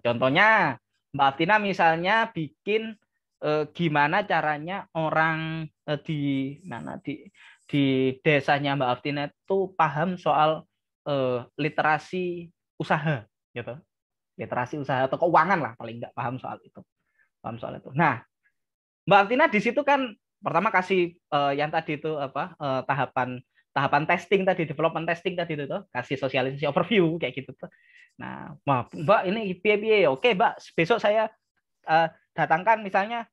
Contohnya Mbak Aftina misalnya bikin gimana caranya orang di desanya Mbak Aftina itu paham soal literasi usaha gitu. Literasi usaha atau keuangan lah paling nggak paham soal itu. Nah, Mbak Aftina di situ kan pertama kasih yang tadi itu tahapan testing tadi, development testing tadi itu tuh, kasih sosialisasi overview kayak gitu tuh. Nah, Mbak ini piye. Oke, Mbak, besok saya datangkan misalnya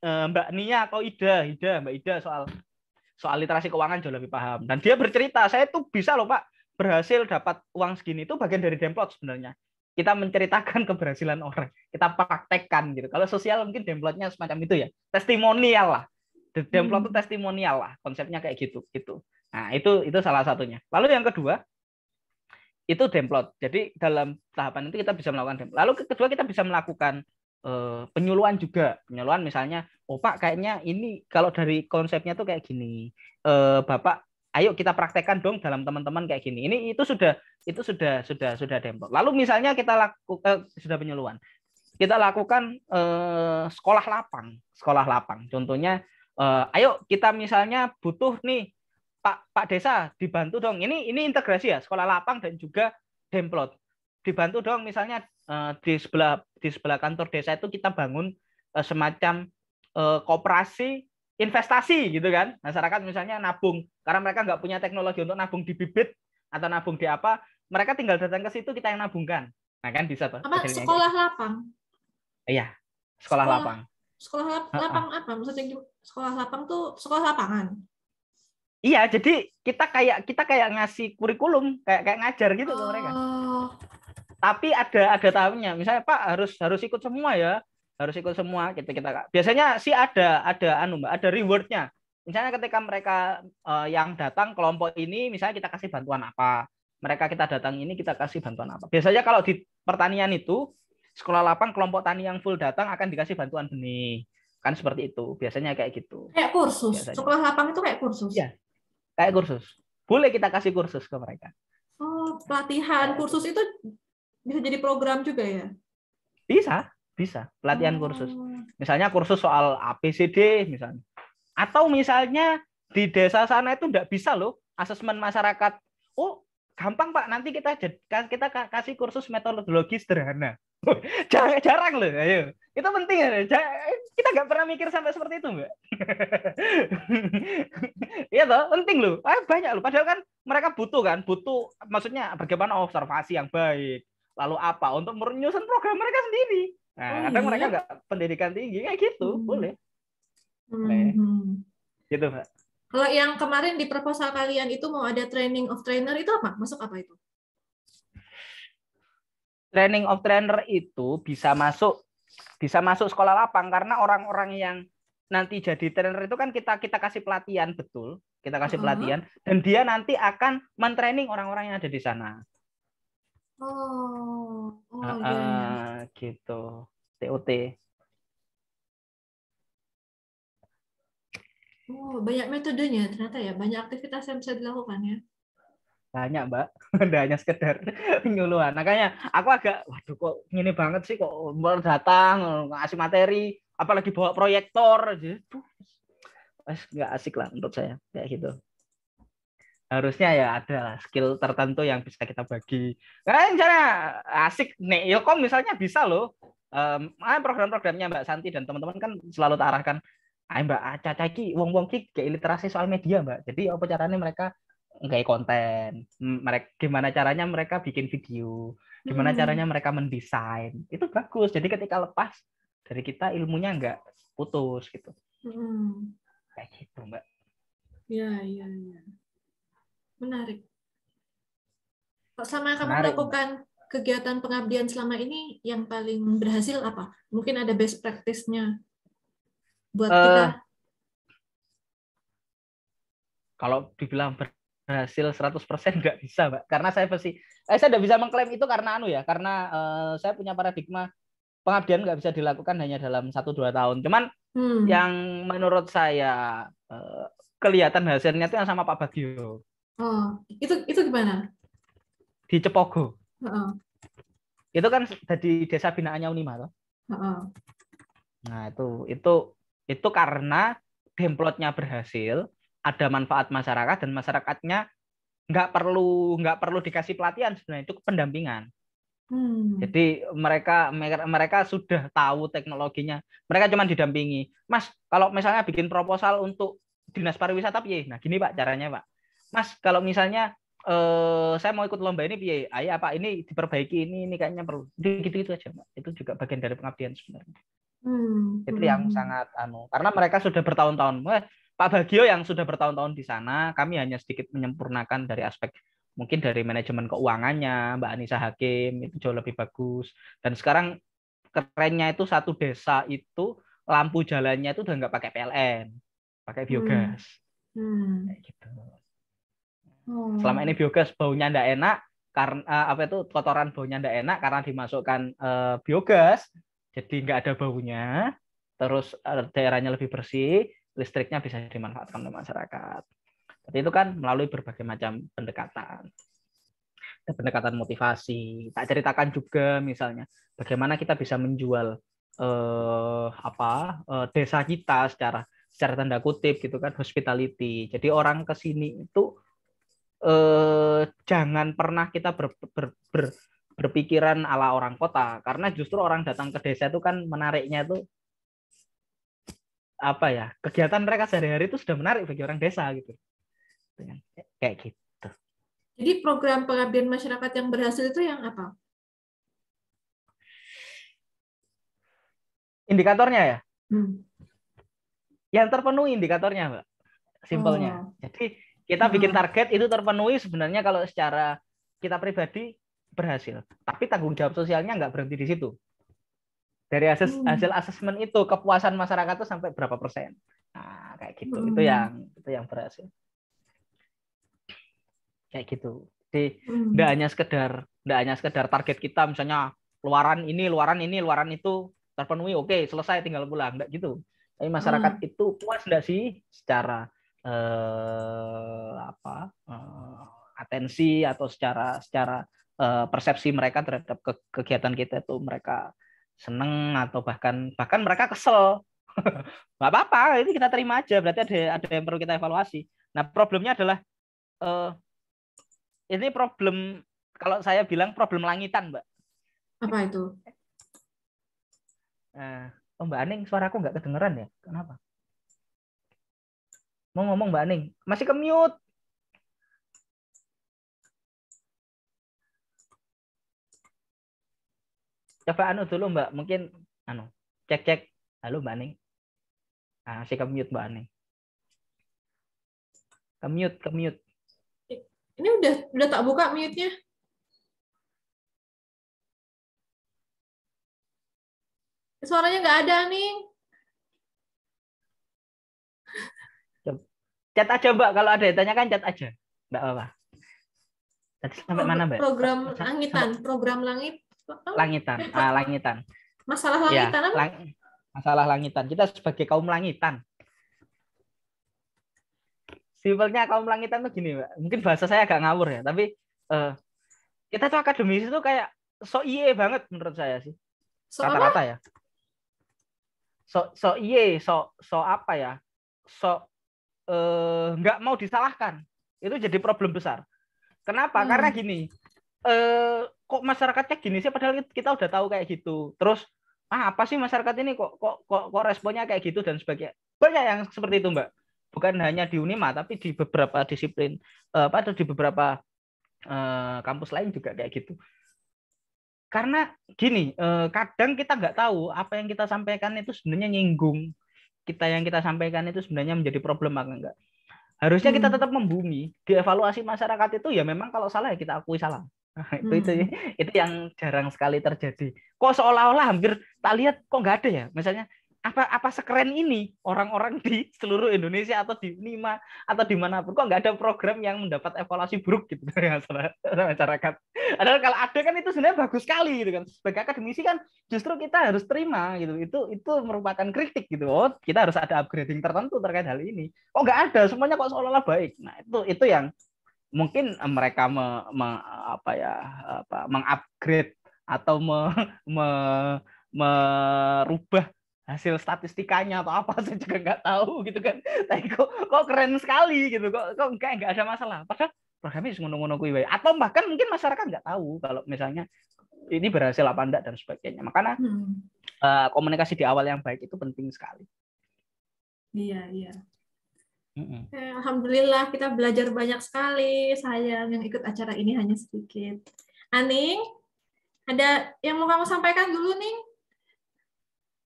Mbak Nia atau Mbak Ida soal literasi keuangan jauh lebih paham. Dan dia bercerita, saya tuh bisa loh Pak, berhasil dapat uang segini itu bagian dari Demplot sebenarnya. Kita menceritakan keberhasilan orang, kita praktekkan gitu. Kalau sosial mungkin Demplotnya semacam itu ya, testimonial lah. Demplot itu testimonial lah, konsepnya kayak gitu. Nah itu salah satunya. Lalu yang kedua itu Demplot. Jadi dalam tahapan itu kita bisa melakukan Demplot. Lalu kedua kita bisa melakukan penyuluhan juga. Penyuluhan misalnya, oh Pak kayaknya ini kalau dari konsepnya tuh kayak gini. Bapak ayo kita praktekkan dong dalam teman-teman kayak gini. Itu sudah Demplot. Lalu misalnya kita lakukan sudah penyuluhan. Kita lakukan sekolah lapang. Contohnya ayo kita misalnya butuh nih Pak Desa dibantu dong. Ini integrasi ya, sekolah lapang dan juga Demplot. Dibantu dong misalnya di sebelah kantor desa itu kita bangun semacam koperasi investasi gitu kan. Masyarakat misalnya nabung karena mereka nggak punya teknologi untuk nabung di bibit atau nabung di apa, mereka tinggal datang ke situ kita yang nabungkan. Nah kan bisa tuh. Apa sekolah lapang? Iya, sekolah lapang. Sekolah lapang apa? Maksudnya sekolah lapang tuh sekolah lapangan. Iya, jadi kita kayak ngasih kurikulum, kayak ngajar gitu ke mereka. Tapi ada tahapnya. Misalnya Pak harus ikut semua ya. Harus ikut semua kita biasanya sih ada Mbak, ada rewardnya. Misalnya ketika mereka yang datang kelompok ini misalnya kita kasih bantuan apa. Mereka kita datang ini kita kasih bantuan apa. Biasanya kalau di pertanian itu sekolah lapang kelompok tani yang full datang akan dikasih bantuan benih. Kan seperti itu. Biasanya kayak gitu. Kayak kursus. Biasanya. Sekolah lapang itu kayak kursus. Iya. Kayak kursus. Boleh kita kasih kursus ke mereka. Oh, pelatihan kursus itu bisa jadi program juga ya? Bisa. Pelatihan kursus. Misalnya kursus soal ABCD misalnya. Atau misalnya di desa sana itu enggak bisa loh asesmen masyarakat. Oh, gampang Pak, nanti kita kasih kursus metodologi sederhana. Jarang loh, ayo. Itu penting ya. Kita nggak pernah mikir sampai seperti itu, Mbak. Iya toh, penting loh. Banyak loh. Padahal kan mereka butuh maksudnya bagaimana observasi yang baik. Lalu apa untuk menyusun program mereka sendiri. Nah, kadang mereka nggak pendidikan tinggi kayak gitu, boleh. Gitu, Mbak. Kalau yang kemarin di proposal kalian itu mau ada training of trainer itu apa? Masuk apa itu? Training of trainer itu bisa masuk sekolah lapang karena orang-orang yang nanti jadi trainer itu kan kita kasih pelatihan betul, kita kasih pelatihan dan dia nanti akan mentraining orang-orang yang ada di sana. Iya. Gitu. TOT. Banyak metodenya ternyata ya, banyak aktivitas yang bisa dilakukan ya. banyak, Mbak. Nggak hanya sekedar penyuluhan. Makanya aku agak, waduh kok gini banget sih, kok mau datang ngasih materi, apalagi bawa proyektor, gitu. Nggak asik lah menurut saya kayak gitu. Harusnya ya ada skill tertentu yang bisa kita bagi. Nah, misalnya asik nih, Ilkom misalnya bisa loh. Program-programnya Mbak Santi dan teman-teman kan selalu tak arahkan, Mbak Caca ki wong-wong ki kayak literasi soal media, Mbak. Jadi apa caranya mereka nggak konten, mereka gimana caranya mereka bikin video, gimana caranya mereka mendesain, itu bagus. Jadi ketika lepas dari kita ilmunya nggak putus gitu. Kayak gitu, Mbak. Ya. Menarik. Selama kamu Menarik, melakukan kegiatan pengabdian selama ini, yang paling berhasil apa? Mungkin ada best practice-nya buat kita. Kalau dibilang berhasil 100% nggak bisa, Mbak. Karena saya tidak bisa mengklaim itu karena karena saya punya paradigma pengabdian nggak bisa dilakukan hanya dalam 1-2 tahun. Cuman yang menurut saya kelihatan hasilnya itu yang sama Pak Bagio. Oh, itu gimana? Di Cepogo. Itu kan dari desa binaannya Unima toh. Nah, itu karena demplotnya berhasil, ada manfaat masyarakat dan masyarakatnya nggak perlu dikasih pelatihan sebenarnya, itu pendampingan. Jadi mereka sudah tahu teknologinya, mereka cuma didampingi. Mas, kalau misalnya bikin proposal untuk dinas pariwisata piye? Nah gini Pak caranya Pak. Mas, kalau misalnya saya mau ikut lomba ini piye? Ayo Pak, ini diperbaiki, ini kayaknya perlu. Gitu aja Pak. Itu juga bagian dari pengabdian sebenarnya. Itu yang sangat karena mereka sudah bertahun-tahun. Pak Bagio yang sudah bertahun-tahun di sana, kami hanya sedikit menyempurnakan dari aspek mungkin dari manajemen keuangannya, Mbak Anissa Hakim itu jauh lebih bagus. Dan sekarang kerennya itu satu desa itu lampu jalannya itu udah nggak pakai PLN, pakai biogas. Kayak gitu. Selama ini biogas baunya nggak enak karena kotoran baunya nggak enak karena dimasukkan biogas, jadi nggak ada baunya. Terus daerahnya lebih bersih, listriknya bisa dimanfaatkan oleh masyarakat. Tapi itu kan melalui berbagai macam pendekatan. Ada pendekatan motivasi. Tak ceritakan juga misalnya bagaimana kita bisa menjual desa kita secara tanda kutip gitu kan, hospitality. Jadi orang ke sini itu jangan pernah kita berpikiran ala orang kota, karena justru orang datang ke desa itu kan menariknya itu kegiatan mereka sehari-hari itu sudah menarik bagi orang desa gitu. Kayak gitu. Jadi program pengabdian masyarakat yang berhasil itu yang apa? Indikatornya ya? Yang terpenuhi indikatornya, Mbak. Simpelnya. Jadi kita bikin target itu terpenuhi sebenarnya kalau secara kita pribadi berhasil. Tapi tanggung jawab sosialnya nggak berhenti di situ. Dari hasil asesmen itu kepuasan masyarakat itu sampai berapa persen. Nah, kayak gitu. Itu yang berhasil. Kayak gitu. Jadi enggak hanya sekedar target kita misalnya luaran itu terpenuhi, oke, selesai tinggal pulang, enggak gitu. Tapi masyarakat itu puas enggak sih secara atensi atau secara persepsi mereka terhadap kegiatan kita itu mereka seneng atau bahkan mereka kesel. Enggak apa-apa, itu kita terima aja, berarti ada yang perlu kita evaluasi. Nah, problemnya adalah ini problem, kalau saya bilang problem langitan, Mbak. Apa itu? Mbak Aning, suaraku nggak kedengeran ya? Kenapa? Mau ngomong Mbak Aning, masih ke-mute. Coba dulu Mbak, mungkin cek. Halo Mbak Aning. Masih ke-mute Mbak Aning. Ke-mute. Ini udah tak buka mute-nya. Suaranya nggak ada nih. Chat aja Mbak, kalau ada yang tanyakan chat aja. Nggak apa-apa. Tadi sampai mana Mbak? Program langit. Langitan. Masalah langitan apa? Masalah langitan. Kita sebagai kaum langitan. simpelnya kaum langitan tuh gini, Mbak. Mungkin bahasa saya agak ngawur ya, tapi kita tuh akademisi tuh kayak so iye banget menurut saya sih. Rata-rata ya. So iye, so apa ya? So nggak mau disalahkan. Itu jadi problem besar. Kenapa? Karena gini, kok masyarakatnya gini sih, padahal kita udah tahu kayak gitu. Terus apa sih masyarakat ini kok responnya kayak gitu dan sebagainya. Banyak yang seperti itu, Mbak. Bukan hanya di Unima, tapi di beberapa disiplin atau di beberapa kampus lain juga kayak gitu. Karena gini, kadang kita nggak tahu apa yang kita sampaikan itu sebenarnya nyinggung. Yang kita sampaikan itu sebenarnya menjadi problem apa enggak. Harusnya kita tetap membumi. Dievaluasi masyarakat itu ya memang kalau salah ya kita akui salah. Itu yang jarang sekali terjadi. Kok seolah-olah hampir tak lihat kok nggak ada ya. Misalnya apa sekeren ini orang-orang di seluruh Indonesia atau di Unima atau dimanapun kok nggak ada program yang mendapat evaluasi buruk gitu dari masyarakat. Padahal kalau ada kan itu sebenarnya bagus sekali gitu kan. Sebagai akademisi kan justru kita harus terima gitu. Itu merupakan kritik gitu. Oh, kita harus ada upgrading tertentu terkait hal ini. Oh nggak ada, semuanya kok seolah-olah baik. Nah itu yang mungkin mereka mengupgrade atau merubah hasil statistikanya atau apa saya juga nggak tahu gitu kan. Tapi kok keren sekali gitu, kok nggak ada masalah. Padahal programnya ngono-ngono kuwi. Atau bahkan mungkin masyarakat nggak tahu kalau misalnya ini berhasil apa enggak dan sebagainya. Makanya komunikasi di awal yang baik itu penting sekali. Iya. Alhamdulillah kita belajar banyak sekali. Sayang yang ikut acara ini hanya sedikit. Aning, ada yang mau kamu sampaikan dulu, Ning?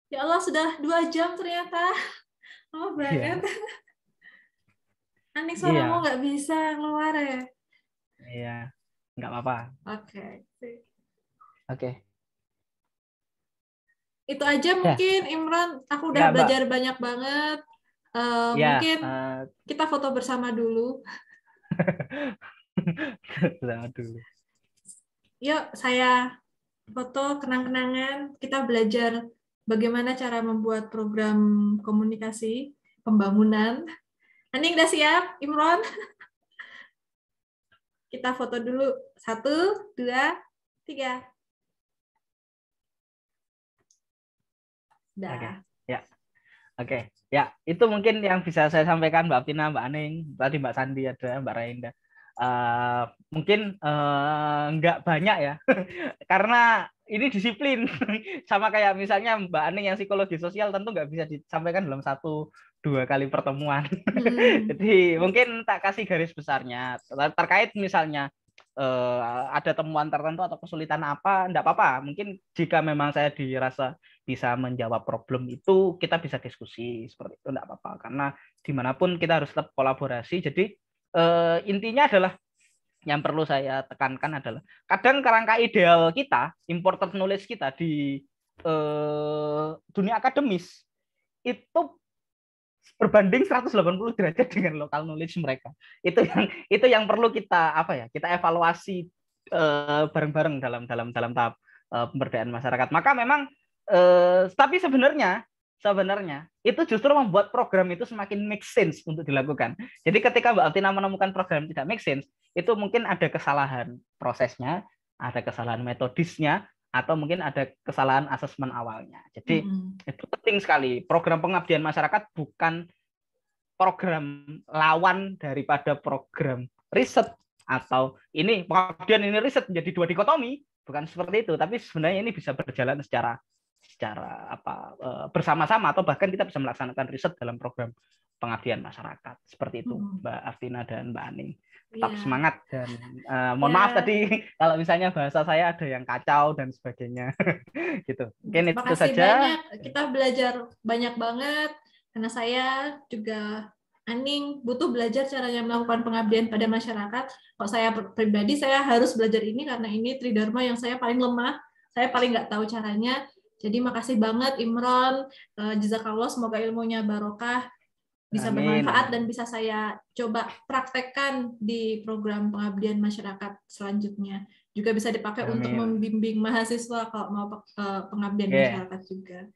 Ya Allah, sudah 2 jam ternyata. Lama banget. Aning, suaramu nggak bisa keluar ya? Iya, nggak apa-apa. Oke. Itu aja mungkin, Imron. Aku udah belajar banyak banget. Mungkin kita foto bersama dulu. Yuk, saya foto kenang-kenangan. Kita belajar bagaimana cara membuat program komunikasi pembangunan. Aning udah siap, Imron? Kita foto dulu. 1, 2, 3. Dah. Oke. Ya, itu mungkin yang bisa saya sampaikan Mbak Tina, Mbak Aning, tadi Mbak Sandi ada, Mbak Rainda. Mungkin nggak banyak ya, karena ini disiplin. Sama kayak misalnya Mbak Aning yang psikologi sosial tentu nggak bisa disampaikan dalam 1-2 kali pertemuan. Jadi mungkin tak kasih garis besarnya terkait misalnya ada temuan tertentu atau kesulitan apa, enggak apa-apa. Mungkin jika memang saya dirasa bisa menjawab problem itu, kita bisa diskusi seperti itu, enggak apa-apa. Karena dimanapun kita harus tetap kolaborasi. Jadi intinya adalah yang perlu saya tekankan adalah kadang kerangka ideal kita, imported knowledge kita di dunia akademis itu berbanding 180 derajat dengan local knowledge mereka. Itu yang perlu kita kita evaluasi bareng-bareng dalam tahap pemberdayaan masyarakat. Maka memang tapi sebenarnya itu justru membuat program itu semakin make sense untuk dilakukan. Jadi ketika Mbak Altina menemukan program tidak make sense, itu mungkin ada kesalahan prosesnya, ada kesalahan metodisnya, atau mungkin ada kesalahan asesmen awalnya. Jadi itu penting sekali. Program pengabdian masyarakat bukan program lawan daripada program riset, atau ini pengabdian ini riset menjadi 2 dikotomi, bukan seperti itu. Tapi sebenarnya ini bisa berjalan secara bersama-sama, atau bahkan kita bisa melaksanakan riset dalam program pengabdian masyarakat. Seperti itu, Mbak Aftina dan Mbak Aning. Tetap semangat dan mohon maaf tadi kalau misalnya bahasa saya ada yang kacau dan sebagainya. Gitu. Mungkin itu saja. Banyak. Kita belajar banyak banget karena saya juga Aning butuh belajar caranya melakukan pengabdian pada masyarakat. Kalau saya pribadi saya harus belajar ini karena ini tridharma yang saya paling lemah. Saya paling nggak tahu caranya. Jadi makasih banget Imron, jazakallah, semoga ilmunya barokah, bisa bermanfaat dan bisa saya coba praktekkan di program pengabdian masyarakat selanjutnya. Juga bisa dipakai untuk membimbing mahasiswa kalau mau pengabdian masyarakat juga.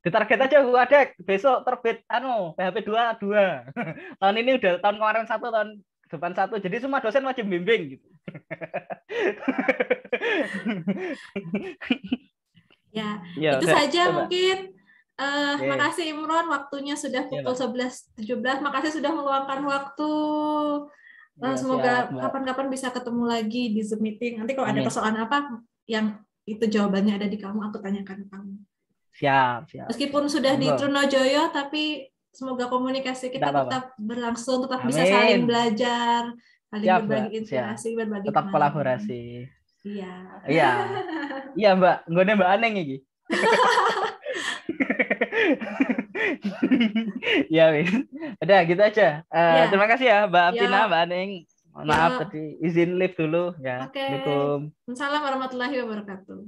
Ditarget aja Bu Adek, besok terbit PHP 2. Tahun ini udah tahun kemarin 1, tahun depan 1. Jadi semua dosen wajib bimbing gitu. Ya, Ya, itu udah, saja coba. mungkin. Oke. Makasih Imron, waktunya sudah Iya, pukul Mbak. 11.17. Makasih sudah meluangkan waktu. Iya, Semoga siap, Mbak. kapan-kapan bisa ketemu lagi di Zoom meeting. Nanti kalau ada Amin. persoalan apa yang itu jawabannya ada di kamu, aku tanyakan ke kamu. Siap. Meskipun sudah di Monggo. Trunojoyo, tapi semoga komunikasi kita Tidak apa-apa. tetap berlangsung, tetap bisa Amin. saling belajar, saling Siap, berbagi Mbak. inspirasi, berbagi Tetap pengalaman. kolaborasi. Iya. Iya. Iya, Mbak. Nggone Mbak Aneng iki. Ya, wis. Udah gitu aja. Ya. Terima kasih ya Mbak Ya. Aptina, Mbak Aneng. Mohon maaf Ya. tadi izin live dulu ya. Oke. Assalamualaikum. Assalamualaikum warahmatullahi wabarakatuh.